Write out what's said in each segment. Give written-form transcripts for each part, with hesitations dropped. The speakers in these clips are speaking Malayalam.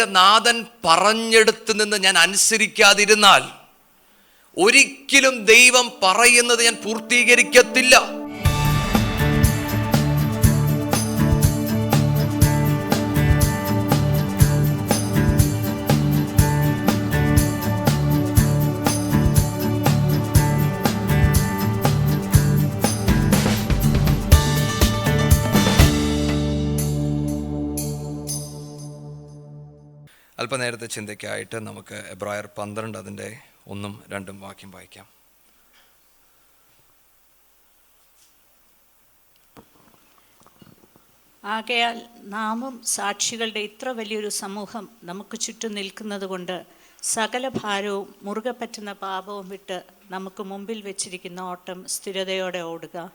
എൻ്റെ നാഥൻ പറഞ്ഞെടുത്ത് നിന്ന് ഞാൻ അനുസരിക്കാതിരുന്നാൽ ഒരിക്കലും ദൈവം പറയുന്നത് ഞാൻ പൂർത്തീകരിക്കത്തില്ല. അല്പനേരത്തെ ചിന്തയ്ക്കായിട്ട് നമുക്ക് എബ്രായർ 12 അതിൻ്റെ 1-2 വാക്യം വായിക്കാം. ആകയാൽ നാമും സാക്ഷികളുടെ ഇത്ര വലിയൊരു സമൂഹം നമുക്ക് ചുറ്റും നിൽക്കുന്നത് കൊണ്ട് സകല ഭാരവും മുറുകെ പറ്റുന്ന പാപവും വിട്ട് നമുക്ക് മുമ്പിൽ വെച്ചിരിക്കുന്ന ഓട്ടം സ്ഥിരതയോടെ ഓടുക.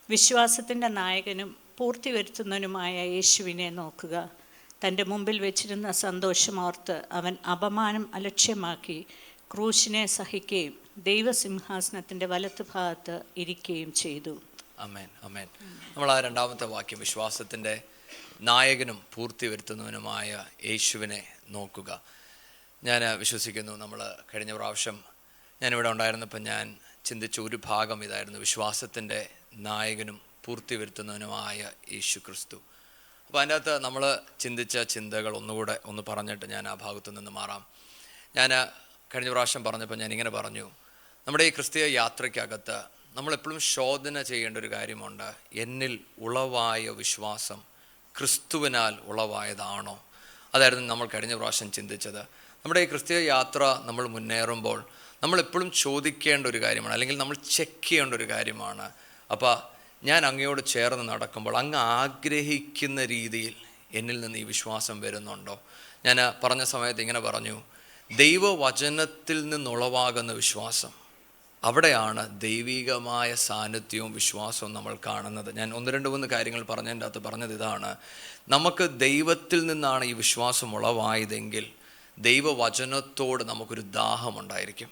വിശ്വാസത്തിൻ്റെ നായകനും പൂർത്തി വരുത്തുന്നവനുമായ യേശുവിനെ നോക്കുക. തൻ്റെ മുമ്പിൽ വെച്ചിരുന്ന സന്തോഷമോർത്ത് അവൻ അപമാനം അലക്ഷ്യമാക്കി ക്രൂശിനെ സഹിക്കുകയും ദൈവസിംഹാസനത്തിൻ്റെ വലത്ത് ഭാഗത്ത് ഇരിക്കുകയും ചെയ്തു. ആമേൻ, ആമേൻ. നമ്മൾ ആ രണ്ടാമത്തെ വാക്യം, വിശ്വാസത്തിൻ്റെ നായകനും പൂർത്തി വരുത്തുന്നവനുമായ യേശുവിനെ നോക്കുക. ഞാൻ വിശ്വസിക്കുന്നു, നമ്മൾ കഴിഞ്ഞ പ്രാവശ്യം ഞാനിവിടെ ഉണ്ടായിരുന്നപ്പോൾ ഞാൻ ചിന്തിച്ച ഒരു ഭാഗം ഇതായിരുന്നു, വിശ്വാസത്തിൻ്റെ നായകനും പൂർത്തി വരുത്തുന്നവനുമായ യേശു ക്രിസ്തു. അപ്പോൾ അതിൻ്റെ അകത്ത് നമ്മൾ ചിന്തിച്ച ചിന്തകൾ ഒന്നുകൂടെ പറഞ്ഞിട്ട് ഞാൻ ആ ഭാഗത്തു നിന്ന് മാറാം. ഞാൻ കഴിഞ്ഞ പ്രാവശ്യം പറഞ്ഞപ്പോൾ ഞാൻ ഇങ്ങനെ പറഞ്ഞു, നമ്മുടെ ഈ ക്രിസ്തീയ യാത്രയ്ക്കകത്ത് നമ്മളെപ്പോഴും ശോധന ചെയ്യേണ്ട ഒരു കാര്യമുണ്ട്. എന്നിൽ ഉളവായ വിശ്വാസം ക്രിസ്തുവിനാൽ ഉളവായതാണോ? അതായിരുന്നു നമ്മൾ കഴിഞ്ഞ പ്രാവശ്യം ചിന്തിച്ചത്. നമ്മുടെ ഈ ക്രിസ്തീയ യാത്ര നമ്മൾ മുന്നേറുമ്പോൾ നമ്മളെപ്പോഴും ചോദിക്കേണ്ട ഒരു കാര്യമാണ്, അല്ലെങ്കിൽ നമ്മൾ ചെക്ക് ചെയ്യേണ്ട ഒരു കാര്യമാണ്. അപ്പോൾ ഞാൻ അങ്ങയോട് ചേർന്ന് നടക്കുമ്പോൾ അങ്ങ് ആഗ്രഹിക്കുന്ന രീതിയിൽ എന്നിൽ നിന്ന് ഈ വിശ്വാസം വരുന്നുണ്ടോ? ഞാൻ പറഞ്ഞ സമയത്ത് ഇങ്ങനെ പറഞ്ഞു, ദൈവവചനത്തിൽ നിന്നുളവാകുന്ന വിശ്വാസം, അവിടെയാണ് ദൈവികമായ സാന്നിധ്യവും വിശ്വാസവും നമ്മൾ കാണുന്നത്. ഞാൻ 1-2 കാര്യങ്ങൾ പറഞ്ഞതിൻ്റെ അകത്ത് പറഞ്ഞത് ഇതാണ്, നമുക്ക് ദൈവത്തിൽ നിന്നാണ് ഈ വിശ്വാസം ഉളവായതെങ്കിൽ ദൈവവചനത്തോട് നമുക്കൊരു ദാഹമുണ്ടായിരിക്കും,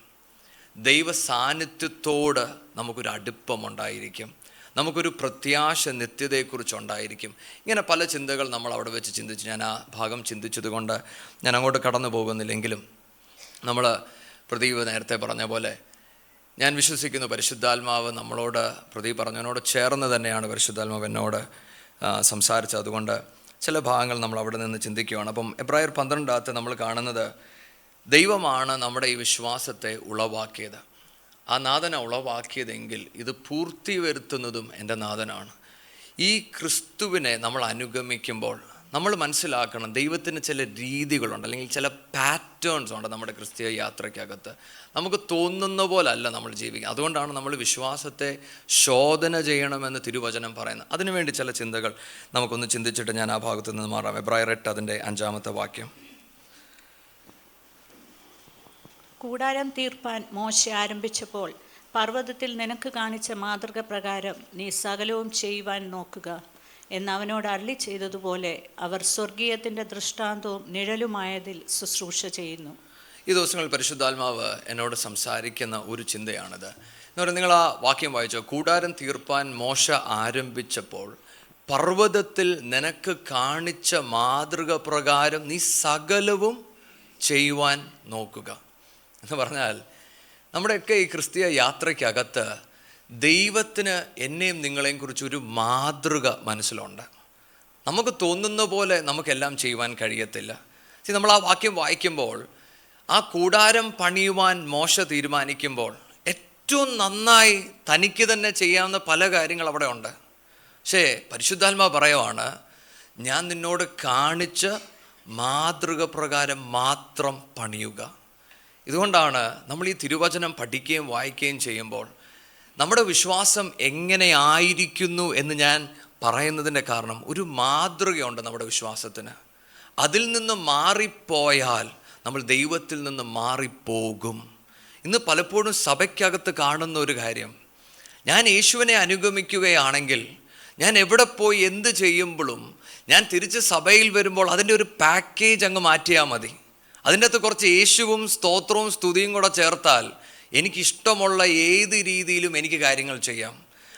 ദൈവ സാന്നിധ്യത്തോട് നമുക്കൊരു അടുപ്പമുണ്ടായിരിക്കും, നമുക്കൊരു പ്രത്യാശ നിത്യതയെക്കുറിച്ചുണ്ടായിരിക്കും. ഇങ്ങനെ പല ചിന്തകൾ നമ്മൾ അവിടെ വെച്ച് ചിന്തിച്ച്, ഞാൻ ആ ഭാഗം ചിന്തിച്ചത് കൊണ്ട് ഞാൻ അങ്ങോട്ട് കടന്നു പോകുന്നില്ലെങ്കിലും, നമ്മൾ പ്രദീപ് നേരത്തെ പറഞ്ഞ പോലെ ഞാൻ വിശ്വസിക്കുന്നു പരിശുദ്ധാത്മാവ് നമ്മളോട്, പ്രദീപ് പറഞ്ഞതിനോട് ചേർന്ന് തന്നെയാണ് പരിശുദ്ധാത്മാവ് എന്നോട് സംസാരിച്ചത്. അതുകൊണ്ട് ചില ഭാഗങ്ങൾ നമ്മൾ അവിടെ നിന്ന് ചിന്തിക്കുകയാണ്. അപ്പം എബ്രായർ 12 നമ്മൾ കാണുന്നത്, ദൈവമാണ് നമ്മുടെ ഈ വിശ്വാസത്തെ ഉളവാക്കിയത്. ആ നാഥനെ ഉളവാക്കിയതെങ്കിൽ ഇത് പൂർത്തി വരുത്തുന്നതും എൻ്റെ നാഥനാണ്. ഈ ക്രിസ്തുവിനെ നമ്മൾ അനുഗമിക്കുമ്പോൾ നമ്മൾ മനസ്സിലാക്കണം, ദൈവത്തിന് ചില രീതികളുണ്ട്, അല്ലെങ്കിൽ ചില പാറ്റേൺസ് ഉണ്ട് നമ്മുടെ ക്രിസ്തീയ യാത്രയ്ക്കകത്ത്. നമുക്ക് തോന്നുന്ന പോലല്ല നമ്മൾ ജീവിക്കുക. അതുകൊണ്ടാണ് നമ്മൾ വിശ്വാസത്തെ ശോധന ചെയ്യണമെന്ന് തിരുവചനം പറയുന്നത്. അതിനുവേണ്ടി ചില ചിന്തകൾ നമുക്കൊന്ന് ചിന്തിച്ചിട്ട് ഞാൻ ആ ഭാഗത്ത് നിന്ന് മാറാം. എബ്രായർ 8 അതിൻ്റെ 5 വാക്യം. കൂടാരം തീർപ്പാൻ മോശ ആരംഭിച്ചപ്പോൾ പർവ്വതത്തിൽ നിനക്ക് കാണിച്ച മാതൃക പ്രകാരം നീ സകലവും ചെയ്യുവാൻ നോക്കുക എന്നവനോട് അരുളി ചെയ്തതുപോലെ അവർ സ്വർഗീയത്തിൻ്റെ ദൃഷ്ടാന്തവും നിഴലുമായതിൽ ശുശ്രൂഷ ചെയ്യുന്നു. ഈ ദിവസങ്ങളിൽ പരിശുദ്ധാത്മാവ് എന്നോട് സംസാരിക്കുന്ന ഒരു ചിന്തയാണിത്. എന്ന് പറയുന്നത്, നിങ്ങൾ ആ വാക്യം വായിച്ചോ, കൂടാരം തീർപ്പാൻ മോശ ആരംഭിച്ചപ്പോൾ പർവ്വതത്തിൽ നിനക്ക് കാണിച്ച മാതൃക പ്രകാരം നീ സകലവും ചെയ്യുവാൻ നോക്കുക എന്ന് പറഞ്ഞാൽ, നമ്മുടെയൊക്കെ ഈ ക്രിസ്തീയ യാത്രയ്ക്കകത്ത് ദൈവത്തിന് എന്നെയും നിങ്ങളെയും കുറിച്ചൊരു മാതൃക മനസ്സിലുണ്ട്. നമുക്ക് തോന്നുന്ന പോലെ നമുക്കെല്ലാം ചെയ്യുവാൻ കഴിയത്തില്ല. നമ്മൾ ആ വാക്യം വായിക്കുമ്പോൾ, ആ കൂടാരം പണിയുവാൻ മോശ തീരുമാനിക്കുമ്പോൾ ഏറ്റവും നന്നായി തനിക്ക് തന്നെ ചെയ്യാവുന്ന പല കാര്യങ്ങൾ അവിടെ ഉണ്ട്. പക്ഷേ പരിശുദ്ധാത്മാവ് പറയുവാണ്, ഞാൻ നിന്നോട് കാണിച്ച മാതൃക പ്രകാരം മാത്രം പണിയുക. ഇതുകൊണ്ടാണ് നമ്മൾ ഈ തിരുവചനം പഠിക്കുകയും വായിക്കുകയും ചെയ്യുമ്പോൾ നമ്മുടെ വിശ്വാസം എങ്ങനെയായിരിക്കുന്നു എന്ന് ഞാൻ പറയുന്നതിൻ്റെ കാരണം, ഒരു മാതൃകയുണ്ട് നമ്മുടെ വിശ്വാസത്തിന്. അതിൽ നിന്ന് മാറിപ്പോയാൽ നമ്മൾ ദൈവത്തിൽ നിന്ന് മാറിപ്പോകും. ഇന്ന് പലപ്പോഴും സഭയ്ക്കകത്ത് കാണുന്ന ഒരു കാര്യം, ഞാൻ യേശുവിനെ അനുഗമിക്കുകയാണെങ്കിൽ ഞാൻ എവിടെ പോയി എന്ത് ചെയ്യുമ്പോഴും ഞാൻ തിരിച്ച് സഭയിൽ വരുമ്പോൾ അതിൻ്റെ ഒരു പാക്കേജ് അങ്ങ് മാറ്റിയാൽ മതി. അതിൻ്റെ അകത്ത് കുറച്ച് യേശുവും സ്തോത്രവും സ്തുതിയും കൂടെ ചേർത്താൽ എനിക്കിഷ്ടമുള്ള ഏത് രീതിയിലും എനിക്ക് കാര്യങ്ങൾ ചെയ്യാം.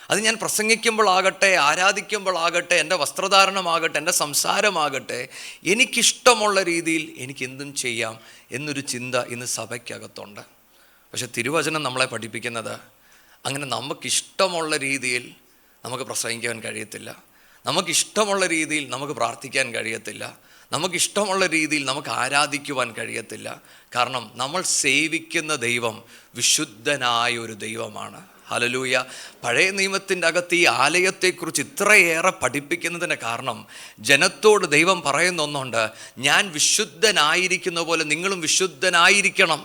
അത് ഞാൻ പ്രസംഗിക്കുമ്പോഴാകട്ടെ, ആരാധിക്കുമ്പോഴാകട്ടെ, എൻ്റെ വസ്ത്രധാരണമാകട്ടെ, എൻ്റെ സംസാരമാകട്ടെ, എനിക്കിഷ്ടമുള്ള രീതിയിൽ എനിക്കെന്തും ചെയ്യാം എന്നൊരു ചിന്ത ഇന്ന് സഭയ്ക്കകത്തുണ്ട്. പക്ഷെ തിരുവചനം നമ്മളെ പഠിപ്പിക്കുന്നത് അങ്ങനെ നമുക്കിഷ്ടമുള്ള രീതിയിൽ നമുക്ക് പ്രസംഗിക്കാൻ കഴിയത്തില്ല, നമുക്കിഷ്ടമുള്ള രീതിയിൽ നമുക്ക് പ്രാർത്ഥിക്കാൻ കഴിയത്തില്ല, നമുക്കിഷ്ടമുള്ള രീതിയിൽ നമുക്ക് ആരാധിക്കുവാൻ കഴിയത്തില്ല. കാരണം നമ്മൾ സേവിക്കുന്ന ദൈവം വിശുദ്ധനായ ഒരു ദൈവമാണ്. ഹല്ലേലൂയ. പഴയ നിയമത്തിൻ്റെ അകത്ത് ഈ ആലയത്തെക്കുറിച്ച് ഇത്രയേറെ പഠിപ്പിക്കുന്നതിന് കാരണം ജനത്തോട് ദൈവം പറയുന്ന ഒന്നുണ്ട്, ഞാൻ വിശുദ്ധനായിരിക്കുന്ന പോലെ നിങ്ങളും വിശുദ്ധനായിരിക്കണം.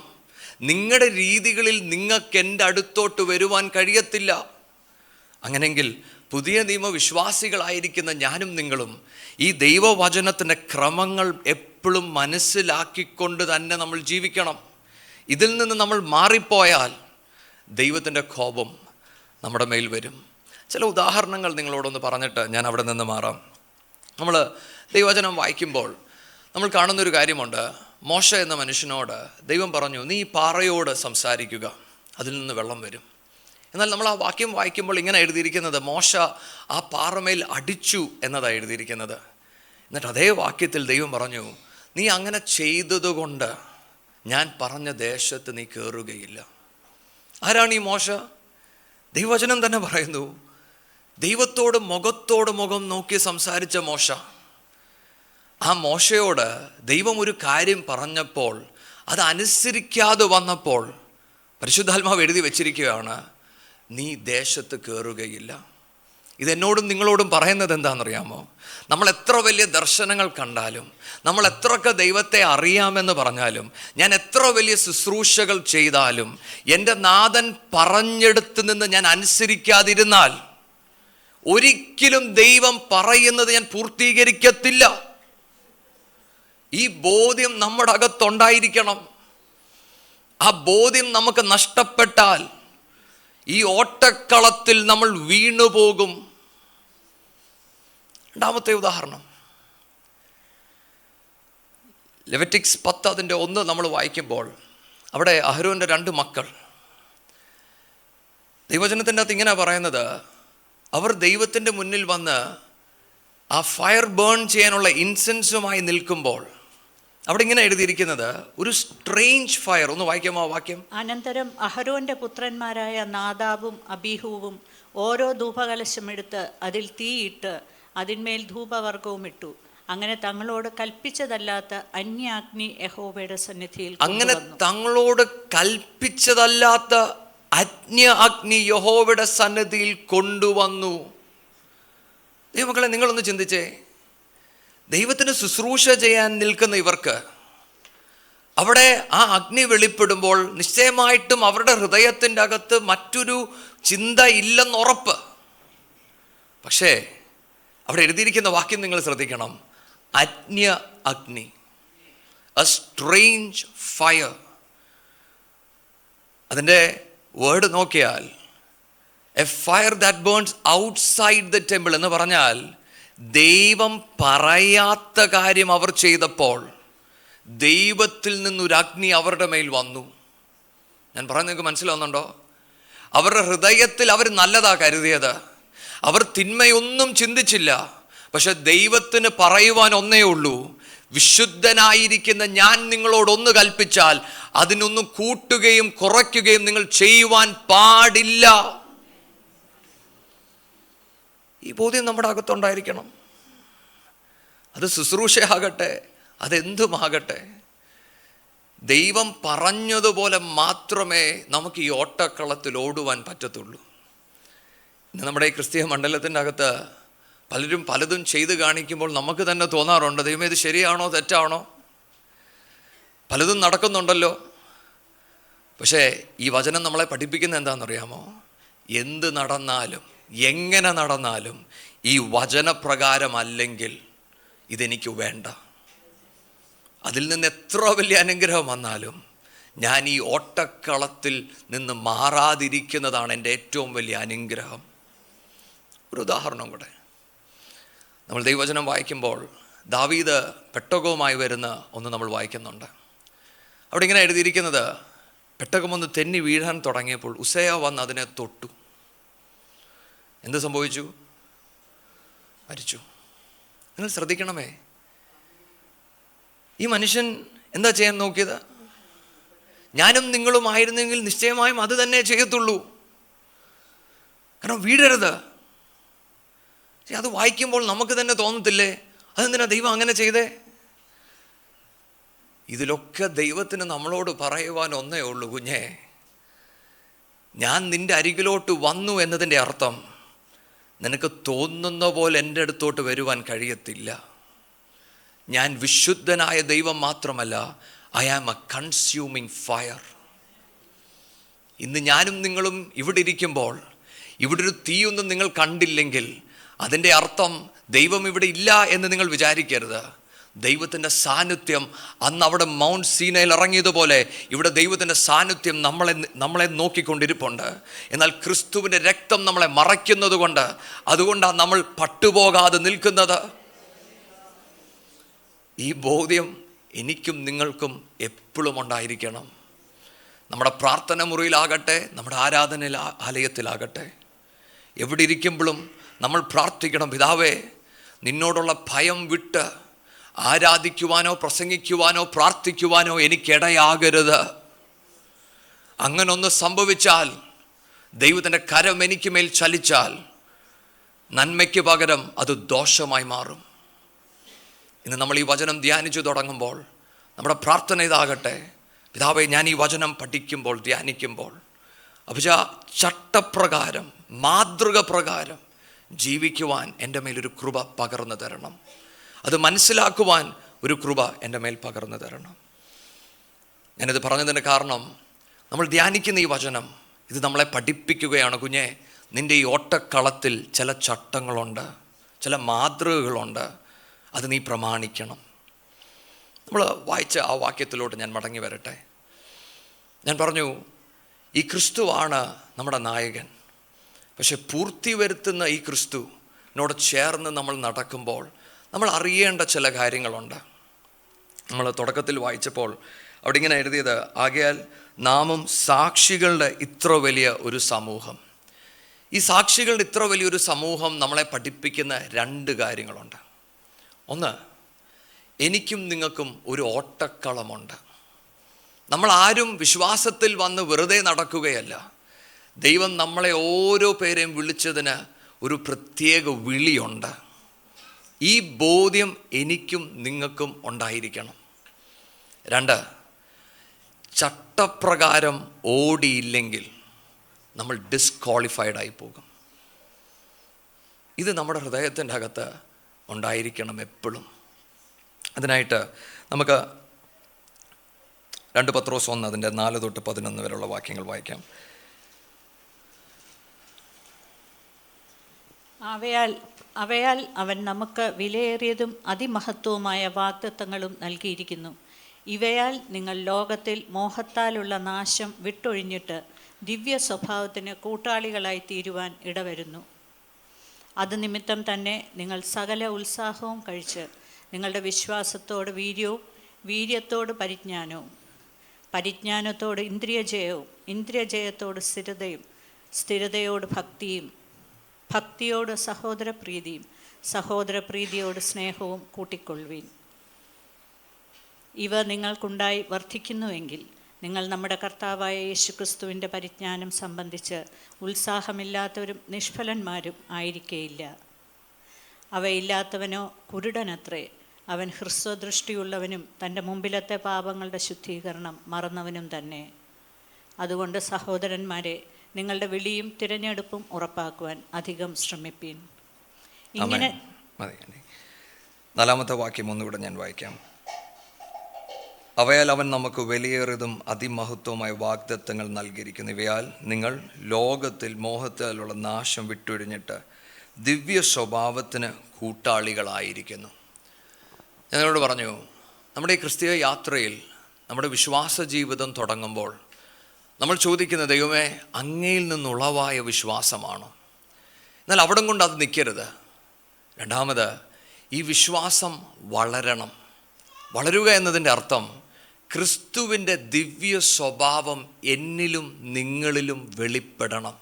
നിങ്ങളുടെ രീതികളിൽ നിങ്ങൾക്ക് എൻ്റെ അടുത്തോട്ട് വരുവാൻ കഴിയത്തില്ല. അങ്ങനെങ്കിൽ പുതിയ നിയമ വിശ്വാസികളായിരിക്കുന്ന ഞാനും നിങ്ങളും ഈ ദൈവവചനത്തിൻ്റെ ക്രമങ്ങൾ എപ്പോഴും മനസ്സിലാക്കിക്കൊണ്ട് തന്നെ നമ്മൾ ജീവിക്കണം. ഇതിൽ നിന്ന് നമ്മൾ മാറിപ്പോയാൽ ദൈവത്തിൻ്റെ കോപം നമ്മുടെ മേൽ വരും. ചില ഉദാഹരണങ്ങൾ നിങ്ങളോടൊന്ന് പറഞ്ഞിട്ട് ഞാൻ അവിടെ നിന്ന് മാറാം. നമ്മൾ ദൈവവചനം വായിക്കുമ്പോൾ നമ്മൾ കാണുന്നൊരു കാര്യമുണ്ട്. മോശ എന്ന മനുഷ്യനോട് ദൈവം പറഞ്ഞു, നീ പാറയോട് സംസാരിക്കുക, അതിൽ നിന്ന് വെള്ളം വരും. എന്നാൽ നമ്മൾ ആ വാക്യം വായിക്കുമ്പോൾ ഇങ്ങനെ എഴുതിയിരിക്കുന്നത്, മോശ ആ പാറമേൽ അടിച്ചു എന്നതാണ് എഴുതിയിരിക്കുന്നത്. എന്നിട്ട് അതേ വാക്യത്തിൽ ദൈവം പറഞ്ഞു, നീ അങ്ങനെ ചെയ്തതുകൊണ്ട് ഞാൻ പറഞ്ഞ ദേശത്ത് നീ കയറുകയില്ല. ആരാണ് ഈ മോശ? ദൈവവചനം തന്നെ പറയുന്നു, ദൈവത്തോട് മുഖത്തോട് മുഖം നോക്കി സംസാരിച്ച മോശ. ആ മോശയോട് ദൈവം ഒരു കാര്യം പറഞ്ഞപ്പോൾ അത് അനുസരിക്കാതെ വന്നപ്പോൾ പരിശുദ്ധാത്മാവ് എഴുതി വച്ചിരിക്കുകയാണ്, നീ ദേശത്ത് കയറുകയില്ല. ഇതെന്നോടും നിങ്ങളോടും പറയുന്നത് എന്താണെന്നറിയാമോ? നമ്മൾ എത്ര വലിയ ദർശനങ്ങൾ കണ്ടാലും, നമ്മൾ എത്രയൊക്കെ ദൈവത്തെ അറിയാമെന്ന് പറഞ്ഞാലും, ഞാൻ എത്ര വലിയ ശുശ്രൂഷകൾ ചെയ്താലും, എൻ്റെ നാഥൻ പറഞ്ഞെടുത്ത് നിന്ന് ഞാൻ അനുസരിക്കാതിരുന്നാൽ ഒരിക്കലും ദൈവം പറയുന്നത് ഞാൻ പൂർത്തീകരിക്കത്തില്ല. ഈ ബോധ്യം നമ്മുടെ അകത്തുണ്ടായിരിക്കണം. ആ ബോധ്യം നമുക്ക് നഷ്ടപ്പെട്ടാൽ ഈ ഓട്ടക്കളത്തിൽ നമ്മൾ വീണുപോകും. രണ്ടാമത്തെ ഉദാഹരണം ലെവിറ്റിക്സ് 10 അതിൻ്റെ 1 നമ്മൾ വായിക്കുമ്പോൾ അവിടെ അഹരോൻ്റെ 2 മക്കൾ, ദൈവവചനത്തിൻ്റെ അകത്ത് ഇങ്ങനെ പറയുന്നത്, അവർ ദൈവത്തിൻ്റെ മുന്നിൽ വന്ന് ആ ഫയർ ബേൺ ചെയ്യാനുള്ള ഇൻസെൻസുമായി നിൽക്കുമ്പോൾ അവിടെ ഇങ്ങനെ എഴുതിയിരിക്കുന്നത്, ഒരു സ്ട്രേഞ്ച് ഫയർ. ഒന്ന് വായിക്കാമോ വാക്യം? അനന്തരം അഹരോന്റെ പുത്രന്മാരായ നാദാബും അബീഹൂവും ഓരോ ധൂപകലശം എടുത്ത് അതിൽ തീയിട്ട് അതിന്മേൽ ധൂപവർഗവും ഇട്ടു. അങ്ങനെ തങ്ങളോട് കൽപ്പിച്ചതല്ലാത്ത അന്യാഗ്നി യഹോവയുടെ സന്നിധിയിൽ അങ്ങനെ തങ്ങളോട് കൽപ്പിച്ചതല്ലാത്ത അന്യ അഗ്നി യഹോവയുടെ സന്നിധിയിൽ കൊണ്ടുവന്നു. ദൈവമക്കളെ, നിങ്ങളൊന്ന് ചിന്തിച്ചേ. ദൈവത്തിന് ശുശ്രൂഷ ചെയ്യാൻ നിൽക്കുന്ന ഇവർക്ക് അവിടെ ആ അഗ്നി വെളിപ്പെടുമ്പോൾ നിശ്ചയമായിട്ടും അവരുടെ ഹൃദയത്തിൻ്റെ അകത്ത് മറ്റൊരു ചിന്ത ഇല്ലെന്നുറപ്പ്. പക്ഷേ അവിടെ എഴുതിയിരിക്കുന്ന വാക്യം നിങ്ങൾ ശ്രദ്ധിക്കണം, അന്യ അഗ്നി, എ സ്ട്രേഞ്ച് ഫയർ. അതിൻ്റെ വേർഡ് നോക്കിയാൽ A fire that burns outside the temple എന്ന് പറഞ്ഞാൽ, ദൈവം പറയാത്ത കാര്യം അവർ ചെയ്തപ്പോൾ ദൈവത്തിൽ നിന്നൊരു അഗ്നി അവരുടെ മേൽ വന്നു. ഞാൻ പറയുന്നത് നിങ്ങൾക്ക് മനസ്സിലാവുന്നുണ്ടോ? അവരുടെ ഹൃദയത്തിൽ അവർ നല്ലതാ കരുതിയത്, അവർ തിന്മയൊന്നും ചിന്തിച്ചില്ല. പക്ഷെ ദൈവത്തിന് പറയുവാൻ ഒന്നേ ഉള്ളൂ, വിശുദ്ധനായിരിക്കുന്ന ഞാൻ നിങ്ങളോടൊന്ന് കൽപ്പിച്ചാൽ അതിനൊന്നും കൂട്ടുകയും കുറയ്ക്കുകയും നിങ്ങൾ ചെയ്യുവാൻ പാടില്ല. ഈ ബോധ്യം നമ്മുടെ അകത്തുണ്ടായിരിക്കണം. അത് ശുശ്രൂഷയാകട്ടെ, അതെന്തുമാകട്ടെ, ദൈവം പറഞ്ഞതുപോലെ മാത്രമേ നമുക്ക് ഈ ഓട്ടക്കളത്തിൽ ഓടുവാൻ പറ്റത്തുള്ളൂ. ഇന്ന് നമ്മുടെ ഈ ക്രിസ്തീയ മണ്ഡലത്തിൻ്റെ അകത്ത് പലരും പലതും ചെയ്ത് കാണിക്കുമ്പോൾ നമുക്ക് തന്നെ തോന്നാറുണ്ട്, ദൈവമേ ഇത് ശരിയാണോ തെറ്റാണോ? പലതും നടക്കുന്നുണ്ടല്ലോ. പക്ഷേ ഈ വചനം നമ്മളെ പഠിപ്പിക്കുന്നത് എന്താണെന്നറിയാമോ? എന്ത് നടന്നാലും എങ്ങനെ നടന്നാലും ഈ വചനപ്രകാരമല്ലെങ്കിൽ ഇതെനിക്ക് വേണ്ട. അതിൽ നിന്ന് എത്ര വലിയ അനുഗ്രഹം വന്നാലും ഞാൻ ഈ ഓട്ടക്കളത്തിൽ നിന്ന് മാറാതിരിക്കുന്നതാണ് എൻ്റെ ഏറ്റവും വലിയ അനുഗ്രഹം. ഒരു ഉദാഹരണം കൂടെ. നമ്മൾ ദൈവവചനം വായിക്കുമ്പോൾ ദാവീദ് പെട്ടകവുമായി വരുന്ന ഒന്ന് നമ്മൾ വായിക്കുന്നുണ്ട്. അവിടെ ഇങ്ങനെ എഴുതിയിരിക്കുന്നത്, പെട്ടകമൊന്ന് തെന്നി വീഴാൻ തുടങ്ങിയപ്പോൾ ഉസയ വന്ന് അതിനെ തൊട്ടു. എന്ത് സംഭവിച്ചു? മരിച്ചു. നിങ്ങൾ ശ്രദ്ധിക്കണമേ, ഈ മനുഷ്യൻ എന്താ ചെയ്യാൻ നോക്കിയത്? ഞാനും നിങ്ങളും ആയിരുന്നെങ്കിൽ നിശ്ചയമായും അത് തന്നെ ചെയ്യത്തുള്ളൂ. കാരണം വീഴരുത്. അത് വായിക്കുമ്പോൾ നമുക്ക് തന്നെ തോന്നത്തില്ലേ, അതെന്തിനാ ദൈവം അങ്ങനെ ചെയ്തേ? ഇതിലൊക്കെ ദൈവത്തിന് നമ്മളോട് പറയുവാൻ ഒന്നേ ഉള്ളൂ, കുഞ്ഞേ, ഞാൻ നിന്റെ അരികിലോട്ട് വന്നു എന്നതിൻ്റെ അർത്ഥം നിനക്ക് തോന്നുന്ന പോലെ എൻ്റെ അടുത്തോട്ട് വരുവാൻ കഴിയത്തില്ല. ഞാൻ വിശുദ്ധനായ ദൈവം മാത്രമല്ല, I am a consuming fire. ഇന്ന് ഞാനും നിങ്ങളും ഇവിടെ ഇരിക്കുമ്പോൾ ഇവിടെ ഒരു തീയൊന്നും നിങ്ങൾ കണ്ടില്ലെങ്കിൽ അതിൻ്റെ അർത്ഥം ദൈവം ഇവിടെ ഇല്ല എന്ന് നിങ്ങൾ വിചാരിക്കരുത്. ദൈവത്തിൻ്റെ സാന്നിധ്യം അന്ന് അവിടെ മൗണ്ട് സീനയിൽ ഇറങ്ങിയതുപോലെ ഇവിടെ ദൈവത്തിൻ്റെ സാന്നിധ്യം നമ്മളെ നോക്കിക്കൊണ്ടിരിപ്പുണ്ട്. എന്നാൽ ക്രിസ്തുവിൻ്റെ രക്തം നമ്മളെ മറയ്ക്കുന്നത് കൊണ്ട്, അതുകൊണ്ടാണ് നമ്മൾ പട്ടുപോകാതെ നിൽക്കുന്നത്. ഈ ബോധ്യം എനിക്കും നിങ്ങൾക്കും എപ്പോഴും ഉണ്ടായിരിക്കണം. നമ്മുടെ പ്രാർത്ഥന മുറിയിലാകട്ടെ, നമ്മുടെ ആലയത്തിലാകട്ടെ, എവിടെ ഇരിക്കുമ്പോഴും നമ്മൾ പ്രാർത്ഥിക്കണം, പിതാവേ, നിന്നോടുള്ള ഭയം വിട്ട് ആരാധിക്കുവാനോ പ്രസംഗിക്കുവാനോ പ്രാർത്ഥിക്കുവാനോ എനിക്കിടയാകരുത്. അങ്ങനൊന്ന് സംഭവിച്ചാൽ, ദൈവത്തിൻ്റെ കരം എനിക്ക് മേൽ ചലിച്ചാൽ, നന്മയ്ക്ക് പകരം അത് ദോഷമായി മാറും. ഇന്ന് നമ്മൾ ഈ വചനം ധ്യാനിച്ചു തുടങ്ങുമ്പോൾ നമ്മുടെ പ്രാർത്ഥന ഇതാകട്ടെ, പിതാവേ, ഞാൻ ഈ വചനം പഠിക്കുമ്പോൾ ധ്യാനിക്കുമ്പോൾ ചട്ടപ്രകാരം മാതൃക പ്രകാരം ജീവിക്കുവാൻ എൻ്റെ മേലൊരു കൃപ പകർന്നു തരണം. അത് മനസ്സിലാക്കുവാൻ ഒരു കൃപ എൻ്റെ മേൽ പകർന്നു തരണം. ഞാനിത് പറഞ്ഞതിൻ്റെ കാരണം, നമ്മൾ ധ്യാനിക്കുന്ന ഈ വചനം ഇത് നമ്മളെ പഠിപ്പിക്കുകയാണ്, കുഞ്ഞെ, നിൻ്റെ ഈ ഓട്ടക്കളത്തിൽ ചില ചട്ടങ്ങളുണ്ട്, ചില മാതൃകകളുണ്ട്, അത് നീ പ്രമാണിക്കണം. നമ്മൾ വായിച്ച ആ വാക്യത്തിലോട്ട് ഞാൻ മടങ്ങി വരട്ടെ. ഞാൻ പറഞ്ഞു, ഈ ക്രിസ്തുവാണ് നമ്മുടെ നായകൻ. പക്ഷെ പൂർത്തി വരുത്തുന്ന ഈ ക്രിസ്തുവിനോട് ചേർന്ന് നമ്മൾ നടക്കുമ്പോൾ നമ്മൾ അറിയേണ്ട ചില കാര്യങ്ങളുണ്ട്. നമ്മൾ തുടക്കത്തിൽ വായിച്ചപ്പോൾ അവിടെ ഇങ്ങനെ എഴുതിയത്, ആകയാൽ നാമും സാക്ഷികളുടെ ഇത്ര വലിയ ഒരു സമൂഹം. ഈ സാക്ഷികളുടെ ഇത്ര വലിയൊരു സമൂഹം നമ്മളെ പഠിപ്പിക്കുന്ന രണ്ട് കാര്യങ്ങളുണ്ട്. ഒന്ന്, എനിക്കും നിങ്ങൾക്കും ഒരു ഓട്ടക്കളമുണ്ട്. നമ്മൾ ആരും വിശ്വാസത്തിൽ വന്ന് വെറുതെ നടക്കുകയല്ല. ദൈവം നമ്മളെ ഓരോ പേരെയും വിളിച്ചതിന് ഒരു പ്രത്യേക വിളിയുണ്ട്. ഈ ബോധ്യം എനിക്കും നിങ്ങൾക്കും ഉണ്ടായിരിക്കണം. രണ്ട്, ചട്ടപ്രകാരം ഓടിയില്ലെങ്കിൽ നമ്മൾ ഡിസ്ക്വാളിഫൈഡ് ആയി പോകും. ഇത് നമ്മുടെ ഹൃദയത്തിൻ്റെ അകത്ത് ഉണ്ടായിരിക്കണം എപ്പോഴും. അതിനായിട്ട് നമുക്ക് 2 പത്രോസ് 1 അതിൻ്റെ 4 തൊട്ട് 11 വരെയുള്ള വാക്യങ്ങൾ വായിക്കാം. അവയാൽ അവൻ നമുക്ക് വിലയേറിയതും അതിമഹത്വവുമായ വാഗ്ദത്തങ്ങളും നൽകിയിരിക്കുന്നു. ഇവയാൽ നിങ്ങൾ ലോകത്തിൽ മോഹത്താലുള്ള നാശം വിട്ടൊഴിഞ്ഞിട്ട് ദിവ്യ സ്വഭാവത്തിന് കൂട്ടാളികളായി തീരുവാൻ ഇടവരുന്നു. അത് നിമിത്തം തന്നെ നിങ്ങൾ സകല ഉത്സാഹവും കഴിച്ച് നിങ്ങളുടെ വിശ്വാസത്തോട് വീര്യവും, വീര്യത്തോട് പരിജ്ഞാനവും, പരിജ്ഞാനത്തോട് ഇന്ദ്രിയജയവും, ഇന്ദ്രിയജയത്തോട് സ്ഥിരതയും, സ്ഥിരതയോട് ഭക്തിയും, ഭക്തിയോട് സഹോദരപ്രീതിയും, സഹോദരപ്രീതിയോട് സ്നേഹവും കൂട്ടിക്കൊള്ളുവീൻ. ഇവ നിങ്ങൾക്കുണ്ടായി വർദ്ധിക്കുന്നുവെങ്കിൽ നിങ്ങൾ നമ്മുടെ കർത്താവായ യേശുക്രിസ്തുവിൻ്റെ പരിജ്ഞാനം സംബന്ധിച്ച് ഉത്സാഹമില്ലാത്തവരും നിഷ്ഫലന്മാരും ആയിരിക്കേയില്ല. അവയില്ലാത്തവനോ കുരുടനത്രേ, അവൻ ഹ്രസ്വദൃഷ്ടിയുള്ളവനും തൻ്റെ മുമ്പിലത്തെ പാപങ്ങളുടെ ശുദ്ധീകരണം മറന്നവനും തന്നെ. അതുകൊണ്ട് സഹോദരന്മാരെ, നിങ്ങളുടെ വിളിയും തിരഞ്ഞെടുപ്പും ഉറപ്പാക്കുവാൻ അധികം ശ്രമിപ്പീൻ. ഇങ്ങനെ 4-ാമത്തെ വാക്യം ഒന്നുകൂടെ ഞാൻ വായിക്കാം. അവയാൽ അവൻ നമുക്ക് വിലയേറിയതും അതിമഹത്വമായ വാഗ്ദത്തങ്ങൾ നൽകിയിരിക്കുന്നു. ഇവയാൽ നിങ്ങൾ ലോകത്തിൽ മോഹത്താലുള്ള നാശം വിട്ടൊഴിഞ്ഞിട്ട് ദിവ്യ സ്വഭാവത്തിന് കൂട്ടാളികളായിരിക്കുന്നു. ഞങ്ങളോട് പറഞ്ഞു, നമ്മുടെ ഈ ക്രിസ്തീയ യാത്രയിൽ നമ്മുടെ വിശ്വാസ ജീവിതം തുടങ്ങുമ്പോൾ നമ്മൾ ചോദിക്കുന്ന, ദൈവമേ, അങ്ങയിൽ നിന്നുളവായ വിശ്വാസമാണോ? എന്നാൽ അവിടം കൊണ്ട് അത് നിൽക്കരുത്. രണ്ടാമത്, ഈ വിശ്വാസം വളരണം. വളരുക എന്നതിൻ്റെ അർത്ഥം ക്രിസ്തുവിൻ്റെ ദിവ്യ സ്വഭാവം എന്നിലും നിങ്ങളിലും വെളിപ്പെടണം.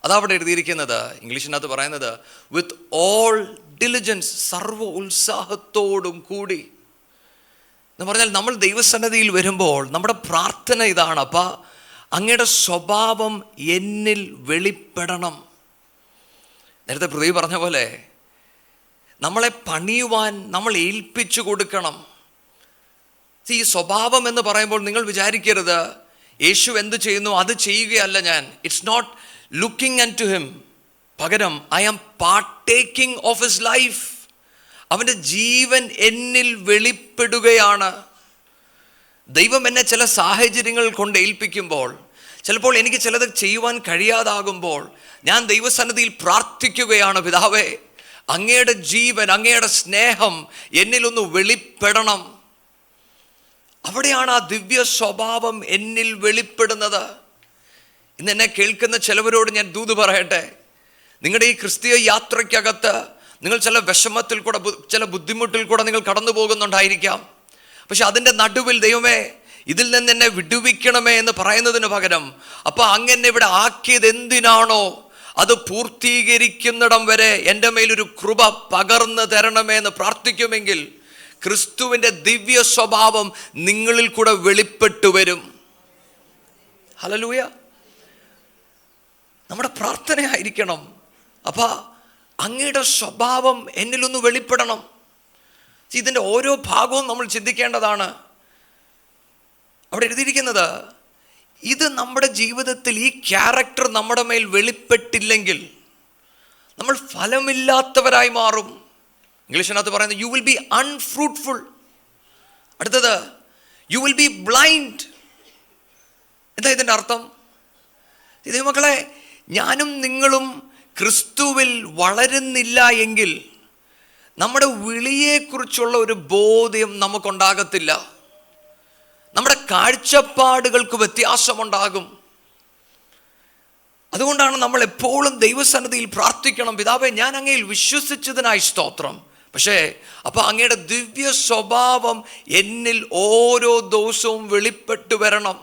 അതവിടെ എഴുതിയിരിക്കുന്നത്. ഇംഗ്ലീഷിനകത്ത് പറയുന്നത് വിത്ത് ഓൾ ഡിലിജൻസ്, സർവ്വ ഉത്സാഹത്തോടും കൂടി എന്ന് പറഞ്ഞാൽ നമ്മൾ ദൈവസന്നിധിയിൽ വരുമ്പോൾ നമ്മുടെ പ്രാർത്ഥന ഇതാണ്: അപ്പാ, അങ്ങയുടെ സ്വഭാവം എന്നിൽ വെളിപ്പെടണം. നേരത്തെ പൃഥ്വി പറഞ്ഞ പോലെ നമ്മളെ പണിയുവാൻ നമ്മൾ ഏൽപ്പിച്ചു കൊടുക്കണം. ഈ സ്വഭാവം എന്ന് പറയുമ്പോൾ നിങ്ങൾ വിചാരിക്കരുത് യേശു എന്ത് ചെയ്യുന്നു അത് ചെയ്യുകയല്ല ഞാൻ. It's not looking unto him. പകരം I am partaking of his life. അവൻ്റെ ജീവൻ എന്നിൽ വെളിപ്പെടുകയാണ്. ദൈവം എന്നെ ചില സാഹചര്യങ്ങൾ കൊണ്ട് ഏൽപ്പിക്കുമ്പോൾ, ചിലപ്പോൾ എനിക്ക് ചിലത് ചെയ്യുവാൻ കഴിയാതാകുമ്പോൾ ഞാൻ ദൈവസന്നിധിയിൽ പ്രാർത്ഥിക്കുകയാണ്: പിതാവേ, അങ്ങയുടെ ജീവൻ, അങ്ങയുടെ സ്നേഹം എന്നിലൊന്ന് വെളിപ്പെടണം. അവിടെയാണ് ആ ദിവ്യ സ്വഭാവം എന്നിൽ വെളിപ്പെടുന്നത്. ഇന്ന് എന്നെ കേൾക്കുന്ന ചിലവരോട് ഞാൻ ദൂത് പറയട്ടെ: നിങ്ങളുടെ ഈ ക്രിസ്തീയ യാത്രയ്ക്കകത്ത് നിങ്ങൾ ചില വിഷമത്തിൽ കൂടെ, ചില ബുദ്ധിമുട്ടിൽ കൂടെ നിങ്ങൾ കടന്നു പോകുന്നുണ്ടായിരിക്കാം. പക്ഷെ അതിൻ്റെ നടുവിൽ ദൈവമേ, ഇതിൽ നിന്ന് എന്നെ വിടുവിക്കണമേ എന്ന് പറയുന്നതിന് പകരം, അപ്പം അങ്ങനെ ഇവിടെ ആക്കിയത് എന്തിനാണോ അത് പൂർത്തീകരിക്കുന്നിടം വരെ എൻ്റെ മേലൊരു കൃപ പകർന്നു തരണമേ എന്ന് പ്രാർത്ഥിക്കുമെങ്കിൽ ക്രിസ്തുവിൻ്റെ ദിവ്യ സ്വഭാവം നിങ്ങളിൽ കൂടെ വെളിപ്പെട്ടു വരും. ഹല്ലേലൂയ. നമ്മുടെ പ്രാർത്ഥനയായിരിക്കണം: അപ്പാ, അങ്ങയുടെ സ്വഭാവം എന്നിലൊന്ന് വെളിപ്പെടണം. ഇതിൻ്റെ ഓരോ ഭാഗവും നമ്മൾ ചിന്തിക്കേണ്ടതാണ്. അവിടെ എഴുതിയിരിക്കുന്നത്, ഇത് നമ്മുടെ ജീവിതത്തിൽ ഈ ക്യാരക്ടർ നമ്മുടെ മേൽ വെളിപ്പെട്ടില്ലെങ്കിൽ നമ്മൾ ഫലമില്ലാത്തവരായി മാറും. ഇംഗ്ലീഷിനകത്ത് പറയുന്നത് യു വിൽ ബി അൺഫ്രൂട്ട്ഫുൾ. അടുത്തത് യു വിൽ ബി ബ്ലൈൻഡ്. എന്താ ഇതിൻ്റെ അർത്ഥം? ഇതേ മക്കളെ, ഞാനും നിങ്ങളും ക്രിസ്തുവിൽ വളരുന്നില്ല എങ്കിൽ നമ്മുടെ വിളിയെക്കുറിച്ചുള്ള ഒരു ബോധ്യം നമുക്കുണ്ടാകത്തില്ല. നമ്മുടെ കാഴ്ചപ്പാടുകൾക്ക് വ്യത്യാസമുണ്ടാകും. അതുകൊണ്ടാണ് നമ്മൾ എപ്പോഴും ദൈവസന്നിധിയിൽ പ്രാർത്ഥിക്കണം: പിതാവേ, ഞാൻ അങ്ങയിൽ വിശ്വസിച്ചതിനായി സ്തോത്രം. പക്ഷേ അപ്പം അങ്ങയുടെ ദിവ്യ സ്വഭാവം എന്നിൽ ഓരോ ദിവസവും വെളിപ്പെട്ടു വരണം.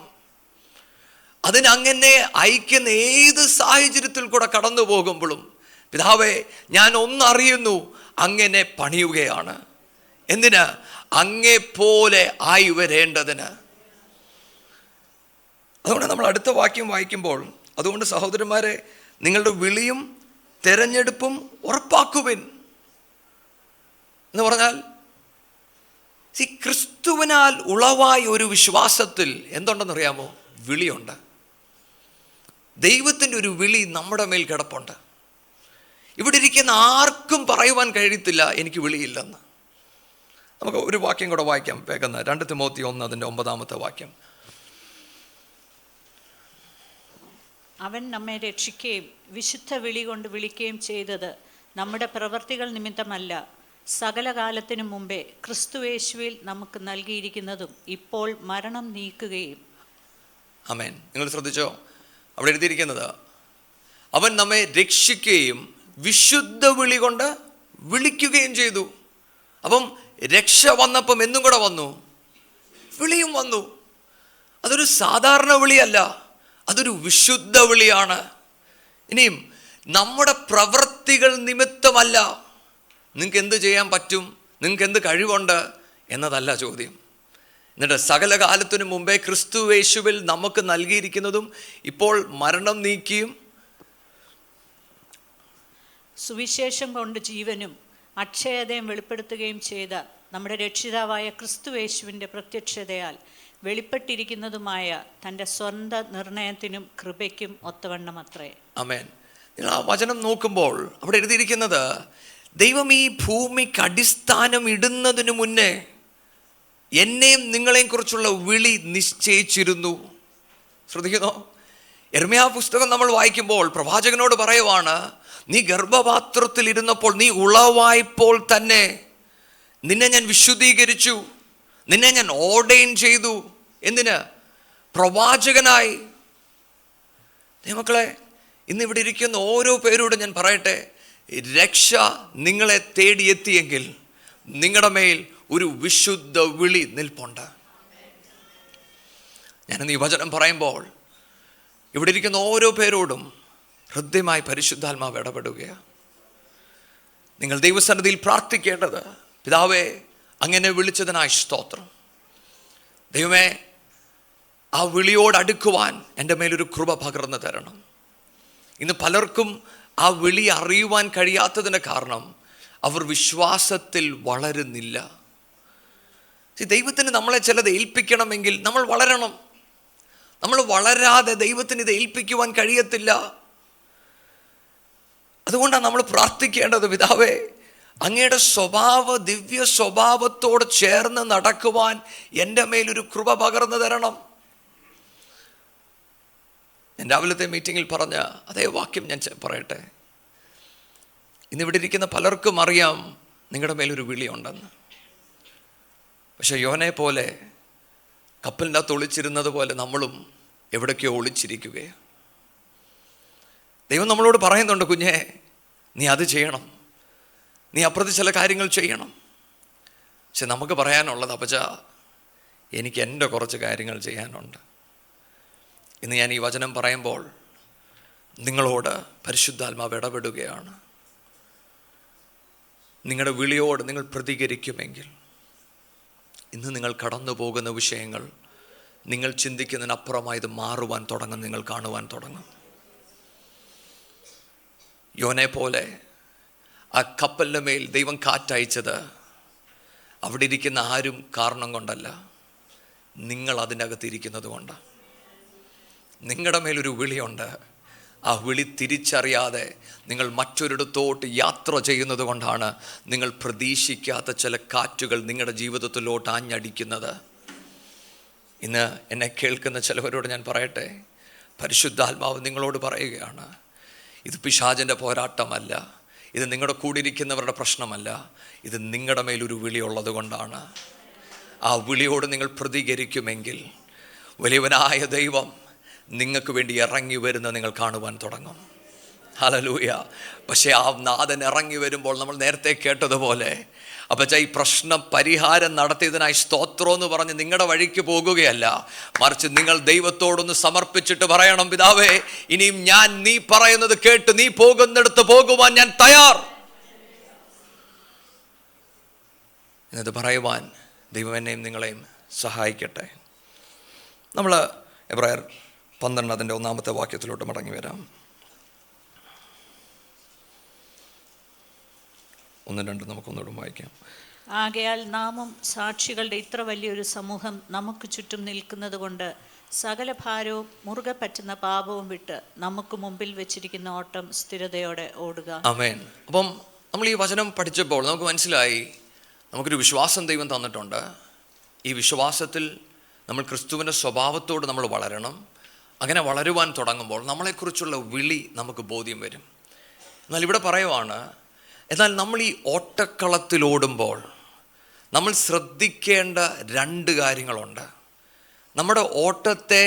അതിനങ്ങനെ അയക്കുന്ന ഏത് സാഹചര്യത്തിൽ കൂടെ കടന്നു പോകുമ്പോഴും, പിതാവേ, ഞാൻ ഒന്നറിയുന്നു, അങ്ങനെ പണിയുകയാണ്. എന്തിന്? അങ്ങേ പോലെ ആയി വരേണ്ടതിന്. അതുകൊണ്ട് നമ്മൾ അടുത്ത വാക്യം വായിക്കുമ്പോൾ, അതുകൊണ്ട് സഹോദരന്മാരെ, നിങ്ങളുടെ വിളിയും തെരഞ്ഞെടുപ്പും ഉറപ്പാക്കുവിൻ എന്ന് പറഞ്ഞാൽ, ക്രിസ്തുവിനാൽ ഉളവായ ഒരു വിശ്വാസത്തിൽ എന്തുണ്ടെന്നറിയാമോ? വിളിയുണ്ട്. ദൈവത്തിൻ്റെ ഒരു വിളി നമ്മുടെ മേൽ കിടപ്പുണ്ട്. ഇവിടെ ഇരിക്കുന്ന ആർക്കും പറയുവാൻ കഴിയത്തില്ല എനിക്ക് വിളിയില്ലെന്ന്. നമുക്ക് ഒരു വാക്യം കൂടെ വായിക്കാം വേഗം. 2 തിമോത്തി 1 അതിൻ്റെ 9-ാമത്തെ വാക്യം. അവൻ നമ്മെ രക്ഷിക്കുകയും വിശുദ്ധ വിളി കൊണ്ട് വിളിക്കുകയും ചെയ്തത് നമ്മുടെ പ്രവൃത്തികൾ നിമിത്തമല്ല, സകല കാലത്തിനു മുമ്പേ ക്രിസ്തുയേശുവിൽ നമുക്ക് നൽകിയിരിക്കുന്നതും ഇപ്പോൾ മരണം നീക്കുകയും. ആമേൻ. നിങ്ങൾ ശ്രദ്ധിച്ചോ? അവിടെ എഴുതിയിരിക്കുന്നത്, അവൻ നമ്മെ രക്ഷിക്കുകയും വിശുദ്ധ വിളി കൊണ്ട് വിളിക്കുകയും ചെയ്തു. അപ്പം രക്ഷ വന്നപ്പം എന്നും കൂടെ വന്നു, വിളിയും വന്നു. അതൊരു സാധാരണ വിളിയല്ല, അതൊരു വിശുദ്ധ വിളിയാണ്. ഇനിയും നമ്മുടെ പ്രവൃത്തികൾ നിമിത്തമല്ല. നിങ്ങൾക്ക് എന്ത് ചെയ്യാൻ പറ്റും, നിങ്ങൾക്ക് എന്ത് കഴിവുണ്ട് എന്നതല്ല ചോദ്യം. എന്നിട്ട് സകല കാലത്തിനു മുമ്പേ ക്രിസ്തുയേശുവിൽ നമുക്ക് നൽകിയിരിക്കുന്നതും ഇപ്പോൾ മരണം നീക്കിയും സുവിശേഷം കൊണ്ട് ജീവനും അക്ഷയതയും വെളിപ്പെടുത്തുകയും ചെയ്ത നമ്മുടെ രക്ഷിതാവായ ക്രിസ്തുയേശുവിൻ്റെ പ്രത്യക്ഷതയാൽ വെളിപ്പെട്ടിരിക്കുന്നതുമായ തൻ്റെ സ്വന്തം നിർണയത്തിനും കൃപയ്ക്കും ഒത്തവണ്ണം അത്രേ. ആമേൻ. നിങ്ങൾ ആ വചനം നോക്കുമ്പോൾ അവിടെ എഴുതിയിരിക്കുന്നത്, ദൈവം ഈ ഭൂമിക്ക് അടിസ്ഥാനം ഇടുന്നതിനു മുന്നേ എന്നെയും നിങ്ങളെയും കുറിച്ചുള്ള വിളി നിശ്ചയിച്ചിരുന്നു. ശ്രദ്ധിക്കുന്നോ? യെരമ്യാ പുസ്തകം നമ്മൾ വായിക്കുമ്പോൾ പ്രവാചകനോട് പറയുവാണ്, നീ ഗർഭപാത്രത്തിൽ ഇരുന്നപ്പോൾ, നീ ഉളവായപ്പോൾ തന്നെ നിന്നെ ഞാൻ വിശുദ്ധീകരിച്ചു, നിന്നെ ഞാൻ ഓർഡൈൻ ചെയ്തു. എന്തിന്? പ്രവാചകനായി. മക്കളെ, ഇന്നിവിടെ ഇരിക്കുന്ന ഓരോ പേരോടും ഞാൻ പറയട്ടെ, രക്ഷ നിങ്ങളെ തേടിയെത്തിയെങ്കിൽ നിങ്ങളുടെ മേൽ ഒരു വിശുദ്ധ വിളി നിൽപ്പുണ്ട്. ഞാനിന്ന് ഈ വചനം പറയുമ്പോൾ ഇവിടെ ഇരിക്കുന്ന ഓരോ പേരോടും ഹൃദ്യമായി പരിശുദ്ധാത്മാവ് ഇടപെടുകയാണ്. നിങ്ങൾ ദൈവസന്നിധിയിൽ പ്രാർത്ഥിക്കേണ്ടത്, പിതാവേ, അങ്ങനെ വിളിച്ചതിനായി സ്തോത്രം. ദൈവമേ, ആ വിളിയോട് അടുക്കുവാൻ എൻ്റെ മേലൊരു കൃപ പകർന്നു തരണം. ഇന്ന് പലർക്കും ആ വിളി അറിയുവാൻ കഴിയാത്തതിന് കാരണം അവർ വിശ്വാസത്തിൽ വളരുന്നില്ല. ദൈവത്തിന് നമ്മളെ ചിലത് ഏൽപ്പിക്കണമെങ്കിൽ നമ്മൾ വളരണം. നമ്മൾ വളരാതെ ദൈവത്തിന് ഇത് ഏൽപ്പിക്കുവാൻ കഴിയത്തില്ല. അതുകൊണ്ടാണ് നമ്മൾ പ്രാർത്ഥിക്കേണ്ടത്, പിതാവേ, അങ്ങയുടെ ദിവ്യ സ്വഭാവത്തോട് ചേർന്ന് നടക്കുവാൻ എൻ്റെ മേലൊരു കൃപ പകർന്നു തരണം. ഞാൻ രാവിലത്തെ മീറ്റിങ്ങിൽ പറഞ്ഞ അതേ വാക്യം ഞാൻ പറയട്ടെ. ഇന്നിവിടെ ഇരിക്കുന്ന പലർക്കും അറിയാം നിങ്ങളുടെ മേലൊരു വിളിയുണ്ടെന്ന്. പക്ഷെ യോനെ പോലെ കപ്പലിൻ്റെ അകത്ത് ഒളിച്ചിരുന്നത് പോലെ നമ്മളും എവിടേക്കോ ഒളിച്ചിരിക്കുകയാണ്. ദൈവം നമ്മളോട് പറയുന്നുണ്ട്, കുഞ്ഞേ, നീ അത് ചെയ്യണം, നീ അപ്പുറത്ത് ചില കാര്യങ്ങൾ ചെയ്യണം. പക്ഷെ നമുക്ക് പറയാനുള്ളത്, അപ്പച്ചാ, എനിക്ക് എൻ്റെ കുറച്ച് കാര്യങ്ങൾ ചെയ്യാനുണ്ട്. ഇന്ന് ഞാൻ ഈ വചനം പറയുമ്പോൾ നിങ്ങളോട് പരിശുദ്ധാത്മാവ് ഇടപെടുകയാണ്. നിങ്ങളുടെ വിളിയോട് നിങ്ങൾ പ്രതികരിക്കുമെങ്കിൽ ഇന്ന് നിങ്ങൾ കടന്നു പോകുന്ന വിഷയങ്ങൾ നിങ്ങൾ ചിന്തിക്കുന്നതിനപ്പുറമായി ഇത് മാറുവാൻ തുടങ്ങും, നിങ്ങൾ കാണുവാൻ തുടങ്ങും. യോനെ പോലെ ആ കപ്പലിൻ്റെ മേൽ ദൈവം കാറ്റയച്ചത് അവിടെ ഇരിക്കുന്ന ആരും കാരണം കൊണ്ടല്ല, നിങ്ങൾ അതിൻ്റെ അകത്തിരിക്കുന്നത് കൊണ്ടാണ്. നിങ്ങളുടെ മേലൊരു വിളിയുണ്ട്. ആ വിളി തിരിച്ചറിയാതെ നിങ്ങൾ മറ്റൊരിടത്തോട്ട് യാത്ര ചെയ്യുന്നത് കൊണ്ടാണ് നിങ്ങൾ പ്രതീക്ഷിക്കാത്ത ചില കാറ്റുകൾ നിങ്ങളുടെ ജീവിതത്തിലോട്ട് ആഞ്ഞടിക്കുന്നത്. ഇന്ന് എന്നെ കേൾക്കുന്ന ചിലവരോട് ഞാൻ പറയട്ടെ, പരിശുദ്ധാത്മാവ് നിങ്ങളോട് പറയുകയാണ്, ഇത് പിശാചിൻ്റെ പോരാട്ടമല്ല, ഇത് നിങ്ങളുടെ കൂടിയിരിക്കുന്നവരുടെ പ്രശ്നമല്ല, ഇത് നിങ്ങളുടെ മേലൊരു വിളിയുള്ളത് കൊണ്ടാണ്. ആ വിളിയോട് നിങ്ങൾ പ്രതികരിക്കുമെങ്കിൽ വലിയവനായ ദൈവം നിങ്ങൾക്ക് വേണ്ടി ഇറങ്ങി വരുന്ന നിങ്ങൾ കാണുവാൻ തുടങ്ങും. ഹല്ലേലൂയ. പക്ഷേ ആ നാഥൻ ഇറങ്ങി വരുമ്പോൾ നമ്മൾ നേരത്തെ കേട്ടതുപോലെ, അപ്പച്ചാ, ഈ പ്രശ്നം പരിഹാരം നടത്തിയതിനായി സ്തോത്രം എന്ന് പറഞ്ഞ് നിങ്ങളുടെ വഴിക്ക് പോകുകയല്ല, മറിച്ച് നിങ്ങൾ ദൈവത്തോടൊന്ന് സമർപ്പിച്ചിട്ട് പറയണം, പിതാവേ, ഇനിയും ഞാൻ നീ പറയുന്നത് കേട്ട് നീ പോകുന്നിടത്ത് പോകുവാൻ ഞാൻ തയ്യാർ. എന്നത് പറയുവാൻ ദൈവം എന്നെയും നിങ്ങളെയും സഹായിക്കട്ടെ. നമ്മൾ എബ്രായർ 12 അതിൻ്റെ 1-ാമത്തെ വാക്യത്തിലോട്ട് മടങ്ങി വരാം. 1-2 നമുക്കൊന്നുകൂടെ വായിക്കാം. ആകയാൽ നാമും സാക്ഷികളുടെ ഇത്ര വലിയൊരു സമൂഹം നമുക്ക് ചുറ്റും നിൽക്കുന്നത് കൊണ്ട് സകല ഭാരവും മുറുകെ പറ്റുന്ന പാപവും വിട്ട് നമുക്ക് മുമ്പിൽ വെച്ചിരിക്കുന്ന ഓട്ടം സ്ഥിരതയോടെ ഓടുക. ആമേൻ. അപ്പം നമ്മൾ ഈ വചനം പഠിച്ചപ്പോൾ നമുക്ക് മനസ്സിലായി, നമുക്കൊരു വിശ്വാസം ദൈവം തന്നിട്ടുണ്ട്. ഈ വിശ്വാസത്തിൽ നമ്മൾ ക്രിസ്തുവിൻ്റെ സ്വഭാവത്തോട് നമ്മൾ വളരണം. അങ്ങനെ വളരുവാൻ തുടങ്ങുമ്പോൾ നമ്മളെക്കുറിച്ചുള്ള വിളി നമുക്ക് ബോധ്യം വരും. എന്നാൽ ഇവിടെ പറയുവാണ്, എന്നാൽ നമ്മൾ ഈ ഓട്ടക്കളത്തിലോടുമ്പോൾ നമ്മൾ ശ്രദ്ധിക്കേണ്ട 2 കാര്യങ്ങളുണ്ട്. നമ്മുടെ ഓട്ടത്തെ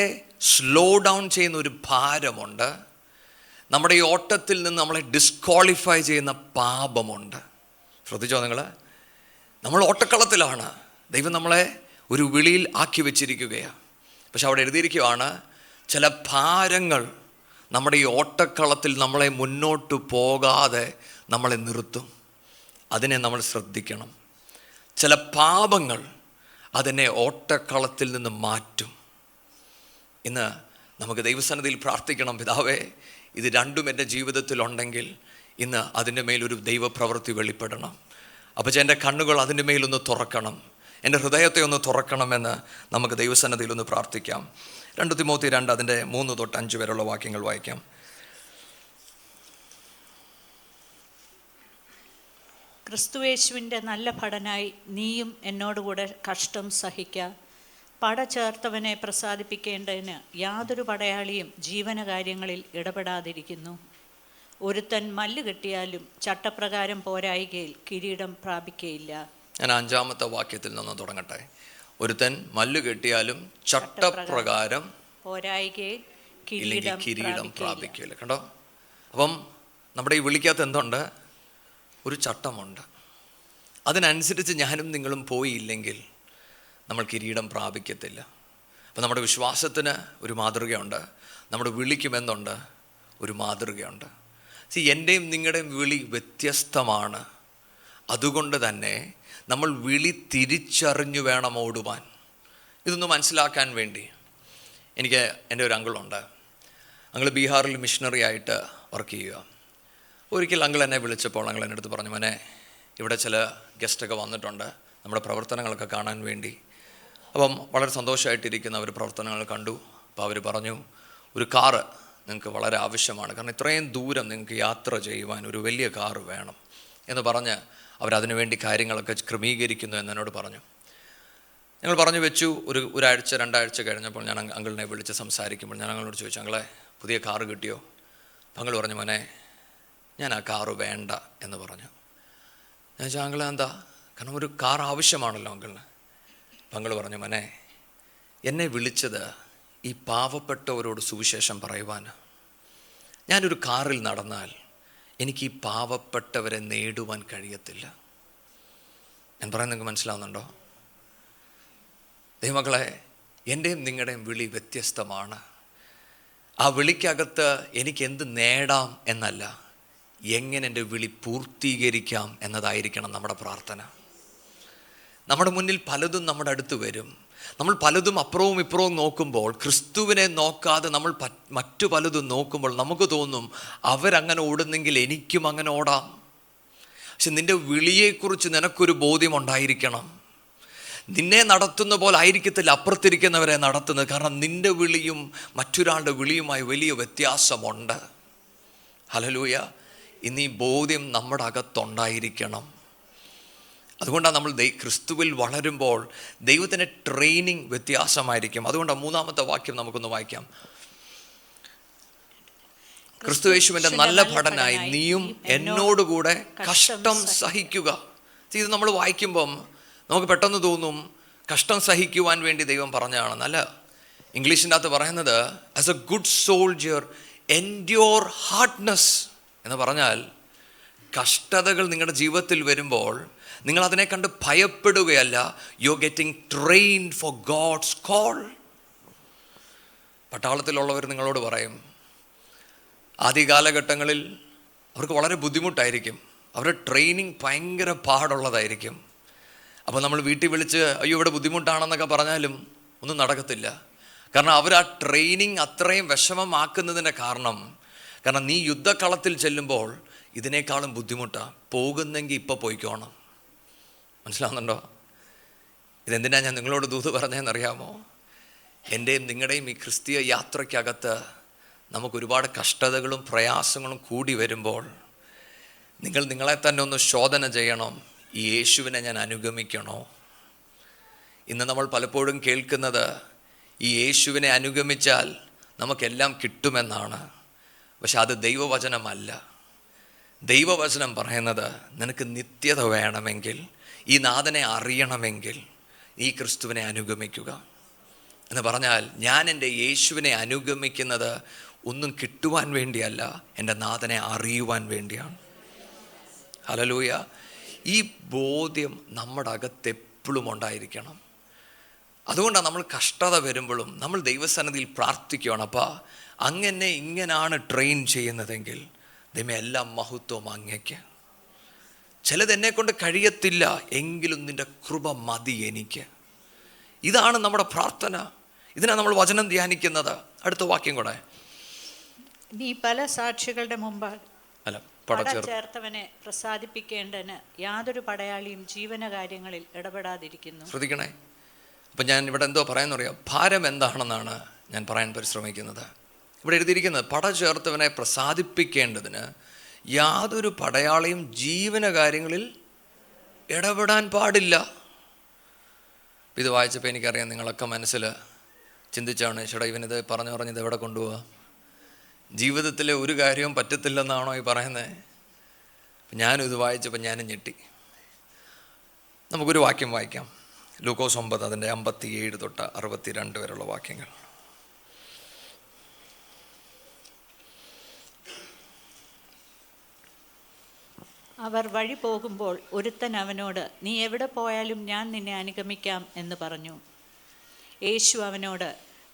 സ്ലോ ഡൗൺ ചെയ്യുന്ന ഒരു ഭാരമുണ്ട്. നമ്മുടെ ഈ ഓട്ടത്തിൽ നിന്ന് നമ്മളെ ഡിസ്ക്വാളിഫൈ ചെയ്യുന്ന പാപമുണ്ട്. ശ്രദ്ധിച്ചോ നിങ്ങൾ? നമ്മൾ ഓട്ടക്കളത്തിലാണ്, ദൈവം നമ്മളെ ഒരു വിളിയിൽ ആക്കി വെച്ചിരിക്കുകയാണ്. പക്ഷെ അവിടെ എഴുതിയിരിക്കുകയാണ്, ചില ഭാരങ്ങൾ നമ്മുടെ ഈ ഓട്ടക്കളത്തിൽ നമ്മളെ മുന്നോട്ട് പോകാതെ നമ്മളെ നിർത്തും. അതിനെ നമ്മൾ ശ്രദ്ധിക്കണം. ചില പാപങ്ങൾ അതിനെ ഓട്ടക്കളത്തിൽ നിന്ന് മാറ്റും. ഇന്ന് നമുക്ക് ദൈവസന്നിധിയിൽ പ്രാർത്ഥിക്കണം, പിതാവേ, ഇത് രണ്ടും എൻ്റെ ജീവിതത്തിലുണ്ടെങ്കിൽ ഇന്ന് അതിൻ്റെ മേലൊരു ദൈവപ്രവൃത്തി വെളിപ്പെടണം. അപ്പോൾ എൻ്റെ കണ്ണുകൾ അതിൻ്റെ മേലൊന്ന് തുറക്കണം, എൻ്റെ ഹൃദയത്തെ ഒന്ന് തുറക്കണമെന്ന് നമുക്ക് ദൈവസന്നിധിയിൽ ഒന്ന് പ്രാർത്ഥിക്കാം. 2 തിമോത്തി 2 അതിൻ്റെ 3 തൊട്ട് 5 വരെയുള്ള വാക്യങ്ങൾ വായിക്കാം. ക്രിസ്തുയേശുവിൻ്റെ നല്ല ഭടനായി നീയും എന്നോടുകൂടെ കഷ്ടം സഹിക്ക. പട ചേർത്തവനെ പ്രസാദിപ്പിക്കേണ്ടതിന് യാതൊരു പടയാളിയും ജീവനകാര്യങ്ങളിൽ ഇടപെടാതിരിക്കുന്നു. ഒരുത്തൻ മല്ല് കെട്ടിയാലും ചട്ടപ്രകാരം പോരായികയിൽ കിരീടം പ്രാപിക്കയില്ല. ഞാൻ 5-ാമത്തെ വാക്യത്തിൽ നിന്ന് തുടങ്ങട്ടെ. ഒരുത്തൻ മല്ല് കെട്ടിയാലും ചട്ടപ്രകാരം പോരായികയിൽ കിരീടം പ്രാപിക്കില്ല. കണ്ടോ? അപ്പം നമ്മുടെ ഈ വിളിക്കകത്ത് എന്തുണ്ട്? ഒരു ചട്ടമുണ്ട്. അതിനനുസരിച്ച് ഞാനും നിങ്ങളും പോയില്ലെങ്കിൽ നമ്മൾ കിരീടം പ്രാപിക്കത്തില്ല. അപ്പം നമ്മുടെ വിശ്വാസത്തിന് ഒരു മാതൃകയുണ്ട്, നമ്മുടെ വിളിക്കും എന്തുണ്ട്? ഒരു മാതൃകയുണ്ട്. എൻ്റെയും നിങ്ങളുടെയും വിളി വ്യത്യസ്തമാണ്. അതുകൊണ്ട് തന്നെ നമ്മൾ വിളി തിരിച്ചറിഞ്ഞു വേണം ഓടുവാൻ. ഇതൊന്ന് മനസ്സിലാക്കാൻ വേണ്ടി എനിക്ക് എൻ്റെ ഒരു അങ്കിളുണ്ട്. അങ്കിൾ ബീഹാറിൽ മിഷണറി ആയിട്ട് വർക്ക് ചെയ്യുക. ഒരിക്കൽ അങ്കിൾ എന്നെ വിളിച്ചപ്പോൾ അങ്കിൾ എൻ്റെ അടുത്ത് പറഞ്ഞു, മോനെ, ഇവിടെ ചില ഗസ്റ്റൊക്കെ വന്നിട്ടുണ്ട് നമ്മുടെ പ്രവർത്തനങ്ങളൊക്കെ കാണാൻ വേണ്ടി. അപ്പം വളരെ സന്തോഷമായിട്ടിരിക്കുന്ന അവർ പ്രവർത്തനങ്ങൾ കണ്ടു. അപ്പോൾ അവർ പറഞ്ഞു, ഒരു കാറ് നിങ്ങൾക്ക് വളരെ ആവശ്യമാണ്, കാരണം ഇത്രയും ദൂരം നിങ്ങൾക്ക് യാത്ര ചെയ്യുവാൻ ഒരു വലിയ കാറ് വേണം എന്ന് പറഞ്ഞ് അവരതിനു വേണ്ടി കാര്യങ്ങളൊക്കെ ക്രമീകരിക്കുന്നു എന്നോട് പറഞ്ഞു. ഞങ്ങൾ പറഞ്ഞു വെച്ചു. ഒരാഴ്ച 2 ആഴ്ച കഴിഞ്ഞപ്പോൾ ഞാൻ അങ്കിളിനെ വിളിച്ച് സംസാരിക്കുമ്പോൾ ഞാൻ അങ്കിളിനോട് ചോദിച്ചു, അങ്കിളെ പുതിയ കാറ് കിട്ടിയോ? അപ്പം അങ്കിൾ പറഞ്ഞു, മോനെ, ഞാൻ ആ കാറ് വേണ്ട എന്ന് പറഞ്ഞു. ഞാൻ ചോദിച്ചാൽ, അങ്കിളെ എന്താ? കാരണം ഒരു കാർ ആവശ്യമാണല്ലോ അങ്കിളിന്. അപ്പം അങ്കിൾ പറഞ്ഞു, മോനെ, എന്നെ വിളിച്ചത് ഈ പാവപ്പെട്ടവരോട് സുവിശേഷം പറയുവാൻ. ഞാനൊരു കാറിൽ നടന്നാൽ എനിക്ക് ഈ പാവപ്പെട്ടവരെ നേടുവാൻ കഴിയത്തില്ല. ഞാൻ പറയുന്നത് നിങ്ങൾക്ക് മനസ്സിലാവുന്നുണ്ടോ? ദൈവമക്കളെ, എൻ്റെയും നിങ്ങളുടെയും വിളി വ്യത്യസ്തമാണ്. ആ വിളിക്കകത്ത് എനിക്ക് എന്ത് നേടാം എന്നല്ല, എങ്ങനെ എൻ്റെ വിളി പൂർത്തീകരിക്കാം എന്നതായിരിക്കണം നമ്മുടെ പ്രാർത്ഥന. നമ്മുടെ മുന്നിൽ പലതും നമ്മുടെ അടുത്ത് വരും. നമ്മൾ പലതും അപ്പുറവും ഇപ്പുറവും നോക്കുമ്പോൾ, ക്രിസ്തുവിനെ നോക്കാതെ നമ്മൾ മറ്റു പലതും നോക്കുമ്പോൾ നമുക്ക് തോന്നും അവരങ്ങനെ ഓടുന്നെങ്കിൽ എനിക്കും അങ്ങനെ ഓടാം. പക്ഷെ നിൻ്റെ വിളിയെക്കുറിച്ച് നിനക്കൊരു ബോധ്യമുണ്ടായിരിക്കണം. നിന്നെ നടത്തുന്ന പോലെ ആയിരിക്കത്തില്ല അപ്പുറത്തിരിക്കുന്നവരെ നടത്തുന്നത്. കാരണം നിൻ്റെ വിളിയും മറ്റൊരാളുടെ വിളിയുമായി വലിയ വ്യത്യാസമുണ്ട്. ഹല്ലേലൂയ. ഇന്ന് ഈ ബോധ്യം നമ്മുടെ അകത്തുണ്ടായിരിക്കണം. അതുകൊണ്ടാണ് നമ്മൾ ക്രിസ്തുവിൽ വളരുമ്പോൾ ദൈവത്തിൻ്റെ ട്രെയിനിങ് വ്യത്യാസമായിരിക്കും. അതുകൊണ്ടാണ് 3-ാമത്തെ വാക്യം നമുക്കൊന്ന് വായിക്കാം. ക്രിസ്തു യേശുവിൻ്റെ നല്ല ഭടനായി നീയും എന്നോടുകൂടെ കഷ്ടം സഹിക്കുക. ഇത് നമ്മൾ വായിക്കുമ്പം നമുക്ക് പെട്ടെന്ന് തോന്നും കഷ്ടം സഹിക്കുവാൻ വേണ്ടി ദൈവം പറഞ്ഞതാണെന്ന്. അല്ല, ഇംഗ്ലീഷിൻ്റെ അകത്ത് പറയുന്നത് as a good soldier endure hardness എന്ന് പറഞ്ഞാൽ, കഷ്ടതകൾ നിങ്ങളുടെ ജീവിതത്തിൽ വരുമ്പോൾ നിങ്ങൾ അതിനെ കണ്ട് ഭയപ്പെടുകയല്ല, you are getting trained for God's call. പട്ടാളത്തിലുള്ളവർ നിങ്ങളോട് പറയും, ആദ്യ കാലഘട്ടങ്ങളിൽ അവർക്ക് വളരെ ബുദ്ധിമുട്ടായിരിക്കും, അവരുടെ ട്രെയിനിങ് ഭയങ്കര പാടുള്ളതായിരിക്കും. അപ്പോൾ നമ്മൾ വീട്ടിൽ വിളിച്ച് അയ്യോ ഇവിടെ ബുദ്ധിമുട്ടാണെന്നൊക്കെ പറഞ്ഞാലും ഒന്നും നടക്കത്തില്ല. കാരണം അവർ ആ ട്രെയിനിങ് അത്രയും വിഷമമാക്കുന്നതിൻ്റെ കാരണം നീ യുദ്ധക്കളത്തിൽ ചെല്ലുമ്പോൾ ഇതിനേക്കാളും ബുദ്ധിമുട്ടാണ്. പോകുന്നെങ്കിൽ ഇപ്പോൾ പോയിക്കോണം. മനസ്സിലാവുന്നുണ്ടോ? ഇതെന്തിനാണ് ഞാൻ നിങ്ങളോട് ദൂത് പറഞ്ഞതെന്നറിയാമോ? എൻ്റെയും നിങ്ങളുടെയും ഈ ക്രിസ്തീയ യാത്രയ്ക്കകത്ത് നമുക്കൊരുപാട് കഷ്ടതകളും പ്രയാസങ്ങളും കൂടി വരുമ്പോൾ നിങ്ങൾ നിങ്ങളെ തന്നെ ഒന്ന് ശോധന ചെയ്യണം. ഈ യേശുവിനെ ഞാൻ അനുഗമിക്കണോ? ഇന്ന് നമ്മൾ പലപ്പോഴും കേൾക്കുന്നത് ഈ യേശുവിനെ അനുഗമിച്ചാൽ നമുക്കെല്ലാം കിട്ടുമെന്നാണ്. പക്ഷെ അത് ദൈവവചനമല്ല. ദൈവവചനം പറയുന്നത് നിനക്ക് നിത്യത വേണമെങ്കിൽ, ഈ നാഥനെ അറിയണമെങ്കിൽ ഈ ക്രിസ്തുവിനെ അനുഗമിക്കുക എന്ന് പറഞ്ഞാൽ, ഞാൻ എൻ്റെ യേശുവിനെ അനുഗമിക്കുന്നത് ഒന്നും കിട്ടുവാൻ വേണ്ടിയല്ല, എൻ്റെ നാഥനെ അറിയുവാൻ വേണ്ടിയാണ്. ഹല്ലേലൂയ. ഈ ബോധ്യം നമ്മുടെ അകത്ത് എപ്പോഴും ഉണ്ടായിരിക്കണം. അതുകൊണ്ടാണ് നമ്മൾ കഷ്ടത വരുമ്പോഴും നമ്മൾ ദൈവസന്നിധിയിൽ പ്രാർത്ഥിക്കുകയാണ്, അപ്പാ അങ്ങനെ ഇങ്ങനാണ് ട്രെയിൻ ചെയ്യുന്നതെങ്കിൽ ദൈവമേ എല്ലാ മഹത്വവും അങ്ങേക്ക്. ചിലത് എന്നെ കൊണ്ട് കഴിയത്തില്ല, എങ്കിലും നിൻ്റെ കൃപ മതി എനിക്ക്. ഇതാണ് നമ്മുടെ പ്രാർത്ഥന. ഇതിനാണ് നമ്മൾ വചനം ധ്യാനിക്കുന്നത്. അടുത്ത വാക്യം കൂടെ, നീ പല സാക്ഷികളുടെ മുമ്പ് പട ചേർത്തവനെ പ്രസാദിപ്പിക്കേണ്ടതിന് യാതൊരു പടയാളിയും ജീവനകാര്യങ്ങളിൽ ഇടപെടാതിരിക്കുന്നു. ശ്രദ്ധിക്കണേ. അപ്പം ഞാൻ ഇവിടെ എന്തോ പറയാമെന്നറിയാം. ഭാരം എന്താണെന്നാണ് ഞാൻ പറയാൻ പരിശ്രമിക്കുന്നത്. ഇവിടെ എഴുതിയിരിക്കുന്നത്, പട ചേർത്തവനെ പ്രസാദിപ്പിക്കേണ്ടതിന് യാതൊരു പടയാളിയും ജീവനകാര്യങ്ങളിൽ ഇടപെടാൻ പാടില്ല. ഇത് വായിച്ചപ്പോൾ എനിക്കറിയാം നിങ്ങളൊക്കെ മനസ്സിൽ ചിന്തിച്ചാണ്, ചേട്ടാ ഇവനിത് പറഞ്ഞത് എവിടെ കൊണ്ടുപോവാ? ജീവിതത്തിലെ ഒരു കാര്യവും പറ്റത്തില്ലെന്നാണോ ഈ പറയുന്നത്? ഞാനും ഇത് വായിച്ചപ്പോൾ ഞാനും ഞെട്ടി. നമുക്കൊരു വാക്യം വായിക്കാം. ലൂക്കോസ് 9 അതിൻ്റെ 57 തൊട്ട് 62 വരെയുള്ള വാക്യങ്ങൾ. അവർ വഴി പോകുമ്പോൾ ഒരുത്തൻ അവനോട്, നീ എവിടെ പോയാലും ഞാൻ നിന്നെ അനുഗമിക്കാം എന്ന് പറഞ്ഞു. യേശു അവനോട്,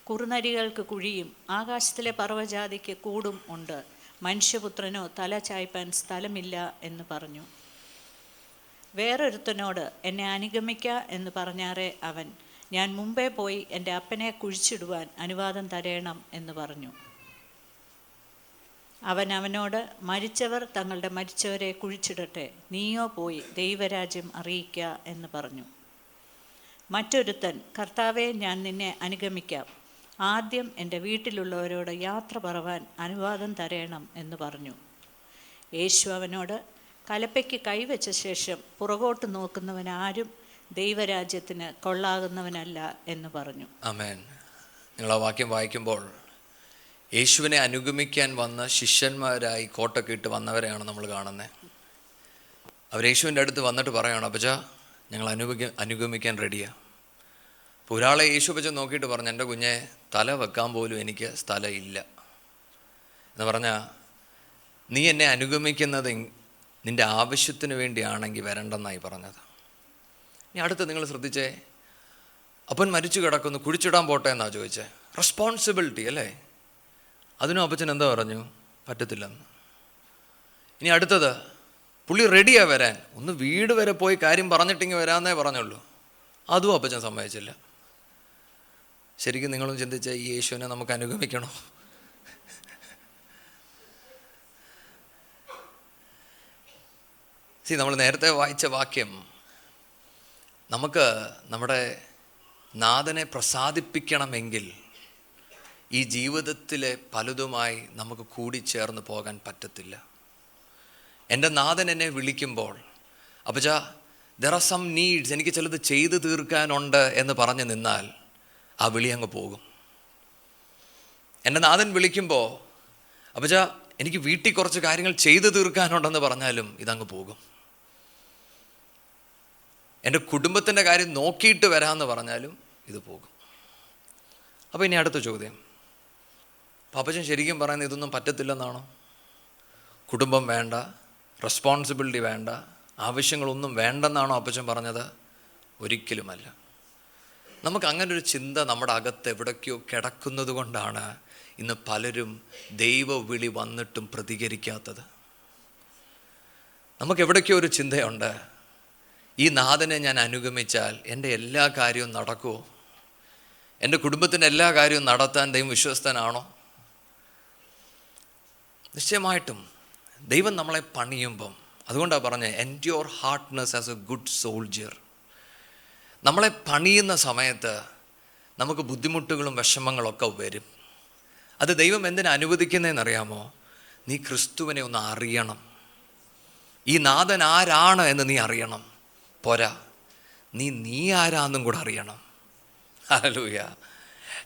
കുറുനരികൾക്ക് കുഴിയും ആകാശത്തിലെ പർവ്വജാതിക്ക് കൂടും ഉണ്ട്, മനുഷ്യപുത്രനോ തല ചായ്പാൻ സ്ഥലമില്ല എന്ന് പറഞ്ഞു. വേറൊരുത്തനോട് എന്നെ അനുഗമിക്ക എന്ന് പറഞ്ഞാറേ അവൻ, ഞാൻ മുമ്പേ പോയി എൻ്റെ അപ്പനെ കുഴിച്ചിടുവാൻ അനുവാദം തരേണം എന്ന് പറഞ്ഞു. അവൻ അവനോട്, മരിച്ചവർ തങ്ങളുടെ മരിച്ചവരെ കുഴിച്ചിടട്ടെ, നീയോ പോയി ദൈവരാജ്യം അറിയിക്ക എന്ന് പറഞ്ഞു. മറ്റൊരുത്തൻ, കർത്താവെ, ഞാൻ നിന്നെ അനുഗമിക്കാം, ആദ്യം എൻ്റെ വീട്ടിലുള്ളവരോട് യാത്ര പറവാൻ അനുവാദം തരേണം എന്ന് പറഞ്ഞു. യേശു അവനോട്, കലപ്പയ്ക്ക് കൈവച്ച ശേഷം പുറകോട്ട് നോക്കുന്നവൻ ആരും ദൈവരാജ്യത്തിന് കൊള്ളാകുന്നവനല്ല എന്ന് പറഞ്ഞു. ആമേൻ. നിങ്ങൾ ആ വാക്യം വായിക്കുമ്പോൾ യേശുവിനെ അനുഗമിക്കാൻ വന്ന ശിഷ്യന്മാരായി കോട്ടൊക്കെ ഇട്ട് വന്നവരെയാണ് നമ്മൾ കാണുന്നത്. അവർ യേശുവിൻ്റെ അടുത്ത് വന്നിട്ട് പറയുകയാണ്, അപ്പച്ചാ ഞങ്ങൾ അനുഗമിക്കാൻ റെഡിയാണ്. അപ്പോൾ ഒരാളെ യേശു അപ്പച്ച നോക്കിയിട്ട് പറഞ്ഞു, എൻ്റെ കുഞ്ഞെ, തല വെക്കാൻ പോലും എനിക്ക് സ്ഥലമില്ല എന്ന് പറഞ്ഞാൽ, നീ എന്നെ അനുഗമിക്കുന്നത് നിൻ്റെ ആവശ്യത്തിന് വേണ്ടിയാണെങ്കിൽ വരണ്ടെന്നായി പറഞ്ഞത്. ഇനി അടുത്ത് നിങ്ങൾ ശ്രദ്ധിച്ചേ, അപ്പൻ മരിച്ചു കിടക്കുന്നു, കുഴിച്ചിടാൻ പോട്ടെ എന്നാ ചോദിച്ചേ. റെസ്പോൺസിബിലിറ്റി അല്ലേ? അതിനും അപ്പച്ചൻ എന്താ പറഞ്ഞു? പറ്റത്തില്ലെന്ന്. ഇനി അടുത്തത്, പുള്ളി റെഡിയാണ് വരാൻ, ഒന്ന് വീട് വരെ പോയി കാര്യം പറഞ്ഞിട്ടിങ്ങ് വരാമെന്നേ പറഞ്ഞുള്ളൂ. അതും അപ്പച്ചൻ സമ്മതിച്ചില്ല. ശരിക്കും നിങ്ങളും ചിന്തിച്ച, ഈ യേശുവിനെ നമുക്ക് അനുഗമിക്കണോ? നമ്മൾ നേരത്തെ വായിച്ച വാക്യം നമുക്ക് നമ്മുടെ നാഥനെ പ്രസാദിപ്പിക്കണമെങ്കിൽ ഈ ജീവിതത്തിലെ പലതുമായി നമുക്ക് കൂടിച്ചേർന്ന് പോകാൻ പറ്റത്തില്ല. എൻ്റെ നാഥൻ എന്നെ വിളിക്കുമ്പോൾ, അപ്പച്ചാ ദർ ആർ സം നീഡ്സ്, എനിക്ക് ചിലത് ചെയ്തു തീർക്കാനുണ്ട് എന്ന് പറഞ്ഞു നിന്നാൽ ആ വിളി അങ്ങ് പോകും. എൻ്റെ നാഥൻ വിളിക്കുമ്പോൾ, അപ്പച്ചാ എനിക്ക് വീട്ടിൽ കുറച്ച് കാര്യങ്ങൾ ചെയ്തു തീർക്കാനുണ്ടെന്ന് പറഞ്ഞാലും ഇതങ്ങ് പോകും. എൻ്റെ കുടുംബത്തിൻ്റെ കാര്യം നോക്കിയിട്ട് വരാമെന്ന് പറഞ്ഞാലും ഇത് പോകും. അപ്പോൾ ഇനി അടുത്ത ചോദ്യം, പാപ്പച്ചൻ ശരിക്കും പറയുന്നത് ഇതൊന്നും പറ്റത്തില്ലെന്നാണോ? കുടുംബം വേണ്ട, റെസ്പോൺസിബിലിറ്റി വേണ്ട, ആവശ്യങ്ങളൊന്നും വേണ്ടെന്നാണോ അപ്പച്ചൻ പറഞ്ഞത്? ഒരിക്കലുമല്ല. നമുക്ക് അങ്ങനെ ഒരു ചിന്ത നമ്മുടെ അകത്ത് എവിടേക്കോ കിടക്കുന്നത് കൊണ്ടാണ് ഇന്ന് പലരും ദൈവവിളി വന്നിട്ടും പ്രതികരിക്കാത്തത്. നമുക്ക് എവിടേക്കോ ഒരു ചിന്തയുണ്ട്, ഈ നാഥനെ ഞാൻ അനുഗമിച്ചാൽ എൻ്റെ എല്ലാ കാര്യവും നടക്കുമോ? എൻ്റെ കുടുംബത്തിൻ്റെ എല്ലാ കാര്യവും നടത്താൻ ദൈവം വിശ്വസ്തനാണോ? നിശ്ചയമായിട്ടും ദൈവം നമ്മളെ പണിയുമ്പം, അതുകൊണ്ടാണ് പറഞ്ഞത്, endure hardness as a good soldier. നമ്മളെ പണിയുന്ന സമയത്ത് നമുക്ക് ബുദ്ധിമുട്ടുകളും വിഷമങ്ങളൊക്കെ വരും. അത് ദൈവം എന്തിനാ അനുവദിക്കുന്നതെന്നറിയാമോ? നീ ക്രിസ്തുവിനെ ഒന്ന് അറിയണം. ഈ നാഥൻ ആരാണ് എന്ന് നീ അറിയണം. പോരാ, നീ ആരാന്നും കൂടെ അറിയണം. ഹല്ലേലൂയ.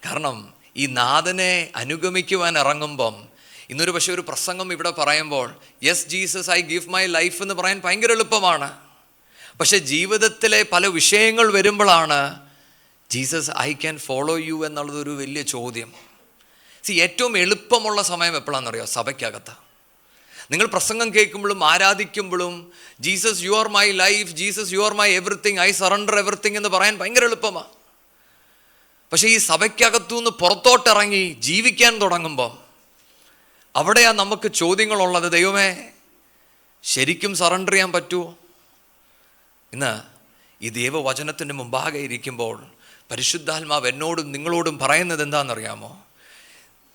കാരണം ഈ നാഥനെ അനുഗമിക്കുവാൻ ഇറങ്ങുമ്പം, ഇന്നൊരു പക്ഷേ ഒരു പ്രസംഗം ഇവിടെ പറയുമ്പോൾ, yes Jesus I give my life എന്ന് പറയാൻ ഭയങ്കര എളുപ്പമാണ്. പക്ഷെ ജീവിതത്തിലെ പല വിഷയങ്ങൾ വരുമ്പോഴാണ് Jesus I can follow you എന്നുള്ളതൊരു വലിയ ചോദ്യം. ഏറ്റവും എളുപ്പമുള്ള സമയം എപ്പോഴാണെന്നറിയോ? സഭയ്ക്കകത്ത്. നിങ്ങൾ പ്രസംഗം കേൾക്കുമ്പോഴും ആരാധിക്കുമ്പോഴും Jesus you are my life, Jesus you are my everything, I surrender everything എന്ന് പറയാൻ ഭയങ്കര എളുപ്പമാണ്. പക്ഷേ ഈ സഭയ്ക്കകത്തുനിന്ന് പുറത്തോട്ടിറങ്ങി ജീവിക്കാൻ തുടങ്ങുമ്പോൾ അവിടെയാണ് നമുക്ക് ചോദ്യങ്ങളുള്ളത്. ദൈവമേ, ശരിക്കും സറണ്ടർ ചെയ്യാൻ പറ്റുമോ? ഇന്ന് ഈ ദൈവവചനത്തിൻ്റെ മുമ്പാകെ ഇരിക്കുമ്പോൾ പരിശുദ്ധാത്മാവ് എന്നോടും നിങ്ങളോടും പറയുന്നത് എന്താണെന്നറിയാമോ?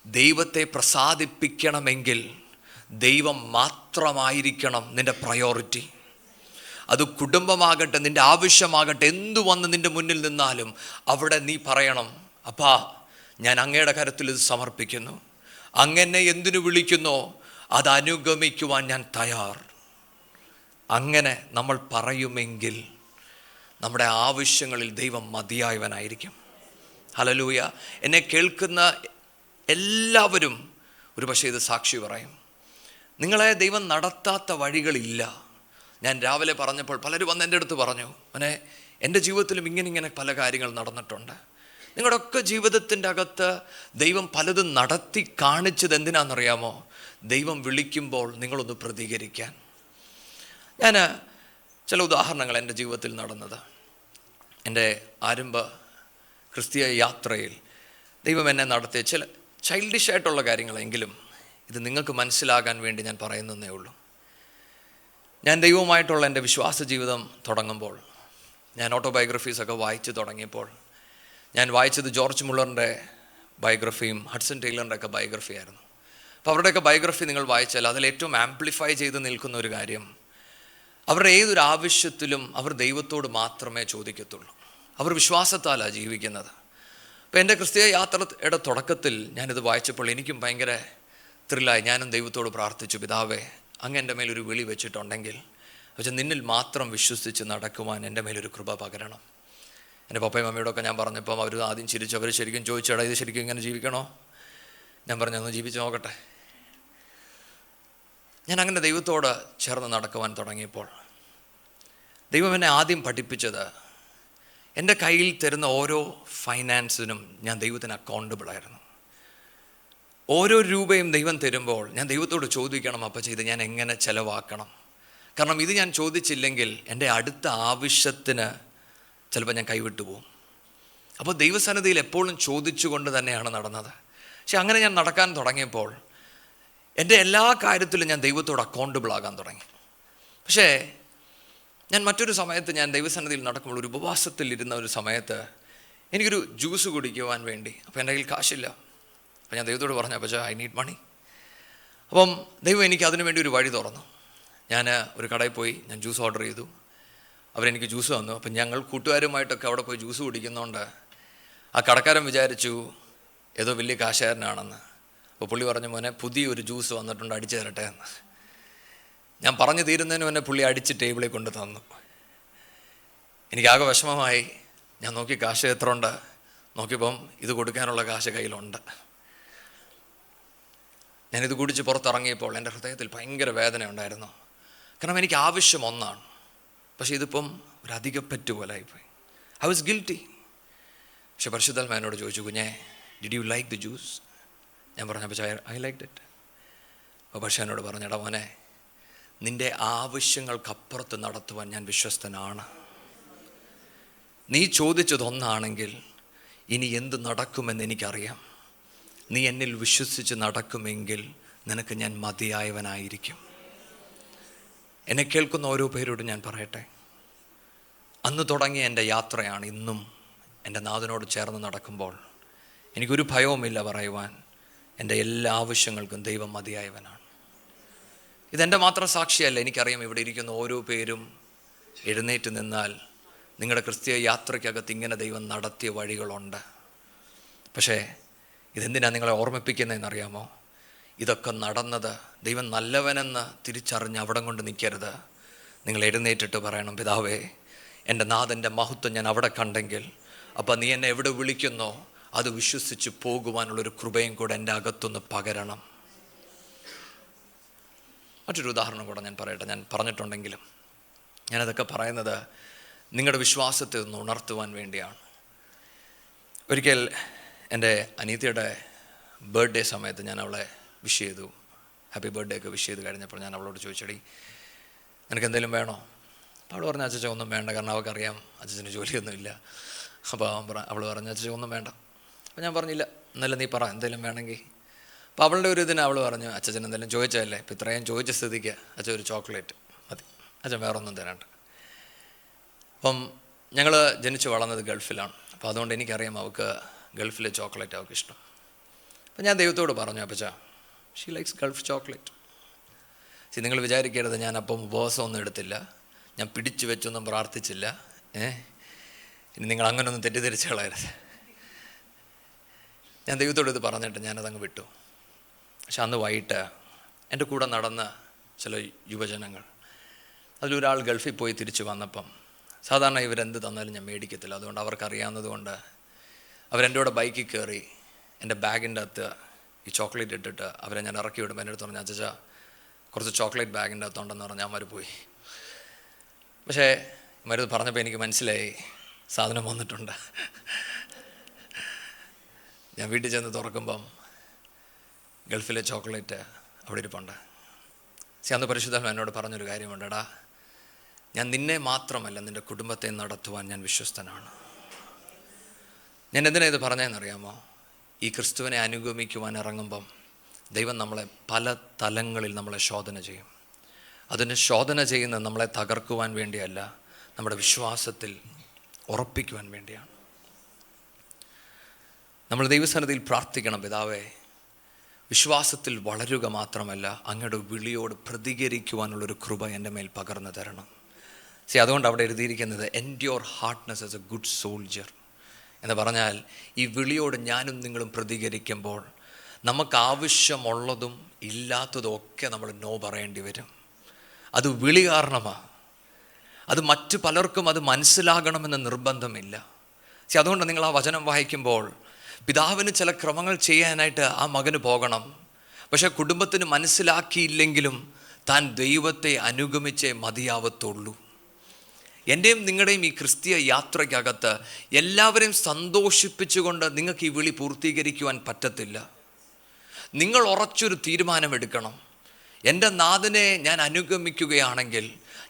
ദൈവത്തെ പ്രസാദിപ്പിക്കണമെങ്കിൽ ദൈവം മാത്രമായിരിക്കണം നിൻ്റെ പ്രയോറിറ്റി. അത് കുടുംബമാകട്ടെ, നിൻ്റെ ആവശ്യമാകട്ടെ, എന്തു വന്ന് നിൻ്റെ മുന്നിൽ നിന്നാലും അവിടെ നീ പറയണം, അപ്പാ ഞാൻ അങ്ങയുടെ കരത്തിൽ ഇത് സമർപ്പിക്കുന്നു, അങ്ങനെ എന്തിനു വിളിക്കുന്നോ അത് അനുഗമിക്കുവാൻ ഞാൻ തയ്യാർ. അങ്ങനെ നമ്മൾ പറയുമെങ്കിൽ നമ്മുടെ ആവശ്യങ്ങളിൽ ദൈവം മതിയായവനായിരിക്കും. ഹല്ലേലൂയ. എന്നെ കേൾക്കുന്ന എല്ലാവരും ഒരു പക്ഷേ ഇത് സാക്ഷി പറയും. നിങ്ങളെ ദൈവം നടത്താത്ത വഴികളില്ല. ഞാൻ രാവിലെ പറഞ്ഞപ്പോൾ പലരും വന്ന് എൻ്റെ അടുത്ത് പറഞ്ഞു, മോനെ എൻ്റെ ജീവിതത്തിലും ഇങ്ങനെ പല കാര്യങ്ങൾ നടന്നിട്ടുണ്ട്. നിങ്ങളുടെയൊക്കെ ജീവിതത്തിൻ്റെ അകത്ത് ദൈവം പലതും നടത്തി കാണിച്ചത് എന്തിനാണെന്നറിയാമോ? ദൈവം വിളിക്കുമ്പോൾ നിങ്ങളൊന്ന് പ്രതികരിക്കാൻ. ഞാൻ ചില ഉദാഹരണങ്ങൾ എൻ്റെ ജീവിതത്തിൽ നടന്നത്, എൻ്റെ ആരംഭ ക്രിസ്തീയ യാത്രയിൽ ദൈവം എന്നെ നടത്തിയ ചില ചൈൽഡിഷായിട്ടുള്ള കാര്യങ്ങളെങ്കിലും ഇത് നിങ്ങൾക്ക് മനസ്സിലാകാൻ വേണ്ടി ഞാൻ പറയുന്നതേ ഉള്ളൂ. ഞാൻ ദൈവവുമായിട്ടുള്ള എൻ്റെ വിശ്വാസ ജീവിതം തുടങ്ങുമ്പോൾ, ഞാൻ ഓട്ടോബയോഗ്രഫീസൊക്കെ വായിച്ച് തുടങ്ങിയപ്പോൾ, ഞാൻ വായിച്ചത് ജോർജ് മുള്ളറിൻ്റെ ബയോഗ്രഫിയും ഹഡ്സൺ ടൈലറിൻ്റെ ഒക്കെ ബയോഗ്രഫി ആയിരുന്നു. അപ്പോൾ അവരുടെയൊക്കെ ബയോഗ്രഫി നിങ്ങൾ വായിച്ചാൽ അതിൽ ഏറ്റവും ആംപ്ലിഫൈ ചെയ്ത് നിൽക്കുന്ന ഒരു കാര്യം, അവരുടെ ഏതൊരു ആവശ്യത്തിലും അവർ ദൈവത്തോട് മാത്രമേ ചോദിക്കത്തുള്ളൂ. അവർ വിശ്വാസത്താലാണ് ജീവിക്കുന്നത്. അപ്പോൾ എൻ്റെ ക്രിസ്തീയ യാത്രയുടെ തുടക്കത്തിൽ ഞാനിത് വായിച്ചപ്പോൾ എനിക്കും ഭയങ്കര ത്രില്ലായി. ഞാനും ദൈവത്തോട് പ്രാർത്ഥിച്ചു, പിതാവേ, അങ്ങ് എൻ്റെ മേലൊരു വിളി വെച്ചിട്ടുണ്ടെങ്കിൽ പക്ഷെ നിന്നിൽ മാത്രം വിശ്വസിച്ച് നടക്കുവാൻ എൻ്റെ മേലൊരു കൃപ പകരണം. എൻ്റെ പപ്പയും മമ്മിയോടൊക്കെ ഞാൻ പറഞ്ഞപ്പം അവർ ആദ്യം ചിരിച്ചു. അവർ ശരിക്കും ചോദിച്ചേടാ, ഇത് ശരിക്കും ഇങ്ങനെ ജീവിക്കണോ? ഞാൻ പറഞ്ഞു, ഒന്ന് ജീവിച്ച് നോക്കട്ടെ. ഞാൻ അങ്ങനെ ദൈവത്തോട് ചേർന്ന് നടക്കുവാൻ തുടങ്ങിയപ്പോൾ ദൈവം എന്നെ ആദ്യം പഠിപ്പിച്ചത്, എൻ്റെ കയ്യിൽ തരുന്ന ഓരോ ഫൈനാൻസിനും ഞാൻ ദൈവത്തിന് അക്കൗണ്ടബിളായിരുന്നു. ഓരോ രൂപയും ദൈവം തരുമ്പോൾ ഞാൻ ദൈവത്തോട് ചോദിക്കണം, അപ്പം ചെയ്ത് ഞാൻ എങ്ങനെ ചിലവാക്കണം. കാരണം ഇത് ഞാൻ ചോദിച്ചില്ലെങ്കിൽ എൻ്റെ അടുത്ത ആവശ്യത്തിന് ചിലപ്പോൾ ഞാൻ കൈവിട്ടു പോകും. അപ്പോൾ ദൈവസന്നിധിയിൽ എപ്പോഴും ചോദിച്ചുകൊണ്ട് തന്നെയാണ് നടന്നത്. പക്ഷെ അങ്ങനെ ഞാൻ നടക്കാൻ തുടങ്ങിയപ്പോൾ എൻ്റെ എല്ലാ കാര്യത്തിലും ഞാൻ ദൈവത്തോട് അക്കൗണ്ടബിൾ ആകാൻ തുടങ്ങി. പക്ഷേ ഞാൻ മറ്റൊരു സമയത്ത് ഞാൻ ദൈവസന്നിധിയിൽ നടക്കുമ്പോൾ ഒരു ഉപവാസത്തിലിരുന്ന ഒരു സമയത്ത് എനിക്കൊരു ജ്യൂസ് കുടിക്കുവാൻ വേണ്ടി, അപ്പോൾ എൻ്റെ കയ്യിൽ കാശില്ല. അപ്പോൾ ഞാൻ ദൈവത്തോട് പറഞ്ഞു, പക്ഷേ ഐ നീഡ് മണി. അപ്പം ദൈവം എനിക്ക് അതിനു വേണ്ടി ഒരു വഴി തുറന്നു. ഞാൻ ഒരു കടയിൽ പോയി ഞാൻ ജ്യൂസ് ഓർഡർ ചെയ്തു. അവരെനിക്ക് ജ്യൂസ് തന്നു. അപ്പം ഞങ്ങൾ കൂട്ടുകാരുമായിട്ടൊക്കെ അവിടെ പോയി ജ്യൂസ് കുടിക്കുന്നതുകൊണ്ട് ആ കടക്കാരൻ വിചാരിച്ചു ഏതോ വലിയ കാശുകാരനാണെന്ന്. അപ്പോൾ പുള്ളി പറഞ്ഞു, മോനെ പുതിയൊരു ജ്യൂസ് വന്നിട്ടുണ്ട്, അടിച്ചു തരട്ടെ എന്ന്. ഞാൻ പറഞ്ഞു തീരുന്നതിന് മുന്നേ പുള്ളി അടിച്ച് ടേബിളിൽ കൊണ്ട് തന്നു. എനിക്കാകെ വിഷമമായി. ഞാൻ നോക്കി കാശ് എത്ര ഉണ്ട്, നോക്കിയപ്പം ഇത് കൊടുക്കാനുള്ള കാശ് കയ്യിലുണ്ട്. ഞാനിത് കുടിച്ച് പുറത്തിറങ്ങിയപ്പോൾ എൻ്റെ ഹൃദയത്തിൽ ഭയങ്കര വേദന ഉണ്ടായിരുന്നു. കാരണം എനിക്ക് ആവശ്യം ഒന്നാണ്, പക്ഷേ ഇതിപ്പം ഒരു അധികപ്പറ്റ് പോലെ ആയിപ്പോയി. I was guilty. പക്ഷെ പരിശുദ്ധാത്മാവ് എന്നോട് ചോദിച്ചു, കുഞ്ഞേ, did you like the juice? ഞാൻ പറഞ്ഞു, പക്ഷേ ഐ ലൈക്ക് ഇറ്റ്. അപ്പോൾ പക്ഷേ എന്നോട് പറഞ്ഞെടാ മോനെ, നിൻ്റെ ആവശ്യങ്ങൾക്കപ്പുറത്ത് നടത്തുവാൻ ഞാൻ വിശ്വസ്തനാണ്. നീ ചോദിച്ചതൊന്നാണെങ്കിൽ ഇനി എന്ത് നടക്കുമെന്ന് എനിക്കറിയാം. നീ എന്നിൽ വിശ്വസിച്ച് നടക്കുമെങ്കിൽ നിനക്ക് ഞാൻ മതിയായവനായിരിക്കും. എന്നെ കേൾക്കുന്ന ഓരോ പേരോടും ഞാൻ പറയട്ടെ, അന്ന് തുടങ്ങിയ എൻ്റെ യാത്രയാണ് ഇന്നും എൻ്റെ നാഥനോട് ചേർന്ന് നടക്കുമ്പോൾ എനിക്കൊരു ഭയവുമില്ല പറയുവാൻ, എൻ്റെ എല്ലാ ആവശ്യങ്ങൾക്കും ദൈവം മതിയായവനാണ്. ഇതെൻ്റെ മാത്രം സാക്ഷിയല്ല. എനിക്കറിയാം ഇവിടെ ഇരിക്കുന്ന ഓരോ പേരും എഴുന്നേറ്റ് നിന്നാൽ നിങ്ങളുടെ ക്രിസ്തീയ യാത്രയ്ക്കകത്ത് ഇങ്ങനെ ദൈവം നടത്തിയ വഴികളുണ്ട്. പക്ഷേ ഇതെന്തിനാണ് നിങ്ങളെ ഓർമ്മിപ്പിക്കുന്നതെന്നറിയാമോ? ഇതൊക്കെ നടന്നത് ദൈവം നല്ലവനെന്ന് തിരിച്ചറിഞ്ഞ് അവിടം കൊണ്ട് നിൽക്കരുത്. നിങ്ങൾ എഴുന്നേറ്റിട്ട് പറയണം, പിതാവേ, എൻ്റെ നാഥൻ്റെ മഹത്വം ഞാൻ അവിടെ കണ്ടെങ്കിൽ അപ്പം നീ എന്നെ എവിടെ വിളിക്കുന്നോ അത് വിശ്വസിച്ച് പോകുവാനുള്ളൊരു കൃപയും കൂടെ എൻ്റെ അകത്തൊന്ന് പകരണം. മറ്റൊരു ഉദാഹരണം കൂടെ ഞാൻ പറയട്ടെ. ഞാൻ പറഞ്ഞിട്ടുണ്ടെങ്കിലും ഞാനതൊക്കെ പറയുന്നത് നിങ്ങളുടെ വിശ്വാസത്തെ ഒന്ന് ഉണർത്തുവാൻ വേണ്ടിയാണ്. ഒരിക്കൽ എൻ്റെ അനീതിയുടെ ബർത്ത്ഡേ സമയത്ത് ഞാൻ അവളെ വിഷ് ചെയ്തു. ഹാപ്പി ബർത്ത്ഡേ ഒക്കെ വിഷ് ചെയ്ത് കഴിഞ്ഞപ്പോൾ ഞാൻ അവളോട് ചോദിച്ചടി, നിനക്ക് എന്തെങ്കിലും വേണോ? അപ്പോൾ അവൾ പറഞ്ഞു, അച്ഛച്ച ഒന്നും വേണ്ട, കാരണം അവൾക്കറിയാം അച്ഛന് ജോലിയൊന്നുമില്ല. അപ്പോൾ അവൾ പറഞ്ഞു, അച്ഛച്ച ഒന്നും വേണ്ട. അപ്പോൾ ഞാൻ പറഞ്ഞില്ല, എന്നാലും നീ പറ എന്തെങ്കിലും വേണമെങ്കിൽ. അപ്പോൾ അവളുടെ ഒരു ഇതിന് അവൾ പറഞ്ഞു, അച്ഛൻ എന്തെങ്കിലും ചോദിച്ചതല്ലേ, ഇപ്പോൾ ഇത്രയും ചോദിച്ച സ്ഥിതിക്ക് അച്ഛൻ ഒരു ചോക്ലേറ്റ് മതി, അച്ഛൻ വേറെ ഒന്നും തരാണ്ട്. അപ്പം ഞങ്ങൾ ജനിച്ച് വളർന്നത് ഗൾഫിലാണ്. അപ്പോൾ അതുകൊണ്ട് എനിക്കറിയാം അവൾക്ക് ഗൾഫിലെ ചോക്ലേറ്റ് അവൾക്ക് ഇഷ്ടം. അപ്പം ഞാൻ ദൈവത്തോട് പറഞ്ഞു, അപ്പച്ചാ ഷീ ലൈക്സ് ഗൾഫ് ചോക്ലേറ്റ്. നിങ്ങൾ വിചാരിക്കരുത് ഞാൻ അപ്പം ഉപവാസമൊന്നും എടുത്തില്ല, ഞാൻ പിടിച്ചു വെച്ചൊന്നും പ്രാർത്ഥിച്ചില്ല. ഇനി നിങ്ങൾ അങ്ങനെയൊന്നും തെറ്റിദ്ധരിച്ച് കളയരുത്. ഞാൻ ദൈവത്തോട് ഇത് പറഞ്ഞിട്ട് ഞാനതങ്ങ് വിട്ടു. പക്ഷെ അന്ന് വൈകിട്ട് എൻ്റെ കൂടെ നടന്ന ചില യുവജനങ്ങൾ, അതിലൊരാൾ ഗൾഫിൽ പോയി തിരിച്ചു വന്നപ്പം, സാധാരണ ഇവരെന്ത് തന്നാലും ഞാൻ മേടിക്കത്തില്ല, അതുകൊണ്ട് അവർക്കറിയാവുന്നത് കൊണ്ട് അവരെൻ്റെ കൂടെ ബൈക്കിൽ കയറി എൻ്റെ ബാഗിൻ്റെ അകത്ത് ഈ ചോക്ലേറ്റ് ഇട്ടിട്ട് അവരെ ഞാൻ ഇറക്കി വിടുമ്പോൾ എൻ്റെ അടുത്ത് പറഞ്ഞു, അച്ഛാ കുറച്ച് ചോക്ലേറ്റ് ബാഗിൻ്റെ അകത്തുണ്ടെന്ന് പറഞ്ഞ് അവർ പോയി. പക്ഷേ മരുന്ന് പറഞ്ഞപ്പോൾ എനിക്ക് മനസ്സിലായി സാധനം വന്നിട്ടുണ്ട്. ഞാൻ വീട്ടിൽ ചെന്ന് തുറക്കുമ്പം ഗൾഫിലെ ചോക്ലേറ്റ് അവിടെ ഇരിപ്പുണ്ട്. അന്ന് പരിശുദ്ധാത്മാവ് എന്നോട് പറഞ്ഞൊരു കാര്യമുണ്ട്, എടാ, ഞാൻ നിന്നെ മാത്രമല്ല നിൻ്റെ കുടുംബത്തെ നടത്തുവാൻ ഞാൻ വിശ്വസ്തനാണ്. ഞാൻ എന്തിനാ ഇത് പറഞ്ഞതെന്നറിയാമോ? ഈ ക്രിസ്തുവിനെ അനുഗമിക്കുവാൻ ഇറങ്ങുമ്പം ദൈവം നമ്മളെ പല തലങ്ങളിൽ നമ്മളെ ശോധന ചെയ്യും. അതിന് ശോധന ചെയ്യുന്നത് നമ്മളെ തകർക്കുവാൻ വേണ്ടിയല്ല, നമ്മുടെ വിശ്വാസത്തിൽ ഉറപ്പിക്കുവാൻ വേണ്ടിയാണ്. നമ്മൾ ദൈവസന്നിധിയിൽ പ്രാർത്ഥിക്കണം, പിതാവേ, വിശ്വാസത്തിൽ വളരുക മാത്രമല്ല, അങ്ങയുടെ വിളിയോട് പ്രതികരിക്കുവാനുള്ളൊരു കൃപ എൻ്റെ മേൽ പകർന്നു തരണം. അതുകൊണ്ട് അവിടെ എഴുതിയിരിക്കുന്നത് endure hardness as a good soldier എന്ന് പറഞ്ഞാൽ, ഈ വിളിയോട് ഞാനും നിങ്ങളും പ്രതികരിക്കുമ്പോൾ നമുക്ക് ആവശ്യമുള്ളതും ഇല്ലാത്തതും ഒക്കെ നമ്മൾ നോ പറയേണ്ടി വരും. അത് വിളി കാരണമാണ്. അത് മറ്റു പലർക്കും അത് മനസ്സിലാകണമെന്ന് നിർബന്ധമില്ല. അതുകൊണ്ട് നിങ്ങൾ ആ വചനം വായിക്കുമ്പോൾ പിതാവിന് ചില ക്രമങ്ങൾ ചെയ്യാനായിട്ട് ആ മകന് പോകണം. പക്ഷെ കുടുംബത്തിന് മനസ്സിലാക്കിയില്ലെങ്കിലും താൻ ദൈവത്തെ അനുഗമിച്ചേ മതിയാവത്തുള്ളൂ. എൻ്റെയും നിങ്ങളുടെയും ഈ ക്രിസ്തീയ യാത്രയ്ക്കകത്ത് എല്ലാവരെയും സന്തോഷിപ്പിച്ചുകൊണ്ട് നിങ്ങൾക്ക് ഈ വിളി പൂർത്തീകരിക്കുവാൻ പറ്റത്തില്ല. നിങ്ങൾ ഉറച്ചൊരു തീരുമാനമെടുക്കണം. എൻ്റെ നാഥനെ ഞാൻ അനുഗമിക്കുകയാണെങ്കിൽ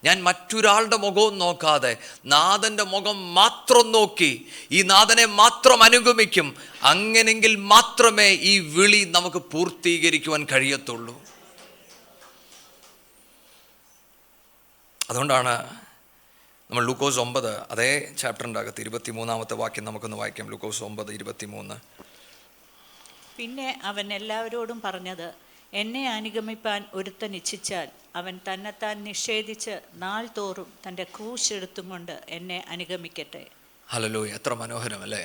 ഞാൻ മറ്റൊരാളുടെ മുഖവും നോക്കാതെ നാഥൻ്റെ മുഖം മാത്രം നോക്കി ഈ നാഥനെ മാത്രം അനുഗമിക്കും. അങ്ങനെങ്കിൽ മാത്രമേ ഈ വിളി നമുക്ക് പൂർത്തീകരിക്കുവാൻ കഴിയത്തുള്ളൂ. അതുകൊണ്ടാണ് നമ്മൾ ലൂക്കോസ് 9 അതേ ചാപ്റ്ററിൻ്റെ അകത്ത് 23-ാമത്തെ വാക്യം നമുക്കൊന്ന് വായിക്കാം. ലൂക്കോസ് 9:23. പിന്നെ അവൻ എല്ലാവരോടും പറഞ്ഞത്, എന്നെ അനുഗമിപ്പാൻ ഒരുത്തൻ ഇച്ഛിച്ചാൽ അവൻ തന്നെത്താൻ നിഷേധിച്ച് നാൾ തോറും തൻ്റെ ക്രൂശ് എടുത്തും കൊണ്ട് എന്നെ അനുഗമിക്കട്ടെ. ഹല്ലേലൂയ! എത്ര മനോഹരം അല്ലേ?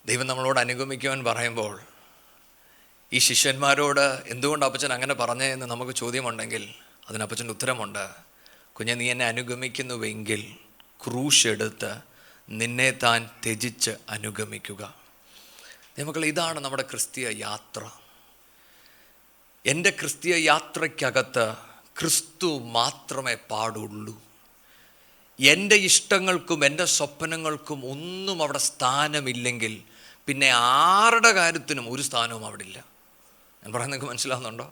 ദൈവം നമ്മളോട് അനുഗമിക്കുവാൻ പറയുമ്പോൾ ഈ ശിഷ്യന്മാരോട് എന്തുകൊണ്ട് അപ്പച്ചൻ അങ്ങനെ പറഞ്ഞേ എന്ന് നമുക്ക് ചോദ്യമുണ്ടെങ്കിൽ അതിന് അപ്പച്ചൻ്റെ ഉത്തരമുണ്ട്. കുഞ്ഞെ, നീ എന്നെ അനുഗമിക്കുന്നുവെങ്കിൽ ക്രൂശ് എടുത്ത് നിന്നെ താൻ ത്യജിച്ച് അനുഗമിക്കുക. മക്കളെ, ഇതാണ് നമ്മുടെ ക്രിസ്തീയ യാത്ര. എൻ്റെ ക്രിസ്തീയ യാത്രയ്ക്കകത്ത് ക്രിസ്തു മാത്രമേ പാടുള്ളൂ. എൻ്റെ ഇഷ്ടങ്ങൾക്കും എൻ്റെ സ്വപ്നങ്ങൾക്കും ഒന്നും അവിടെ സ്ഥാനമില്ലെങ്കിൽ പിന്നെ ആരുടെ കാര്യത്തിനും ഒരു സ്ഥാനവും അവിടെ ഇല്ല. ഞാൻ പറയുന്നത് നിങ്ങൾക്ക് മനസ്സിലാവുന്നുണ്ടോ?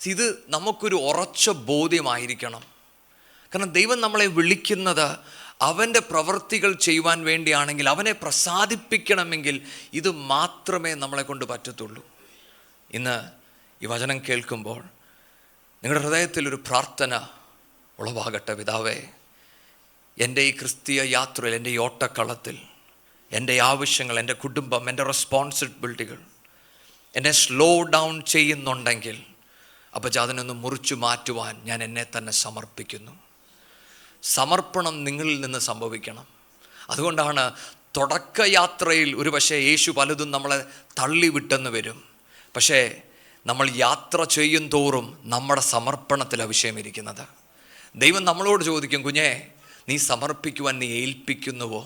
ഇത് നമുക്കൊരു ഉറച്ച ബോധ്യമായിരിക്കണം. കാരണം ദൈവം നമ്മളെ വിളിക്കുന്നത് അവൻ്റെ പ്രവൃത്തികൾ ചെയ്യുവാൻ വേണ്ടിയാണെങ്കിൽ, അവനെ പ്രസാദിപ്പിക്കണമെങ്കിൽ ഇത് മാത്രമേ നമ്മളെ കൊണ്ട് പറ്റത്തുള്ളൂ. ഇന്ന് ഈ വചനം കേൾക്കുമ്പോൾ നിങ്ങളുടെ ഹൃദയത്തിലൊരു പ്രാർത്ഥന ഉളവാകട്ടെ. പിതാവേ, എൻ്റെ ഈ ക്രിസ്തീയ യാത്രയിൽ, എൻ്റെ ഈ ഓട്ടക്കളത്തിൽ എൻ്റെ ആവശ്യങ്ങൾ, എൻ്റെ കുടുംബം, എൻ്റെ റെസ്പോൺസിബിലിറ്റികൾ എന്നെ സ്ലോ ഡൗൺ ചെയ്യുന്നുണ്ടെങ്കിൽ അപ്പോൾ അതിനൊന്ന് മുറിച്ചു മാറ്റുവാൻ ഞാൻ എന്നെ തന്നെ സമർപ്പിക്കുന്നു. സമർപ്പണം നിങ്ങളിൽ നിന്ന് സംഭവിക്കണം. അതുകൊണ്ടാണ് തുടക്കയാത്രയിൽ ഒരു പക്ഷേ യേശു പലതും നമ്മളെ തള്ളിവിട്ടെന്ന് വരും. പക്ഷേ നമ്മൾ യാത്ര ചെയ്യും തോറും നമ്മുടെ സമർപ്പണത്തിലാണ് വിഷയമിരിക്കുന്നത്. ദൈവം നമ്മളോട് ചോദിക്കും, കുഞ്ഞേ, നീ സമർപ്പിക്കുവാൻ നീ ഏൽപ്പിക്കുന്നുവോ?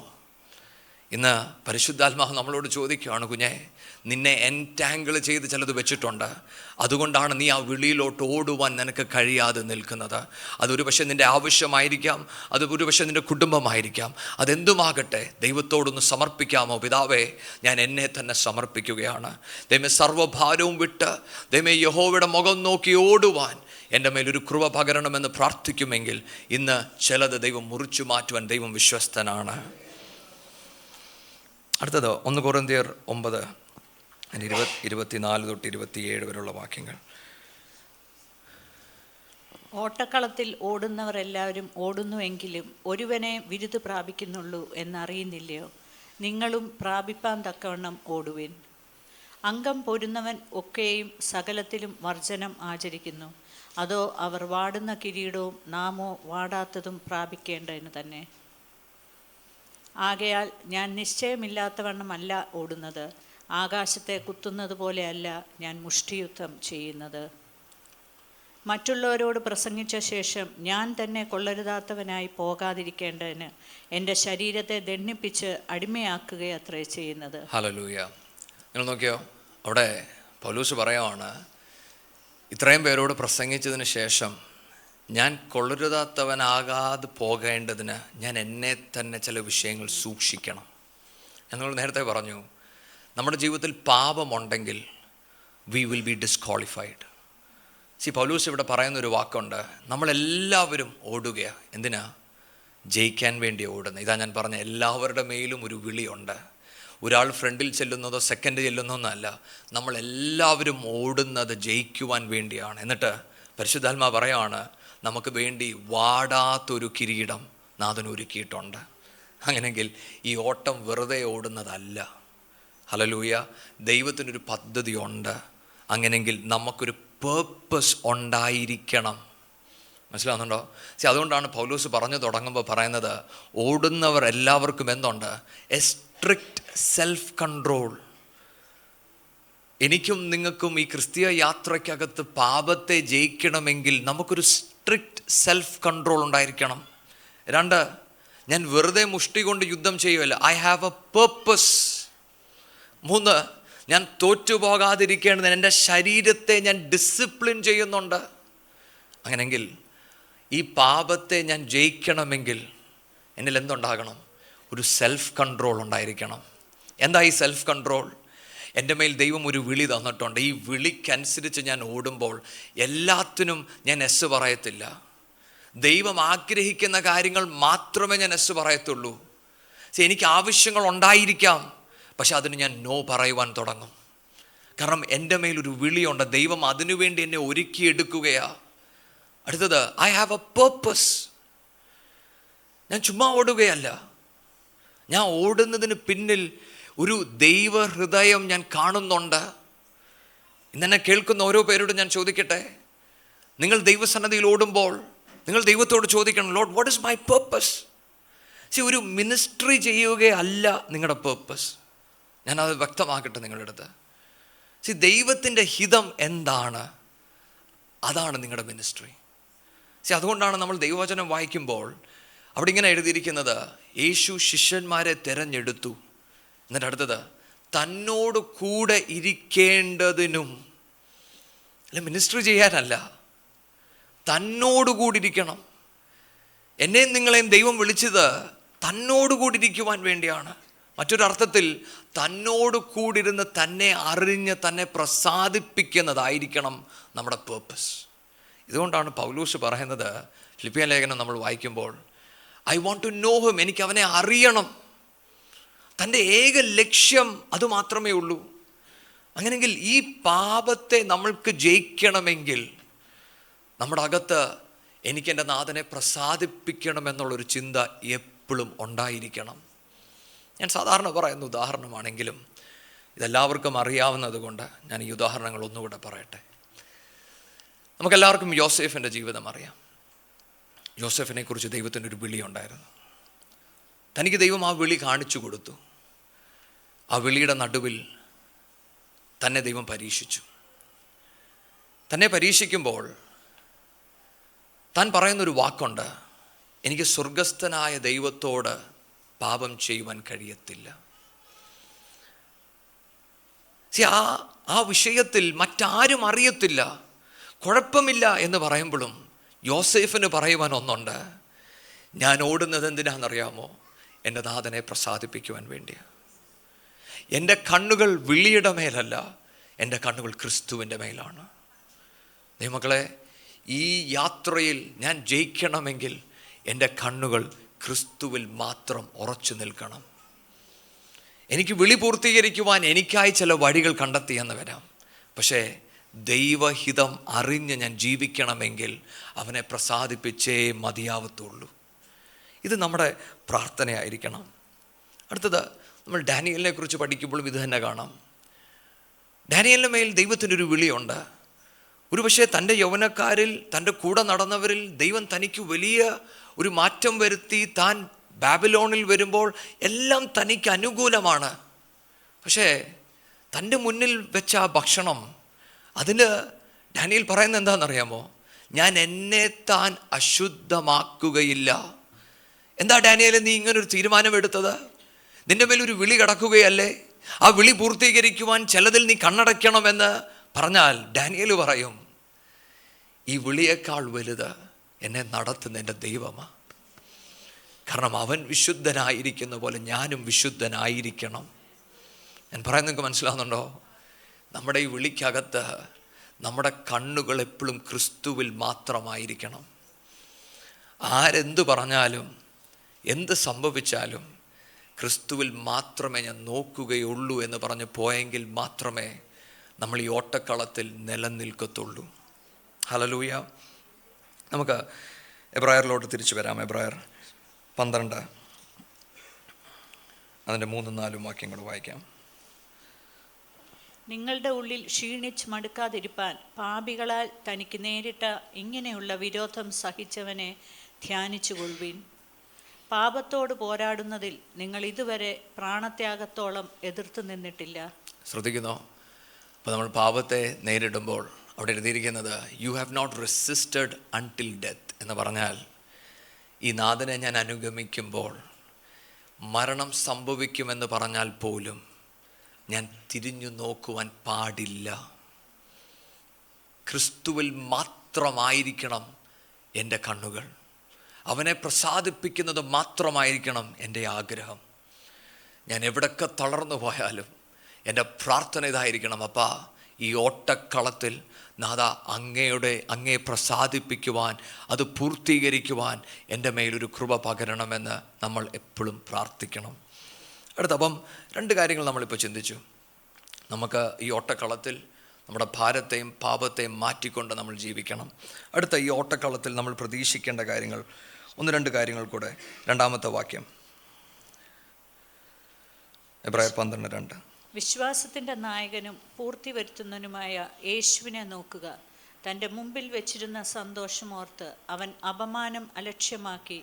ഇന്ന് പരിശുദ്ധാത്മാവ് നമ്മളോട് ചോദിക്കുകയാണ്, കുഞ്ഞേ, നിന്നെ എൻറ്റാങ്കിൾ ചെയ്ത് ചിലത് വെച്ചിട്ടുണ്ട്. അതുകൊണ്ടാണ് നീ ആ വിളിയിലോട്ട് ഓടുവാൻ നിനക്ക് കഴിയാതെ നിൽക്കുന്നത്. അതൊരു പക്ഷേ നിൻ്റെ ആവശ്യമായിരിക്കാം, അതൊരു പക്ഷേ നിൻ്റെ കുടുംബമായിരിക്കാം. അതെന്തുമാകട്ടെ, ദൈവത്തോടൊന്ന് സമർപ്പിക്കാമോ? പിതാവേ, ഞാൻ എന്നെ തന്നെ സമർപ്പിക്കുകയാണ്. ദൈവമേ, സർവ്വഭാരവും വിട്ട് ദൈവമേ യഹോവയുടെ മുഖം നോക്കി ഓടുവാൻ എൻ്റെ മേലൊരു കൃപ പകരണമെന്ന് പ്രാർത്ഥിക്കുമെങ്കിൽ ഇന്ന് ചിലത് ദൈവം മുറിച്ചു മാറ്റുവാൻ ദൈവം വിശ്വസ്തനാണ്. അടുത്തത് 1 കൊരിന്ത്യർ 9:24-27 വരെയുള്ള വാക്യങ്ങൾ. ഓട്ടക്കളത്തിൽ ഓടുന്നവർ എല്ലാവരും ഓടുന്നുവെങ്കിലും ഒരുവനെ വിരുദ് പ്രാപിക്കുന്നുള്ളൂ എന്നറിയുന്നില്ലയോ? നിങ്ങളും പ്രാപിപ്പാൻ തക്കവണ്ണം ഓടുവിൻ. അംഗം പൊരുന്നവൻ ഒക്കെയും സകലത്തിലും വർജനം ആചരിക്കുന്നു. അതോ അവർ വാടുന്ന കിരീടവും നാമോ വാടാത്തതും പ്രാപിക്കേണ്ടതിന് തന്നെ. ആകയാൽ ഞാൻ നിശ്ചയമില്ലാത്തവണ്ണമല്ല ഓടുന്നത്, ആകാശത്തെ കുത്തുന്നത് പോലെയല്ല ഞാൻ മുഷ്ടിയുദ്ധം ചെയ്യുന്നത്. മറ്റുള്ളവരോട് പ്രസംഗിച്ച ശേഷം ഞാൻ തന്നെ കൊള്ളരുതാത്തവനായി പോകാതിരിക്കേണ്ടതിന് എൻ്റെ ശരീരത്തെ ദണ്ഡിപ്പിച്ച് അടിമയാക്കുകയത്രേ ചെയ്യുന്നത്. ഹല്ലേലൂയ! നിങ്ങൾ നോക്കിയോ, അവിടെ പൗലോസ് പറയുവാണ്, ഇത്രയും പേരോട് പ്രസംഗിച്ചതിന് ശേഷം ഞാൻ കൊള്ളരുതാത്തവനാകാതെ പോകേണ്ടതിന് ഞാൻ എന്നെ തന്നെ ചില വിഷയങ്ങൾ സൂക്ഷിക്കണം. ഞങ്ങൾ നേരത്തെ പറഞ്ഞു, നമ്മുടെ ജീവിതത്തിൽ പാപമുണ്ടെങ്കിൽ വി വിൽ ബി ഡിസ്ക്വാളിഫൈഡ്. പൗലോസ് ഇവിടെ പറയുന്നൊരു വാക്കുണ്ട്, നമ്മളെല്ലാവരും ഓടുകയാണ്. എന്തിനാ? ജയിക്കാൻ വേണ്ടി ഓടുന്നത്. ഇതാ ഞാൻ പറഞ്ഞ, എല്ലാവരുടെ മേലും ഒരു വിളിയുണ്ട്. ഒരാൾ ഫ്രണ്ടിൽ ചെല്ലുന്നതോ സെക്കൻഡ് ചെല്ലുന്നതൊന്നല്ല. നമ്മളെല്ലാവരും ഓടുന്നത് ജയിക്കുവാൻ വേണ്ടിയാണ്. എന്നിട്ട് പരിശുദ്ധാത്മാ പറയാണ്, നമുക്ക് വേണ്ടി വാടാത്തൊരു കിരീടം നാഥൻ ഒരുക്കിയിട്ടുണ്ട്. അങ്ങനെയെങ്കിൽ ഈ ഓട്ടം വെറുതെ ഓടുന്നതല്ല. ഹല്ലേലൂയ. ദൈവത്തിനൊരു പദ്ധതിയുണ്ട്. അങ്ങനെയെങ്കിൽ നമുക്കൊരു പേർപ്പസ് ഉണ്ടായിരിക്കണം. മനസ്സിലാവുന്നുണ്ടോ? അതുകൊണ്ടാണ് പൗലോസ് പറഞ്ഞു തുടങ്ങുമ്പോൾ പറയുന്നത്, ഓടുന്നവർ എല്ലാവർക്കും എന്തുണ്ട്? A strict self control. എനിക്കും നിങ്ങൾക്കും ഈ ക്രിസ്തീയ യാത്രയ്ക്കകത്ത് പാപത്തെ ജയിക്കണമെങ്കിൽ നമുക്കൊരു സ്ട്രിക്റ്റ് സെൽഫ് കൺട്രോൾ ഉണ്ടായിരിക്കണം. 2, ഞാൻ വെറുതെ മുഷ്ടി കൊണ്ട് യുദ്ധം ചെയ്യുമല്ല. I have a purpose. 3, ഞാൻ തോറ്റുപോകാതിരിക്കേണ്ടതിന് എൻ്റെ ശരീരത്തെ ഞാൻ ഡിസിപ്ലിൻ ചെയ്യുന്നുണ്ട്. അങ്ങനെങ്കിൽ ഈ പാപത്തെ ഞാൻ ജയിക്കണമെങ്കിൽ എന്നിൽ എന്തുണ്ടാകണം? ഒരു സെൽഫ് കൺട്രോൾ ഉണ്ടായിരിക്കണം. എന്താ ഈ സെൽഫ് കൺട്രോൾ? എൻ്റെ മേൽ ദൈവം ഒരു വിളി തന്നിട്ടുണ്ട്. ഈ വിളിക്കനുസരിച്ച് ഞാൻ ഓടുമ്പോൾ എല്ലാത്തിനും ഞാൻ എസ് പറയത്തില്ല. ദൈവം ആഗ്രഹിക്കുന്ന കാര്യങ്ങൾ മാത്രമേ ഞാൻ എസ് പറയത്തുള്ളൂ. എനിക്ക് ആവശ്യങ്ങൾ ഉണ്ടായിരിക്കാം, പക്ഷെ അതിന് ഞാൻ നോ പറയുവാൻ തുടങ്ങും. കാരണം എൻ്റെ മേലൊരു വിളിയുണ്ട്. ദൈവം അതിനുവേണ്ടി എന്നെ ഒരുക്കിയെടുക്കുകയാ. അടുത്തത്, ഐ ഹാവ് എ പേർപ്പസ്. ഞാൻ ചുമ്മാ ഓടുകയല്ല. ഞാൻ ഓടുന്നതിന് പിന്നിൽ ഒരു ദൈവ ഹൃദയം ഞാൻ കാണുന്നുണ്ട്. ഇന്നെന്നെ കേൾക്കുന്ന ഓരോ പേരോടും ഞാൻ ചോദിക്കട്ടെ, നിങ്ങൾ ദൈവസന്നിധിയിൽ ഓടുമ്പോൾ നിങ്ങൾ ദൈവത്തോട് ചോദിക്കണം, Lord, what is my purpose? ഒരു മിനിസ്ട്രി ചെയ്യുകയല്ല നിങ്ങളുടെ പേർപ്പസ്. ഞാനത് വ്യക്തമാക്കട്ടെ നിങ്ങളുടെ അടുത്ത്. ദൈവത്തിൻ്റെ ഹിതം എന്താണ്? അതാണ് നിങ്ങളുടെ മിനിസ്ട്രി. അതുകൊണ്ടാണ് നമ്മൾ ദൈവവചനം വായിക്കുമ്പോൾ അവിടെ ഇങ്ങനെ എഴുതിയിരിക്കുന്നത്, യേശു ശിഷ്യന്മാരെ തിരഞ്ഞെടുത്തു. എന്നിട്ട് അടുത്തത്, തന്നോട് കൂടെ ഇരിക്കേണ്ടതിനും. അല്ല, മിനിസ്ട്രി ചെയ്യാനല്ല, തന്നോടുകൂടി ഇരിക്കണം. എന്നെയും നിങ്ങളെയും ദൈവം വിളിച്ചത് തന്നോടുകൂടി ഇരിക്കുവാൻ വേണ്ടിയാണ്. മറ്റൊരർത്ഥത്തിൽ തന്നോട് കൂടിരുന്ന് തന്നെ അറിഞ്ഞ് തന്നെ പ്രസാദിപ്പിക്കുന്നതായിരിക്കണം നമ്മുടെ പേർപ്പസ്. ഇതുകൊണ്ടാണ് പൗലോസ് പറയുന്നത്, ഫിലിപ്പിയ ലേഖനം നമ്മൾ വായിക്കുമ്പോൾ, I want to know him. എനിക്ക് അവനെ അറിയണം. തൻ്റെ ഏക ലക്ഷ്യം അതുമാത്രമേ ഉള്ളൂ. അങ്ങനെയെങ്കിൽ ഈ പാപത്തെ നമ്മൾക്ക് ജയിക്കണമെങ്കിൽ നമ്മുടെ അകത്ത് എനിക്ക് എൻ്റെ നാഥനെ പ്രസാദിപ്പിക്കണം എന്നുള്ളൊരു ചിന്ത എപ്പോഴും ഉണ്ടായിരിക്കണം. ഞാൻ സാധാരണ പറയുന്ന ഉദാഹരണമാണെങ്കിലും ഇതെല്ലാവർക്കും അറിയാവുന്നത് കൊണ്ട് ഞാൻ ഈ ഉദാഹരണങ്ങൾ ഒന്നുകൂടെ പറയട്ടെ. നമുക്കെല്ലാവർക്കും യോസേഫിൻ്റെ ജീവിതം അറിയാം. യോസേഫിനെ കുറിച്ച് ദൈവത്തിൻ്റെ ഒരു വിളി ഉണ്ടായിരുന്നു. തനിക്ക് ദൈവം ആ വിളി കാണിച്ചു കൊടുത്തു. ആ വിളിയുടെ നടുവിൽ തന്നെ ദൈവം പരീക്ഷിച്ചു. തന്നെ പരീക്ഷിക്കുമ്പോൾ താൻ പറയുന്നൊരു വാക്കുണ്ട്, എനിക്ക് സ്വർഗസ്ഥനായ ദൈവത്തോട് പാപം ചെയ്യുവാൻ കഴിയത്തില്ല. ആ വിഷയത്തിൽ മറ്റാരും അറിയത്തില്ല, കുഴപ്പമില്ല എന്ന് പറയുമ്പോഴും യോസേഫിന് പറയുവാൻ ഒന്നുണ്ട്, ഞാൻ ഓടുന്നത് എന്തിനാണെന്നറിയാമോ? എൻ്റെ നാഥനെ പ്രസാദിപ്പിക്കുവാൻ വേണ്ടിയാണ്. എൻ്റെ കണ്ണുകൾ വിളിയുടെ മേലല്ല, എൻ്റെ കണ്ണുകൾ ക്രിസ്തുവിൻ്റെ മേലാണ്. ദൈവമക്കളെ, ഈ യാത്രയിൽ ഞാൻ ജയിക്കണമെങ്കിൽ എൻ്റെ കണ്ണുകൾ ക്രിസ്തുവിൽ മാത്രം ഉറച്ചു നിൽക്കണം. എനിക്ക് വിളി പൂർത്തീകരിക്കുവാൻ എനിക്കായി ചില വഴികൾ കണ്ടെത്തിയെന്ന് വരാം, പക്ഷേ ദൈവഹിതം അറിഞ്ഞ് ഞാൻ ജീവിക്കണമെങ്കിൽ അവനെ പ്രസാദിപ്പിച്ചേ മതിയാവത്തുള്ളൂ. ഇത് നമ്മുടെ പ്രാർത്ഥനയായിരിക്കണം. അടുത്തത്, നമ്മൾ ഡാനിയലിനെ കുറിച്ച് പഠിക്കുമ്പോഴും ഇത് തന്നെ കാണാം. ഡാനിയലിൻ്റെ മേൽ ദൈവത്തിനൊരു വിളിയുണ്ട്. ഒരുപക്ഷെ തൻ്റെ യൗവനക്കാരിൽ, തൻ്റെ കൂടെ നടന്നവരിൽ ദൈവം തനിക്ക് വലിയ ഒരു മാറ്റം വരുത്തി. താൻ ബാബിലോണിൽ വരുമ്പോൾ എല്ലാം തനിക്ക് അനുകൂലമാണ്. പക്ഷേ തൻ്റെ മുന്നിൽ വെച്ച ആ ഭക്ഷണം, അതിന് ഡാനിയേൽ പറയുന്നത് എന്താണെന്നറിയാമോ? ഞാൻ എന്നെ താൻ അശുദ്ധമാക്കുകയില്ല. എന്താ ഡാനിയേൽ നീ ഇങ്ങനൊരു തീരുമാനമെടുത്തത്? നിൻ്റെ മേലൊരു വിളി കിടക്കുകയല്ലേ? ആ വിളി പൂർത്തീകരിക്കുവാൻ ചിലതിൽ നീ കണ്ണടയ്ക്കണമെന്ന് പറഞ്ഞാൽ ഡാനിയേൽ പറയും, ഈ വിളിയേക്കാൾ വലുത് എന്നെ നടത്തുന്ന എൻ്റെ ദൈവമാണ്. കാരണം അവൻ വിശുദ്ധനായിരിക്കുന്ന പോലെ ഞാനും വിശുദ്ധനായിരിക്കണം. ഞാൻ പറയുന്നത് നിങ്ങൾക്ക് മനസ്സിലാവുന്നുണ്ടോ? നമ്മുടെ ഈ വിളിക്കകത്ത് നമ്മുടെ കണ്ണുകൾ എപ്പോഴും ക്രിസ്തുവിൽ മാത്രമായിരിക്കണം. ആരെന്ത് പറഞ്ഞാലും എന്ത് സംഭവിച്ചാലും ക്രിസ്തുവിൽ മാത്രമേ ഞാൻ നോക്കുകയുള്ളൂ എന്ന് പറഞ്ഞ് പോയെങ്കിൽ മാത്രമേ നമ്മൾ ഈ ഓട്ടക്കളത്തിൽ നിലനിൽക്കത്തുള്ളൂ. ഹല്ലേലൂയ. നമുക്ക് എബ്രായറിലോട്ട് തിരിച്ചു വരാം. എബ്രായർ 12 അതിൻ്റെ 3-4 വാക്യങ്ങൾ വായിക്കാം. നിങ്ങളുടെ ഉള്ളിൽ ക്ഷീണിച്ച് മടുക്കാതിരിപ്പാൻ പാപികളാൽ തനിക്ക് നേരിട്ട ഇങ്ങനെയുള്ള വിരോധം സഹിച്ചവനെ ധ്യാനിച്ചുകൊള്ളുവിൻ. പാപത്തോട് പോരാടുന്നതിൽ നിങ്ങൾ ഇതുവരെ പ്രാണത്യാഗത്തോളം എതിർത്ത് നിന്നിട്ടില്ല. ശ്രദ്ധിക്കുന്നോ? അപ്പോൾ നമ്മൾ പാപത്തെ നേരിടുമ്പോൾ അവിടെ എഴുതിയിരിക്കുന്നത് you have not resisted until death എന്ന് പറഞ്ഞാൽ, ഈ നാഥനെ ഞാൻ അനുഗമിക്കുമ്പോൾ മരണം സംഭവിക്കുമെന്ന് പറഞ്ഞാൽ പോലും ഞാൻ തിരിഞ്ഞു നോക്കുവാൻ പാടില്ല. ക്രിസ്തുവിൽ മാത്രമായിരിക്കണം എൻ്റെ കണ്ണുകൾ. അവനെ പ്രസാദിപ്പിക്കുന്നത് മാത്രമായിരിക്കണം എൻ്റെ ആഗ്രഹം. ഞാൻ എവിടൊക്കെ തളർന്നു പോയാലും എൻ്റെ പ്രാർത്ഥന ഇതായിരിക്കണം: അപ്പാ, ഈ ഓട്ടക്കളത്തിൽ നാഥ അങ്ങയെ പ്രസാദിപ്പിക്കുവാൻ, അത് പൂർത്തീകരിക്കുവാൻ എൻ്റെ മേലൊരു കൃപ പകരണമെന്ന് നമ്മൾ എപ്പോഴും പ്രാർത്ഥിക്കണം. അപ്പം 2 കാര്യങ്ങൾ നമ്മളിപ്പോൾ ചിന്തിച്ചു. നമുക്ക് ഈ ഓട്ടക്കളത്തിൽ നമ്മുടെ ഭാരത്തെയും പാപത്തെയും മാറ്റിക്കൊണ്ട് നമ്മൾ ജീവിക്കണം. അടുത്ത ഈ ഓട്ടക്കളത്തിൽ നമ്മൾ പ്രതീക്ഷിക്കേണ്ട കാര്യങ്ങൾ 1-2 കാര്യങ്ങൾ കൂടെ. 2-ാമത്തെ വാക്യം, എബ്രായർ 12:2. വിശ്വാസത്തിൻ്റെ നായകനും പൂർത്തി വരുത്തുന്നതിനുമായ യേശുവിനെ നോക്കുക. തൻ്റെ മുമ്പിൽ വെച്ചിരുന്ന സന്തോഷമോർത്ത് അവൻ അപമാനം അലക്ഷ്യമാക്കി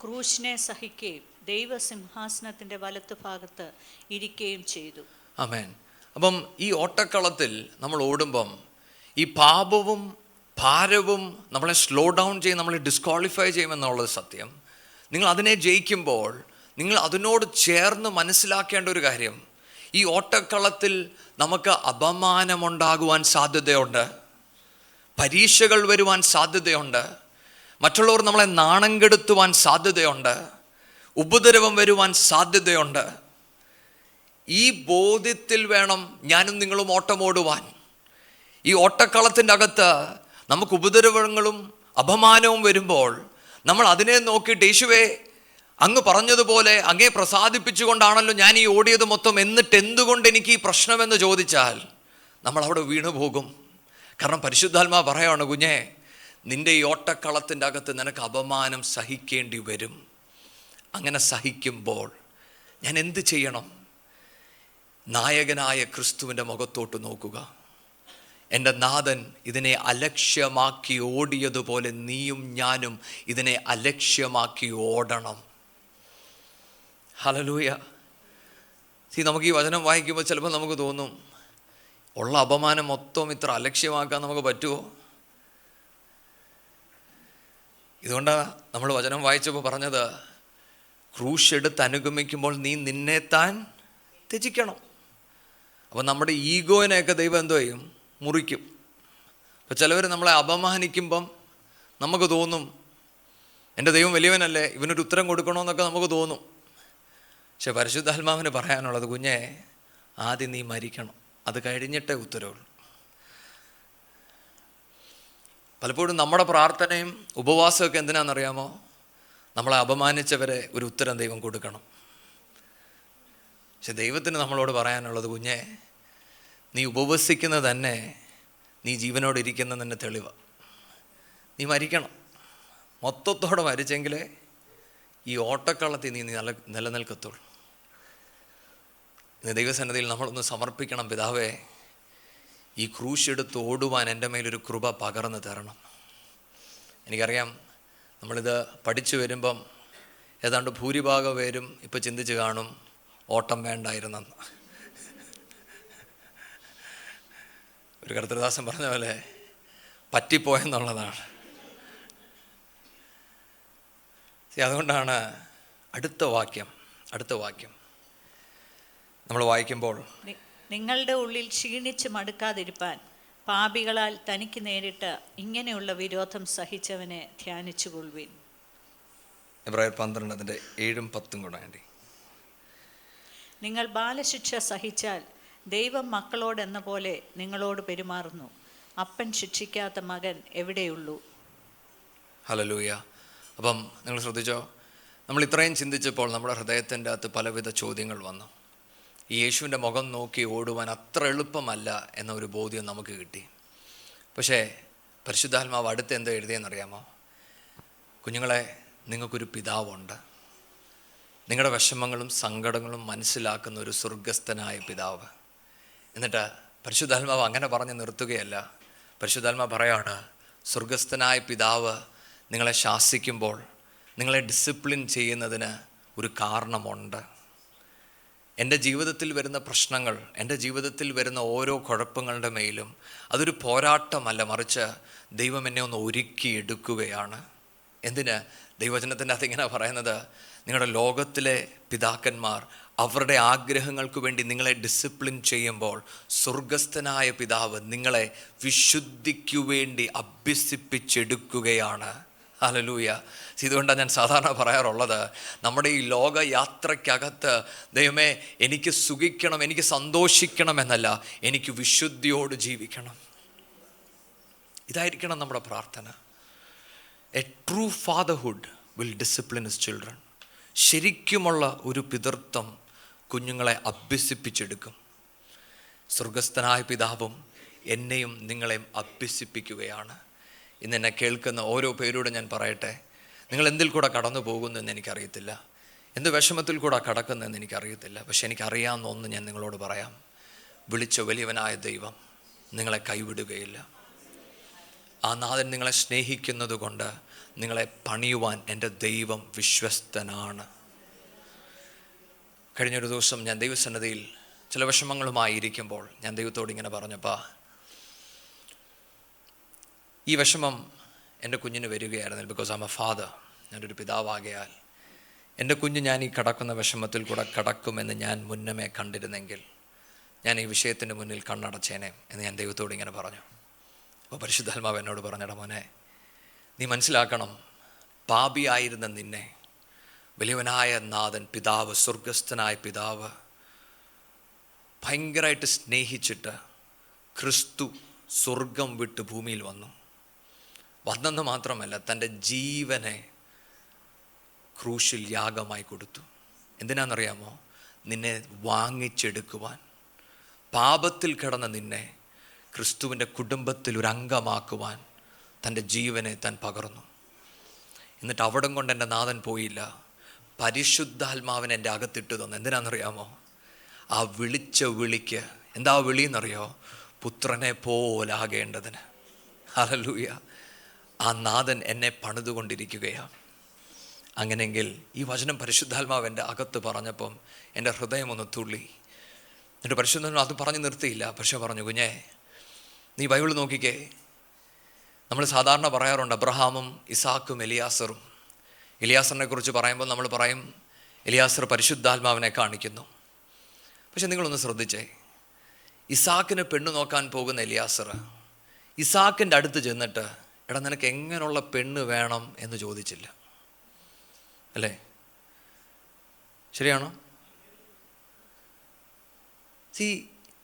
ക്രൂശിനെ സഹിക്കുകയും ദൈവസിംഹാസനത്തിൻ്റെ വലത്തുഭാഗത്ത് ഇരിക്കുകയും ചെയ്തു. ആമേൻ. അപ്പം ഈ ഓട്ടക്കളത്തിൽ നമ്മൾ ഓടുമ്പം ഈ പാപവും ഭാരവും നമ്മളെ സ്ലോ ഡൗൺ ചെയ്യും, നമ്മളെ ഡിസ്ക്വാളിഫൈ ചെയ്യുമെന്നുള്ളത് സത്യം. നിങ്ങൾ അതിനെ ജയിക്കുമ്പോൾ നിങ്ങൾ അതിനോട് ചേർന്ന് മനസ്സിലാക്കേണ്ട ഒരു കാര്യം, ഈ ഓട്ടക്കളത്തിൽ നമുക്ക് അപമാനമുണ്ടാകുവാൻ സാധ്യതയുണ്ട്, പരീക്ഷകൾ വരുവാൻ സാധ്യതയുണ്ട്, മറ്റുള്ളവർ നമ്മളെ നാണം കെടുത്തുവാൻ സാധ്യതയുണ്ട്, ഉപദ്രവം വരുവാൻ സാധ്യതയുണ്ട്. ഈ ബോധ്യത്തിൽ വേണം ഞാനും നിങ്ങളും ഓട്ടമോടുവാൻ. ഈ ഓട്ടക്കളത്തിൻ്റെ അകത്ത് നമുക്ക് ഉപദ്രവങ്ങളും അപമാനവും വരുമ്പോൾ നമ്മൾ അതിനെ നോക്കിയിട്ട് യേശുവേ, അങ്ങ് പറഞ്ഞതുപോലെ അങ്ങേ പ്രസാദിപ്പിച്ചുകൊണ്ടാണല്ലോ ഞാൻ ഈ ഓടിയത് മൊത്തം, എന്നിട്ട് എന്തുകൊണ്ട് എനിക്ക് ഈ പ്രശ്നമെന്ന് ചോദിച്ചാൽ നമ്മൾ അവിടെ വീണുപോകും. കാരണം പരിശുദ്ധാത്മാവ് പറയാണ്, കുഞ്ഞേ, നിൻ്റെ ഈ ഓട്ടക്കളത്തിൻ്റെ അകത്ത് നിനക്ക് അപമാനം സഹിക്കേണ്ടി വരും. അങ്ങനെ സഹിക്കുമ്പോൾ ഞാൻ എന്ത് ചെയ്യണം? നായകനായ ക്രിസ്തുവിൻ്റെ മുഖത്തോട്ട് നോക്കുക. എൻ്റെ നാഥൻ ഇതിനെ അലക്ഷ്യമാക്കി ഓടിയതുപോലെ നീയും ഞാനും ഇതിനെ അലക്ഷ്യമാക്കി ഓടണം. ഹല്ലേലൂയ. നമുക്ക് ഈ വചനം വായിക്കുമ്പോൾ ചിലപ്പോൾ നമുക്ക് തോന്നും, ഉള്ള അപമാനം മൊത്തം ഇത്ര അലക്ഷ്യമാക്കാൻ നമുക്ക് പറ്റുമോ? ഇതുകൊണ്ടാണ് നമ്മൾ വചനം വായിച്ചപ്പോൾ പറഞ്ഞത്, ക്രൂശെടുത്ത് അനുഗമിക്കുമ്പോൾ നീ നിന്നെ താൻ ത്യജിക്കണം. അപ്പം നമ്മുടെ ഈഗോയിനെയൊക്കെ ദൈവം എന്തോ ചെയ്യും? മുറിക്കും. അപ്പോൾ ചിലവർ നമ്മളെ അപമാനിക്കുമ്പം നമുക്ക് തോന്നും, എൻ്റെ ദൈവം വലിയവനല്ലേ, ഇവനൊരു ഉത്തരം കൊടുക്കണമെന്നൊക്കെ നമുക്ക് തോന്നും. പക്ഷെ പരിശുദ്ധാത്മാവിന് പറയാനുള്ളത്, കുഞ്ഞേ, ആദ്യം നീ മരിക്കണം, അത് കഴിഞ്ഞിട്ടേ ഉത്തരവുള്ളൂ. പലപ്പോഴും നമ്മുടെ പ്രാർത്ഥനയും ഉപവാസമൊക്കെ എന്തിനാണെന്നറിയാമോ? നമ്മളെ അപമാനിച്ചവരെ ഒരു ഉത്തരം ദൈവം കൊടുക്കണം. പക്ഷെ ദൈവത്തിന് നമ്മളോട് പറയാനുള്ളത്, കുഞ്ഞേ, നീ ഉപവസിക്കുന്നത് തന്നെ നീ ജീവനോട് ഇരിക്കുന്നതിൻ്റെ തെളിവാണ്. നീ മരിക്കണം, മൊത്തത്തോടെ മരിച്ചെങ്കിലേ ഈ ഓട്ടക്കളത്തിൽ നീ നിലനിൽക്കത്തുള്ളൂ. ഇന്ന് ദൈവസന്നിധിയിൽ നമ്മളൊന്ന് സമർപ്പിക്കണം. പിതാവേ, ഈ ക്രൂശെടുത്ത് ഓടുവാൻ എൻ്റെ മേലൊരു കൃപ പകർന്നു തരണം. എനിക്കറിയാം, നമ്മളിത് പഠിച്ചു വരുമ്പം ഏതാണ്ട് ഭൂരിഭാഗം പേരും ഇപ്പം ചിന്തിച്ച് കാണും, ഓട്ടം വേണ്ടായിരുന്നെന്ന്. ഒരു കർത്തൃദാസൻ പറഞ്ഞ പോലെ പറ്റിപ്പോയെന്നുള്ളതാണ്. അതുകൊണ്ടാണ് അടുത്ത വാക്യം നമ്മൾ വായിക്കുമ്പോൾ, നിങ്ങളുടെ ഉള്ളിൽ ക്ഷീണിച്ച് മടുക്കാതിരിപ്പാൻ പാപികളാൽ തനിക്ക് നേരിട്ട ഇങ്ങനെയുള്ള വിരോധം സഹിച്ചവനെ ധ്യാനിച്ചുകൊള്ളുവിൻ. എബ്രായർ 12 7-10 കൂടെ വേണ്ടി. നിങ്ങൾ ബാലശിക്ഷ സഹിച്ചാൽ ദൈവം മക്കളോടെന്ന പോലെ നിങ്ങളോട് പെരുമാറുന്നു. അപ്പൻ ശിക്ഷിക്കാത്ത മകൻ എവിടെയുള്ളൂ? ഹല്ലേലൂയ. അപ്പം നിങ്ങൾ ശ്രദ്ധിച്ചോ, നമ്മൾ ഇത്രയും ചിന്തിച്ചപ്പോൾ നമ്മുടെ ഹൃദയത്തിൻ്റെ അകത്ത് പലവിധ ചോദ്യങ്ങൾ വന്നു. ഈ യേശുവിൻ്റെ മുഖം നോക്കി ഓടുവാൻ അത്ര എളുപ്പമല്ല എന്നൊരു ബോധ്യം നമുക്ക് കിട്ടി. പക്ഷേ പരിശുദ്ധാത്മാവ് അടുത്ത് എന്താ എഴുതിയെന്നറിയാമോ? കുഞ്ഞുങ്ങളെ, നിങ്ങൾക്കൊരു പിതാവുണ്ട്. നിങ്ങളുടെ വിഷമങ്ങളും സങ്കടങ്ങളും മനസ്സിലാക്കുന്ന ഒരു സ്വർഗസ്ഥനായ പിതാവ്. എന്നിട്ട് പരിശുദ്ധാത്മാവ് അങ്ങനെ പറഞ്ഞ് നിർത്തുകയല്ല. പരിശുദ്ധാത്മാവ് പറയാണ്, സ്വർഗസ്ഥനായ പിതാവ് നിങ്ങളെ ശാസിക്കുമ്പോൾ, നിങ്ങളെ ഡിസിപ്ലിൻ ചെയ്യുന്നതിന് ഒരു കാരണമുണ്ട്. എൻ്റെ ജീവിതത്തിൽ വരുന്ന പ്രശ്നങ്ങൾ, എൻ്റെ ജീവിതത്തിൽ വരുന്ന ഓരോ കുഴപ്പങ്ങളുടെ മേലും അതൊരു പോരാട്ടമല്ല, മറിച്ച് ദൈവം എന്നെ ഒന്ന് ഒരുക്കിയെടുക്കുകയാണ്. എന്തിന്? ദൈവവചനത്തിൻ്റെ അകത്ത് ഇങ്ങനെ പറയുന്നത്, നിങ്ങളുടെ ലോകത്തിലെ പിതാക്കന്മാർ അവരുടെ ആഗ്രഹങ്ങൾക്ക് വേണ്ടി നിങ്ങളെ ഡിസിപ്ലിൻ ചെയ്യുമ്പോൾ സ്വർഗസ്ഥനായ പിതാവ് നിങ്ങളെ വിശുദ്ധിക്കു വേണ്ടി അഭ്യസിപ്പിച്ചെടുക്കുകയാണ്. ഹല്ലേലൂയ. ഇതുകൊണ്ടാണ് ഞാൻ സാധാരണ പറയാറുള്ളത്, നമ്മുടെ ഈ ലോക യാത്രയ്ക്കകത്ത് ദൈവമേ എനിക്ക് സുഖിക്കണം, എനിക്ക് സന്തോഷിക്കണം എന്നല്ല, എനിക്ക് വിശുദ്ധിയോട് ജീവിക്കണം. ഇതായിരിക്കണം നമ്മുടെ പ്രാർത്ഥന. A true fatherhood will discipline his children. ശരിക്കുമുള്ള ഒരു പിതൃത്വം കുഞ്ഞുങ്ങളെ അഭ്യസിപ്പിച്ചെടുക്കും. സ്വർഗസ്ഥനായ പിതാവും എന്നെയും നിങ്ങളെയും അഭ്യസിപ്പിക്കുകയാണ്. ഇന്ന് എന്നെ കേൾക്കുന്ന ഓരോ പേരോട് ഞാൻ പറയട്ടെ, നിങ്ങൾ എന്തിൽ കൂടെ കടന്നു പോകുന്നതെന്ന് എനിക്കറിയത്തില്ല, എന്ത് വിഷമത്തിൽ കൂടെ കടക്കുന്നതെന്ന് എനിക്കറിയത്തില്ല. പക്ഷെ എനിക്കറിയാവുന്ന ഒന്ന് ഞാൻ നിങ്ങളോട് പറയാം, വിളിച്ച വലിയവനായ ദൈവം നിങ്ങളെ കൈവിടുകയില്ല. ആ നാഥൻ നിങ്ങളെ സ്നേഹിക്കുന്നത് കൊണ്ട് നിങ്ങളെ പണിയുവാൻ എൻ്റെ ദൈവം വിശ്വസ്തനാണ്. കഴിഞ്ഞൊരു ദിവസം ഞാൻ ദൈവസന്നിധിയിൽ ചില വിഷമങ്ങളുമായിരിക്കുമ്പോൾ ഞാൻ ദൈവത്തോട് ഇങ്ങനെ പറഞ്ഞപ്പാ, ഈ വിഷമം എൻ്റെ കുഞ്ഞിന് വരികയായിരുന്നു. Because I M A father, ഞാനൊരു പിതാവാകയാൽ എൻ്റെ കുഞ്ഞ് ഞാൻ ഈ കടക്കുന്ന വിഷമത്തിൽ കൂടെ കടക്കുമെന്ന് ഞാൻ മുന്നമേ കണ്ടിരുന്നെങ്കിൽ ഞാൻ ഈ വിഷയത്തിൻ്റെ മുന്നിൽ കണ്ണടച്ചേനെ എന്ന് ഞാൻ ദൈവത്തോട് ഇങ്ങനെ പറഞ്ഞു. അപ്പോൾ പരിശുദ്ധാത്മാവ് എന്നോട് പറഞ്ഞടാ മോനെ, നീ മനസ്സിലാക്കണം, പാപിയായിരുന്ന നിന്നെ വലിയവനായ നാഥൻ പിതാവ്, സ്വർഗസ്ഥനായ പിതാവ് ഭയങ്കരമായിട്ട് സ്നേഹിച്ചിട്ട് ക്രിസ്തു സ്വർഗം വിട്ട് ഭൂമിയിൽ വന്നെന്ന് മാത്രമല്ല, തൻ്റെ ജീവനെ ക്രൂശിൽ യാഗമായി കൊടുത്തു. എന്തിനാണെന്നറിയാമോ? നിന്നെ വാങ്ങിച്ചെടുക്കുവാൻ. പാപത്തിൽ കിടന്ന നിന്നെ ക്രിസ്തുവിൻ്റെ കുടുംബത്തിൽ ഒരു അംഗമാക്കുവാൻ തൻ്റെ ജീവനെ താൻ പകർന്നു. എന്നിട്ട് അവിടം കൊണ്ട് എൻ്റെ നാഥൻ പോയില്ല, പരിശുദ്ധാത്മാവിനെ എൻ്റെ അകത്തിട്ട് തന്നു. എന്തിനാണെന്നറിയാമോ? ആ വിളിച്ച വിളിക്ക് എന്താ വിളിയെന്നറിയോ? പുത്രനെ പോലാകേണ്ടതിന്. ഹല്ലേലൂയ. ആ നാഥൻ എന്നെ പണിതുകൊണ്ടിരിക്കുകയാണ്. അങ്ങനെയെങ്കിൽ ഈ വചനം പരിശുദ്ധാത്മാവ് എൻ്റെ അകത്ത് പറഞ്ഞപ്പം എൻ്റെ ഹൃദയം ഒന്ന് തുള്ളി. എന്നിട്ട് പരിശുദ്ധാത്മാവ് അത് പറഞ്ഞ് നിർത്തിയില്ല, പക്ഷെ പറഞ്ഞു, കുഞ്ഞേ നീ ബൈബിൾ നോക്കിക്കേ. നമ്മൾ സാധാരണ പറയാറുണ്ട് അബ്രഹാമും ഇസാക്കും എലിയാസറും. എലിയാസറിനെ കുറിച്ച് പറയുമ്പോൾ നമ്മൾ പറയും എലിയാസർ പരിശുദ്ധാത്മാവിനെ കാണിക്കുന്നു. പക്ഷെ നിങ്ങളൊന്ന് ശ്രദ്ധിച്ചേ, ഇസാക്കിന് പെണ്ണ് നോക്കാൻ പോകുന്ന എലിയാസർ ഇസാക്കിൻ്റെ അടുത്ത് ചെന്നിട്ട്, എടാ നിനക്ക് എങ്ങനെയുള്ള പെണ്ണ് വേണം എന്ന് ചോദിച്ചില്ല, അല്ലേ? ശരിയാണോ?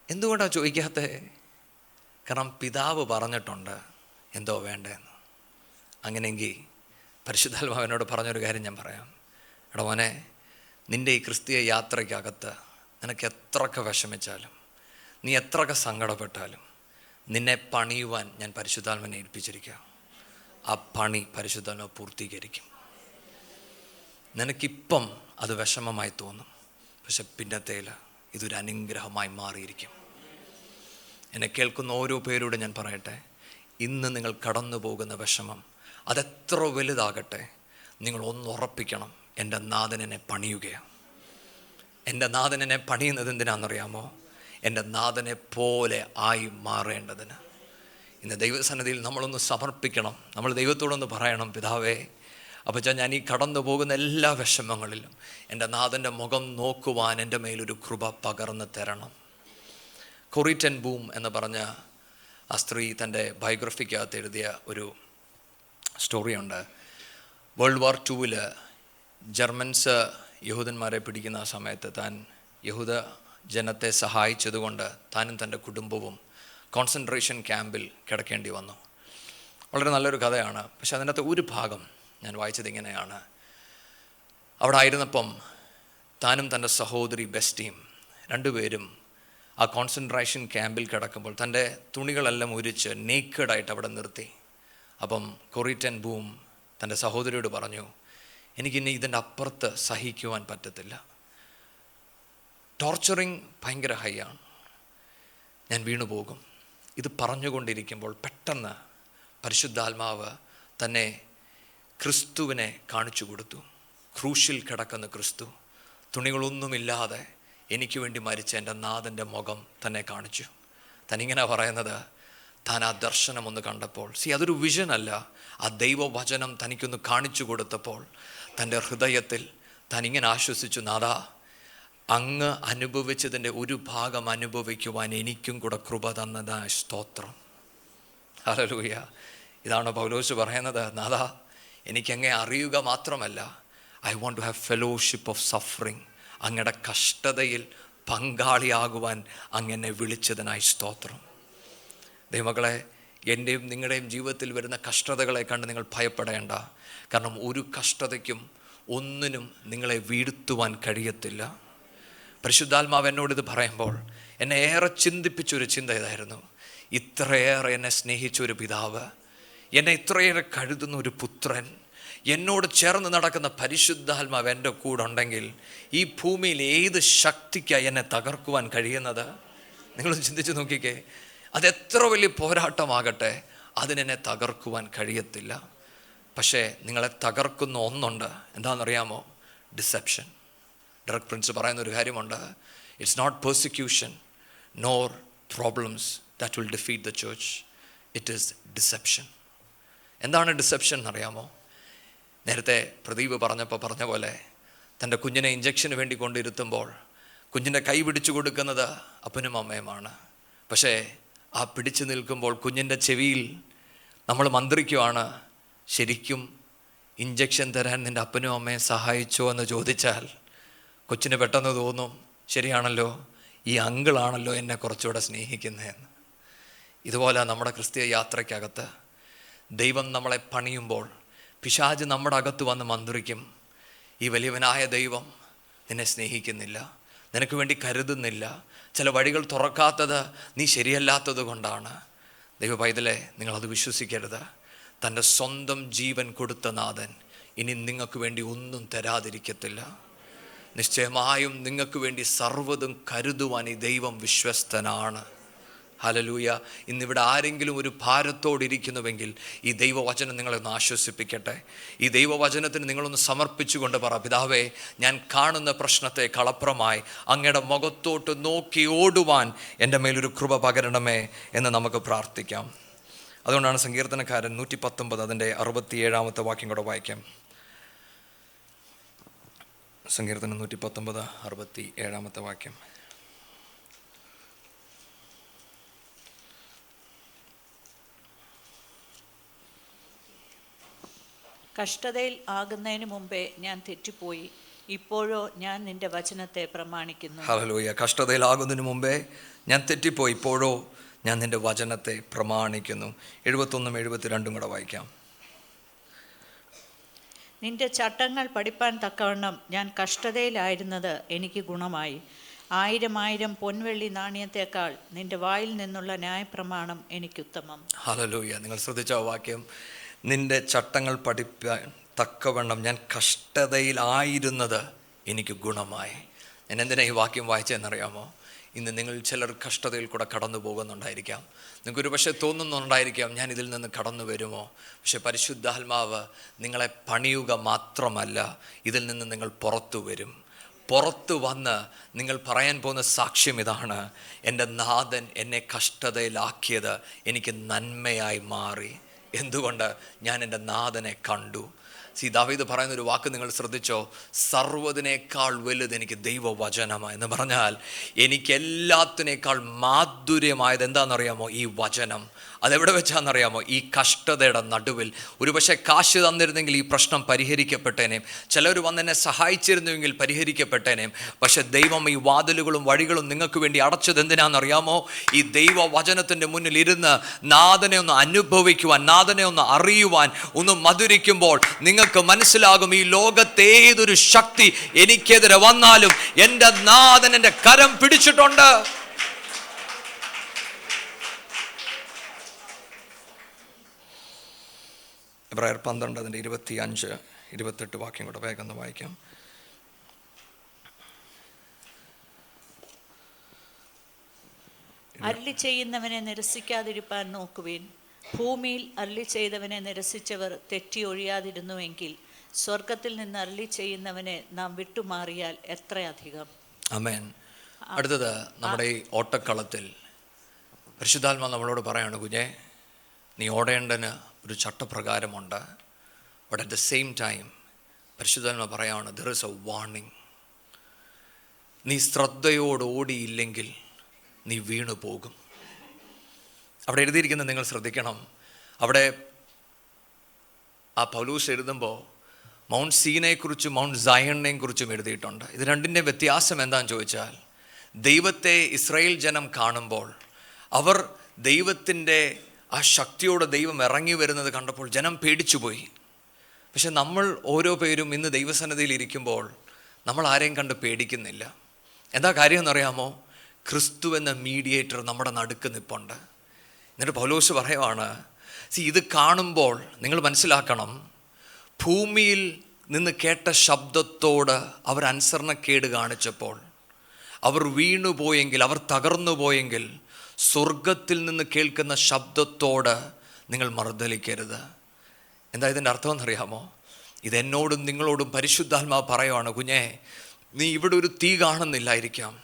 എന്തുകൊണ്ടാണ് ചോദിക്കാത്തത്? കാരണം പിതാവ് പറഞ്ഞിട്ടുണ്ട് എന്തോ വേണ്ടതെന്ന്. അങ്ങനെയെങ്കിൽ പരിശുദ്ധാത്മാവിനോട് പറഞ്ഞൊരു കാര്യം ഞാൻ പറയാം. എടാ മോനെ, നിൻ്റെ ഈ ക്രിസ്തീയ യാത്രയ്ക്കകത്ത് നിനക്ക് എത്രയൊക്കെ വിഷമിച്ചാലും, നീ എത്രയൊക്കെ സങ്കടപ്പെട്ടാലും, നിന്നെ പണിയുവാൻ ഞാൻ പരിശുദ്ധാത്മാവിനെ ഏൽപ്പിച്ചിരിക്കുക. ആ പണി പരിശുദ്ധാത്മാവ് പൂർത്തീകരിക്കും. നിനക്കിപ്പം അത് വിഷമമായി തോന്നും, പക്ഷെ പിന്നത്തേൽ ഇതൊരു അനുഗ്രഹമായി മാറിയിരിക്കും. എന്നെ കേൾക്കുന്ന ഓരോ പേരോട് ഞാൻ പറയട്ടെ, ഇന്ന് നിങ്ങൾ കടന്നു പോകുന്ന വിഷമം അതെത്ര വലുതാകട്ടെ, നിങ്ങൾ ഒന്നുറപ്പിക്കണം, എൻ്റെ നാഥൻ എന്നെ പണിയുകയാണ്. എൻ്റെ നാഥൻ എന്നെ പണിയുന്നത് എന്തിനാണെന്നറിയാമോ? എൻ്റെ നാഥനെ പോലെ ആയി മാറേണ്ടതിന്. ഇന്ന് ദൈവസന്നിധിയിൽ നമ്മളൊന്ന് സമർപ്പിക്കണം. നമ്മൾ ദൈവത്തോടൊന്ന് പറയണം, പിതാവേ അപ്പച്ചാ, ഞാൻ ഈ കടന്നു പോകുന്ന എല്ലാ വിഷമങ്ങളിലും എൻ്റെ നാഥൻ്റെ മുഖം നോക്കുവാൻ എൻ്റെ മേലൊരു കൃപ പകർന്ന് തരണം. കൊറി ടെൻ ബൂം എന്ന് പറഞ്ഞ ആ സ്ത്രീ തൻ്റെ ബയോഗ്രഫിക്കകത്ത് എഴുതിയ ഒരു സ്റ്റോറിയുണ്ട്. വേൾഡ് വാർ 2 ജർമ്മൻസ് യഹൂദന്മാരെ പിടിക്കുന്ന ആ സമയത്ത് താൻ യഹൂദ ജനത്തെ സഹായിച്ചതുകൊണ്ട് താനും തൻ്റെ കുടുംബവും കോൺസെൻട്രേഷൻ ക്യാമ്പിൽ കിടക്കേണ്ടി വന്നു. വളരെ നല്ലൊരു കഥയാണ്. പക്ഷെ അതിനകത്ത് ഒരു ഭാഗം ഞാൻ വായിച്ചത് ഇങ്ങനെയാണ്. അവിടെ ആയിരുന്നപ്പം താനും തൻ്റെ സഹോദരി ബെസ്റ്റിയും രണ്ടുപേരും ആ കോൺസെൻട്രേഷൻ ക്യാമ്പിൽ കിടക്കുമ്പോൾ തൻ്റെ തുണികളെല്ലാം ഉരിച്ച് നേക്കഡായിട്ട് അവിടെ നിർത്തി. അപ്പം കൊറി ടെൻ ബൂം തൻ്റെ സഹോദരിയോട് പറഞ്ഞു, എനിക്കിനി ഇതിൻ്റെ അപ്പുറത്ത് സഹിക്കുവാൻ പറ്റത്തില്ല, ടോർച്ചറിങ് ഭയങ്കര ഹൈ ആണ്, ഞാൻ വീണുപോകും. ഇത് പറഞ്ഞുകൊണ്ടിരിക്കുമ്പോൾ പെട്ടെന്ന് പരിശുദ്ധാത്മാവ് തന്നെ ക്രിസ്തുവിനെ കാണിച്ചു കൊടുത്തു. ക്രൂശിൽ കിടക്കുന്ന ക്രിസ്തു, തുണികളൊന്നുമില്ലാതെ എനിക്ക് വേണ്ടി മരിച്ച എൻ്റെ നാഥൻ്റെ മുഖം തന്നെ കാണിച്ചു. തനിങ്ങനെ പറയുന്നത്, താൻ ആ ദർശനം ഒന്ന് കണ്ടപ്പോൾ, അതൊരു വിഷൻ അല്ല, ആ ദൈവവചനം തനിക്കൊന്ന് കാണിച്ചു കൊടുത്തപ്പോൾ തൻ്റെ ഹൃദയത്തിൽ താൻ ഇങ്ങനെ ആശ്വസിച്ചു, നാഥാ, അങ്ങ് അനുഭവിച്ചതിൻ്റെ ഒരു ഭാഗം അനുഭവിക്കുവാൻ എനിക്കും കൂടെ കൃപ തന്നതാ, സ്തോത്രം. ഹല്ലേലൂയ. ഇതാണ് പൗലോസ് പറയുന്നത്, നാഥാ, എനിക്കങ്ങേ അറിയുക മാത്രമല്ല, I want to have fellowship of suffering. അങ്ങയുടെ കഷ്ടതയിൽ പങ്കാളിയാകുവാൻ അങ്ങനെ വിളിച്ചതിനായി സ്തോത്രം. ദൈവമക്കളെ, എൻ്റെയും നിങ്ങളുടെയും ജീവിതത്തിൽ വരുന്ന കഷ്ടതകളെ കണ്ട് നിങ്ങൾ ഭയപ്പെടേണ്ട. കാരണം ഒരു കഷ്ടതയ്ക്കും ഒന്നിനും നിങ്ങളെ വീഴ്ത്തുവാൻ കഴിയത്തില്ല. പരിശുദ്ധാത്മാവ് എന്നോടിത് പറയുമ്പോൾ എന്നെ ഏറെ ചിന്തിപ്പിച്ചൊരു ചിന്ത ഇതായിരുന്നു. ഇത്രയേറെ എന്നെ സ്നേഹിച്ചൊരു പിതാവ്, എന്നെ ഇത്രയേറെ കരുതുന്ന ഒരു പുത്രൻ, എന്നോട് ചേർന്ന് നടക്കുന്ന പരിശുദ്ധാത്മാവ് എൻ്റെ കൂടെ ഉണ്ടെങ്കിൽ ഈ ഭൂമിയിൽ ഏത് ശക്തിക്കായി എന്നെ തകർക്കുവാൻ കഴിയുന്നത്? നിങ്ങളൊന്ന് ചിന്തിച്ച് നോക്കിക്കേ. അതെത്ര വലിയ പോരാട്ടമാകട്ടെ, അതിനെന്നെ തകർക്കുവാൻ കഴിയത്തില്ല. പക്ഷേ നിങ്ങളെ തകർക്കുന്ന ഒന്നുണ്ട്, എന്താണെന്നറിയാമോ? ഡിസെപ്ഷൻ. ഡയറക്ട് പ്രിൻസ് പറയുന്നൊരു കാര്യമുണ്ട്, it's not persecution nor problems that will defeat the church, it is deception. എന്താണ് ഡിസെപ്ഷൻ എന്നറിയാമോ? നേരത്തെ പ്രദീപ് പറഞ്ഞ പോലെ തൻ്റെ കുഞ്ഞിനെ ഇഞ്ചക്ഷന് വേണ്ടി കൊണ്ടിരുത്തുമ്പോൾ കുഞ്ഞിൻ്റെ കൈ പിടിച്ചു കൊടുക്കുന്നത് അപ്പനും അമ്മയുമാണ്. പക്ഷേ ആ പിടിച്ചു നിൽക്കുമ്പോൾ കുഞ്ഞിൻ്റെ ചെവിയിൽ നമ്മൾ മന്ത്രിക്കുവാണ്, ശരിക്കും ഇഞ്ചക്ഷൻ തരാൻ നിൻ്റെ അപ്പനും അമ്മയും സഹായിച്ചോ എന്ന് ചോദിച്ചാൽ കൊച്ചിന് പെട്ടെന്ന് തോന്നും, ശരിയാണല്ലോ, ഈ അങ്കിളാണല്ലോ എന്നെ കുറച്ചുകൂടെ സ്നേഹിക്കുന്നതെന്ന്. ഇതുപോലെ നമ്മുടെ ക്രിസ്തീയ യാത്രയ്ക്കകത്ത് ദൈവം നമ്മളെ പണിയുമ്പോൾ പിശാച് നമ്മുടെ അകത്ത് വന്ന് മന്ത്രിക്കും, ഈ വലിയവനായ ദൈവം നിന്നെ സ്നേഹിക്കുന്നില്ല, നിനക്ക് വേണ്ടി കരുതുന്നില്ല, ചില വഴികൾ തുറക്കാത്തത് നീ ശരിയല്ലാത്തത് കൊണ്ടാണ്. ദൈവ പൈതലേ, നിങ്ങളത് വിശ്വസിക്കരുത്. തൻ്റെ സ്വന്തം ജീവൻ കൊടുത്ത നാഥൻ ഇനി നിങ്ങൾക്ക് വേണ്ടി ഒന്നും തരാതിരിക്കത്തില്ല. നിശ്ചയമായും നിങ്ങൾക്ക് വേണ്ടി സർവ്വതും കരുതുവാൻ ഈ ദൈവം വിശ്വസ്തനാണ്. ഹല്ലേലൂയ. ഇന്നിവിടെ ആരെങ്കിലും ഒരു ഭാരത്തോടിരിക്കുന്നുവെങ്കിൽ ഈ ദൈവവചനം നിങ്ങളെ ഒന്ന് ആശ്വസിപ്പിക്കട്ടെ. ഈ ദൈവവചനത്തിന് നിങ്ങളൊന്ന് സമർപ്പിച്ചുകൊണ്ട് പറ, പിതാവേ, ഞാൻ കാണുന്ന പ്രശ്നത്തെ കളപ്രമായി അങ്ങയുടെ മുഖത്തോട്ട് നോക്കി ഓടുവാൻ എൻ്റെ മേലൊരു കൃപ പകരണമേ എന്ന് നമുക്ക് പ്രാർത്ഥിക്കാം. അതുകൊണ്ടാണ് സങ്കീർത്തനക്കാരൻ 119 അതിൻ്റെ 67 വാക്യം കൂടെ വായിക്കാം. സങ്കീർത്തനം 119 67 വാക്യം. കഷ്ടതയിൽ ആകുന്നതിന് മുമ്പേ ഞാൻ തെറ്റിപ്പോയി, ഇപ്പോഴോ ഞാൻ നിന്റെ വചനത്തെ പ്രമാണിക്കുന്നു. ഹല്ലേലൂയ. കഷ്ടതയിലാകുന്നതിന് മുമ്പേ ഞാൻ തെറ്റിപ്പോയി, ഇപ്പോഴോ ഞാൻ നിന്റെ വചനത്തെ പ്രമാണിക്കുന്നു. 71 72 കൂടെ വായിക്കാം. നിന്റെ ചട്ടങ്ങൾ പഠിപ്പാൻ തക്കവണ്ണം ഞാൻ കഷ്ടതയിലായിരുന്നത് എനിക്ക് ഗുണമായി. 1000 പൊൻവെള്ളി നാണയത്തേക്കാൾ നിന്റെ വായിൽ നിന്നുള്ള ന്യായപ്രമാണം എനിക്കുത്തമം. ഹല്ലേലൂയ. നിങ്ങൾ ശ്രദ്ധിച്ച വാക്യം, നിന്റെ ചട്ടങ്ങൾ പഠിപ്പാൻ തക്കവണ്ണം ഞാൻ കഷ്ടതയിലായിരുന്നത് എനിക്ക് ഗുണമായി. ഞാൻ എന്തിനാ ഈ വാക്യം വായിച്ചതെന്നറിയാമോ? ഇന്ന് നിങ്ങൾ ചിലർ കഷ്ടതയിൽ കൂടെ കടന്നു പോകുന്നുണ്ടായിരിക്കാം. നിങ്ങൾക്കൊരു പക്ഷേ തോന്നുന്നുണ്ടായിരിക്കാം, ഞാൻ ഇതിൽ നിന്ന് കടന്നു വരുമോ? പക്ഷെ പരിശുദ്ധാത്മാവ് നിങ്ങളെ പണിയുക മാത്രമല്ല, ഇതിൽ നിന്ന് നിങ്ങൾ പുറത്തു വരും. പുറത്തു വന്ന് നിങ്ങൾ പറയാൻ പോകുന്ന സാക്ഷ്യം ഇതാണ്, എൻ്റെ നാഥൻ എന്നെ കഷ്ടതയിലാക്കിയത് എനിക്ക് നന്മയായി മാറി. എന്തുകൊണ്ട്? ഞാൻ എൻ്റെ നാഥനെ കണ്ടു. ദാവീദ് പറയുന്നൊരു വാക്ക് നിങ്ങൾ ശ്രദ്ധിച്ചോ, സർവ്വതിനേക്കാൾ വലുത് എനിക്ക് ദൈവവചനമാണ് എന്ന് പറഞ്ഞാൽ എനിക്ക് എല്ലാത്തിനേക്കാൾ മാധുര്യമായത് എന്താണെന്നറിയാമോ? ഈ വചനം. അതെവിടെ വെച്ചാണെന്നറിയാമോ? ഈ കഷ്ടതയുടെ നടുവിൽ. ഒരു പക്ഷേ കാശ് തന്നിരുന്നെങ്കിൽ ഈ പ്രശ്നം പരിഹരിക്കപ്പെട്ടേനേം, ചിലർ വന്ന് എന്നെ സഹായിച്ചിരുന്നുവെങ്കിൽ പരിഹരിക്കപ്പെട്ടേനേം. പക്ഷെ ദൈവം ഈ വാതിലുകളും വഴികളും നിങ്ങൾക്ക് വേണ്ടി അടച്ചത് എന്തിനാണെന്നറിയാമോ? ഈ ദൈവവചനത്തിൻ്റെ മുന്നിൽ ഇരുന്ന് നാഥനെ ഒന്ന് അനുഭവിക്കുവാൻ, നാഥനെ ഒന്ന് അറിയുവാൻ, ഒന്ന് മധുരിക്കുമ്പോൾ നിങ്ങൾക്ക് നിങ്ങൾക്ക് മനസ്സിലാകും, ഈ ലോകത്തെ ഏതൊരു ശക്തി എനിക്കെതിരെ വന്നാലും എൻ്റെ നാഥൻ എൻ്റെ കരം പിടിച്ചിട്ടുണ്ട്. എബ്രായർ 12 അതിൻ്റെ 25, 28 വാക്യം കൂടെ വേഗം ഒന്ന് വായിക്കാം. അരുളി ചെയ്യുന്നവനെ നിരസിക്കാതിരിപ്പാൻ നോക്കുവിൻ. ഭൂമിയിൽ അരുളി ചെയ്തവനെ നിരസിച്ചവർ തെറ്റി ഒഴിയാതിരുന്നുവെങ്കിൽ സ്വർഗത്തിൽ നിന്ന് അരുളി ചെയ്യുന്നവനെ നാം വിട്ടുമാറിയാൽ എത്രയധികം. ആമേൻ. അടുത്തത് നമ്മുടെ ഈ ഓട്ടക്കളത്തിൽ പരിശുദ്ധാത്മാ നമ്മളോട് പറയാണ്, കുഞ്ഞെ, നീ ഓടേണ്ടതിന് ഒരു ചട്ടപ്രകാരമുണ്ട്. But at the same time പരിശുദ്ധാത്മാ പറയാണ്, ദർ ഇസ് എ വാർണിംഗ്. നീ ശ്രദ്ധയോട് ഓടിയില്ലെങ്കിൽ നീ വീണു പോകും. അവിടെ എഴുതിയിരിക്കുന്നത് നിങ്ങൾ ശ്രദ്ധിക്കണം. അവിടെ ആ പൗലൂസ് എഴുതുമ്പോൾ മൗണ്ട് സീനയെക്കുറിച്ചും മൗണ്ട് സയണിനെയും കുറിച്ചും എഴുതിയിട്ടുണ്ട്. ഇത് രണ്ടിൻ്റെ വ്യത്യാസം എന്താണെന്ന് ചോദിച്ചാൽ, ദൈവത്തെ ഇസ്രായേൽ ജനം കാണുമ്പോൾ അവർ ദൈവത്തിൻ്റെ ആ ശക്തിയോടെ ദൈവം ഇറങ്ങി വരുന്നത് കണ്ടപ്പോൾ ജനം പേടിച്ചുപോയി. പക്ഷെ നമ്മൾ ഓരോ പേരും ഇന്ന് ദൈവസന്നിധിയിൽ ഇരിക്കുമ്പോൾ നമ്മൾ ആരെയും കണ്ട് പേടിക്കുന്നില്ല. എന്താ കാര്യം എന്നറിയാമോ? ക്രിസ്തു എന്ന മീഡിയേറ്റർ നമ്മുടെ നടുക്ക് നിൽപ്പുണ്ട്. എന്നിട്ട് പൗലോസ് പറയുവാണ്, ഇത് കാണുമ്പോൾ നിങ്ങൾ മനസ്സിലാക്കണം, ഭൂമിയിൽ നിന്ന് കേട്ട ശബ്ദത്തോട് അവർ അനുസരണക്കേട് കാണിച്ചപ്പോൾ, അവർ വീണുപോയെങ്കിൽ, അവർ തകർന്നു പോയെങ്കിൽ, സ്വർഗത്തിൽ നിന്ന് കേൾക്കുന്ന ശബ്ദത്തോട് നിങ്ങൾ മറുതലിക്കരുത്. എന്താ ഇതിൻ്റെ അർത്ഥം എന്നറിയാമോ? ഇതെന്നോടും നിങ്ങളോടും പരിശുദ്ധാത്മാവ് പറയുവാണ്, കുഞ്ഞേ, നീ ഇവിടെ ഒരു തീ കാണുന്നില്ലായിരിക്കാം,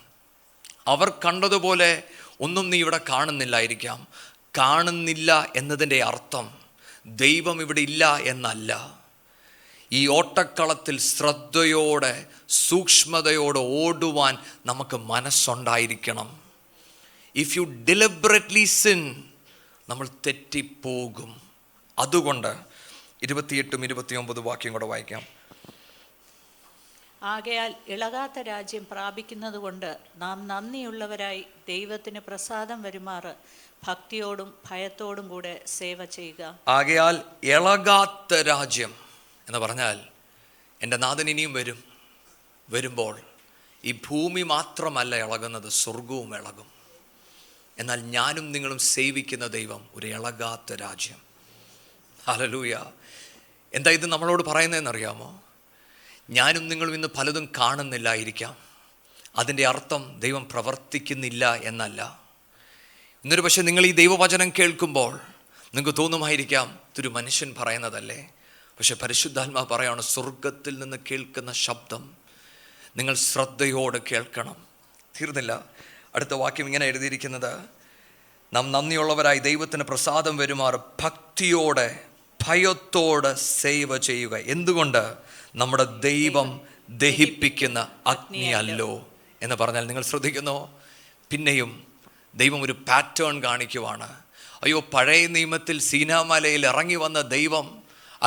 അവർ കണ്ടതുപോലെ ഒന്നും നീ ഇവിടെ കാണുന്നില്ലായിരിക്കാം. കാണുന്നില്ല എന്നതിൻ്റെ അർത്ഥം ദൈവം ഇവിടെ ഇല്ല എന്നല്ല. ഈ ഓട്ടക്കളത്തിൽ ശ്രദ്ധയോടെ സൂക്ഷ്മതയോടെ ഓടുവാൻ നമുക്ക് മനസ്സുണ്ടായിരിക്കണം. ഇഫ് യു ഡെലിബറേറ്റ്ലി സിൻ, നമ്മൾ തെറ്റിപ്പോകും. അതുകൊണ്ട് 28, 29 വാക്യം കൂടെ വായിക്കാം. ആകയാൽ ഇളകാത്ത രാജ്യം പ്രാപിക്കുന്നത് കൊണ്ട് നാം നന്ദിയുള്ളവരായി ദൈവത്തിന് പ്രസാദം വരുമാറ് ഭക്തിയോടും ഭയത്തോടും കൂടെ സേവ ചെയ്യുക. ആകയാൽ ഇളകാത്ത രാജ്യം എന്ന് പറഞ്ഞാൽ എൻ്റെ നാഥൻ ഇനിയും വരുമ്പോൾ ഈ ഭൂമി മാത്രമല്ല ഇളകുന്നത്, സ്വർഗവും ഇളകും. എന്നാൽ ഞാനും നിങ്ങളും സേവിക്കുന്ന ദൈവം ഒരു ഇളകാത്ത രാജ്യം. ഹല്ലേലൂയ. എന്താ ഇത് നമ്മളോട് പറയുന്നതെന്നറിയാമോ? ഞാനും നിങ്ങളും ഇന്ന് പലതും കാണുന്നില്ലായിരിക്കാം. അതിൻ്റെ അർത്ഥം ദൈവം പ്രവർത്തിക്കുന്നില്ല എന്നല്ല. ഇന്നൊരു പക്ഷേ നിങ്ങൾ ഈ ദൈവവചനം കേൾക്കുമ്പോൾ നിങ്ങൾക്ക് തോന്നുമായിരിക്കാം, ഇതൊരു മനുഷ്യൻ പറയുന്നതല്ലേ. പക്ഷെ പരിശുദ്ധാത്മാവ് പറയാണ്, സ്വർഗത്തിൽ നിന്ന് കേൾക്കുന്ന ശബ്ദം നിങ്ങൾ ശ്രദ്ധയോടെ കേൾക്കണം. തീർന്നില്ല. അടുത്ത വാക്യം ഇങ്ങനെ എഴുതിയിരിക്കുന്നത്, നാം നന്ദിയുള്ളവരായി ദൈവത്തിന് പ്രസാദം വരുമാറ് ഭക്തിയോടെ ഭയത്തോടെ സേവ ചെയ്യുക. എന്തുകൊണ്ട്? നമ്മുടെ ദൈവം ദഹിപ്പിക്കുന്ന അഗ്നിയല്ലോ എന്ന് പറഞ്ഞാൽ നിങ്ങൾ ശ്രദ്ധിക്കുന്നോ? പിന്നെയും ദൈവം ഒരു പാറ്റേൺ കാണിക്കുവാണ്. അയ്യോ, പഴയ നിയമത്തിൽ സീനാമലയിൽ ഇറങ്ങി വന്ന ദൈവം,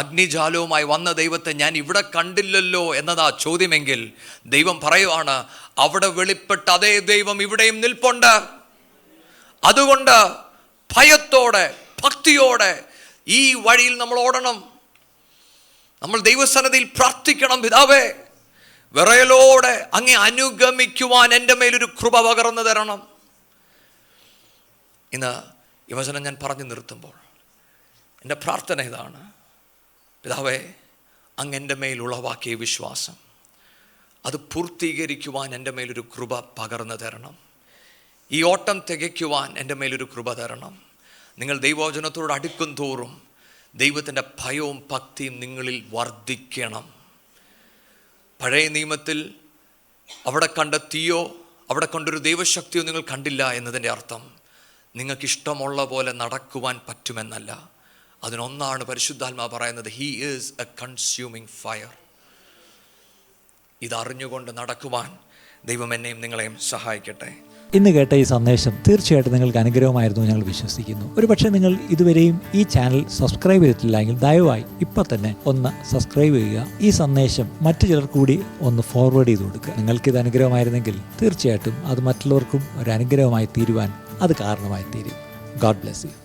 അഗ്നിജാലവുമായി വന്ന ദൈവത്തെ ഞാൻ ഇവിടെ കണ്ടില്ലല്ലോ എന്നതാ ചോദ്യമെങ്കിൽ, ദൈവം പറയുവാണ്, അവിടെ വെളിപ്പെട്ട അതേ ദൈവം ഇവിടെയും നിൽപ്പുണ്ട്. അതുകൊണ്ട് ഭയത്തോടെ ഭക്തിയോടെ ഈ വഴിയിൽ നമ്മൾ ഓടണം. നമ്മൾ ദൈവസന്നിധിയിൽ പ്രാർത്ഥിക്കണം, പിതാവേ, വിറയലോടെ അങ്ങേ അനുഗമിക്കുവാൻ എൻ്റെ മേലൊരു കൃപ പകർന്നു തരണം. ഇന്ന് ഈ വചനം ഞാൻ പറഞ്ഞു നിർത്തുമ്പോൾ എൻ്റെ പ്രാർത്ഥന ഇതാണ്, പിതാവേ, അങ്ങ് എൻ്റെ മേൽ ഉളവാക്കിയ വിശ്വാസം അത് പൂർത്തീകരിക്കുവാൻ എൻ്റെ മേലൊരു കൃപ പകർന്നു തരണം. ഈ ഓട്ടം തികയ്ക്കുവാൻ എൻ്റെ മേലൊരു കൃപ തരണം. നിങ്ങൾ ദൈവവചനത്തോട് അടുക്കും തോറും ദൈവത്തിൻ്റെ ഭയവും ഭക്തിയും നിങ്ങളിൽ വർദ്ധിക്കണം. പഴയ നിയമത്തിൽ അവിടെ കണ്ട തീയോ അവിടെ കണ്ടൊരു ദൈവശക്തിയോ നിങ്ങൾ കണ്ടില്ല എന്നതിൻ്റെ അർത്ഥം നിങ്ങൾക്കിഷ്ടമുള്ള പോലെ നടക്കുവാൻ പറ്റുമെന്നല്ല. അതിനൊന്നാണ് പരിശുദ്ധാത്മാവ് പറയുന്നത്, he is a consuming fire. ഇതറിഞ്ഞുകൊണ്ട് നടക്കുവാൻ ദൈവം എന്നെയും നിങ്ങളെയും സഹായിക്കട്ടെ. ഇന്ന് കേട്ട ഈ സന്ദേശം തീർച്ചയായിട്ടും നിങ്ങൾക്ക് അനുഗ്രഹമായിരുന്നു ഞങ്ങൾ വിശ്വസിക്കുന്നു. ഒരുപക്ഷെ നിങ്ങൾ ഇതുവരെയും ഈ ചാനൽ സബ്സ്ക്രൈബ് ചെയ്തിട്ടില്ല എങ്കിൽ ദയവായി ഇപ്പം തന്നെ ഒന്ന് സബ്സ്ക്രൈബ് ചെയ്യുക. ഈ സന്ദേശം മറ്റു ചിലർ കൂടി ഒന്ന് ഫോർവേഡ് ചെയ്ത് കൊടുക്കുക. നിങ്ങൾക്കിത് അനുഗ്രഹമായിരുന്നെങ്കിൽ തീർച്ചയായിട്ടും അത് മറ്റുള്ളവർക്കും ഒരു അനുഗ്രഹമായി തീരുവാൻ അത് കാരണമായി തീരും. God bless you.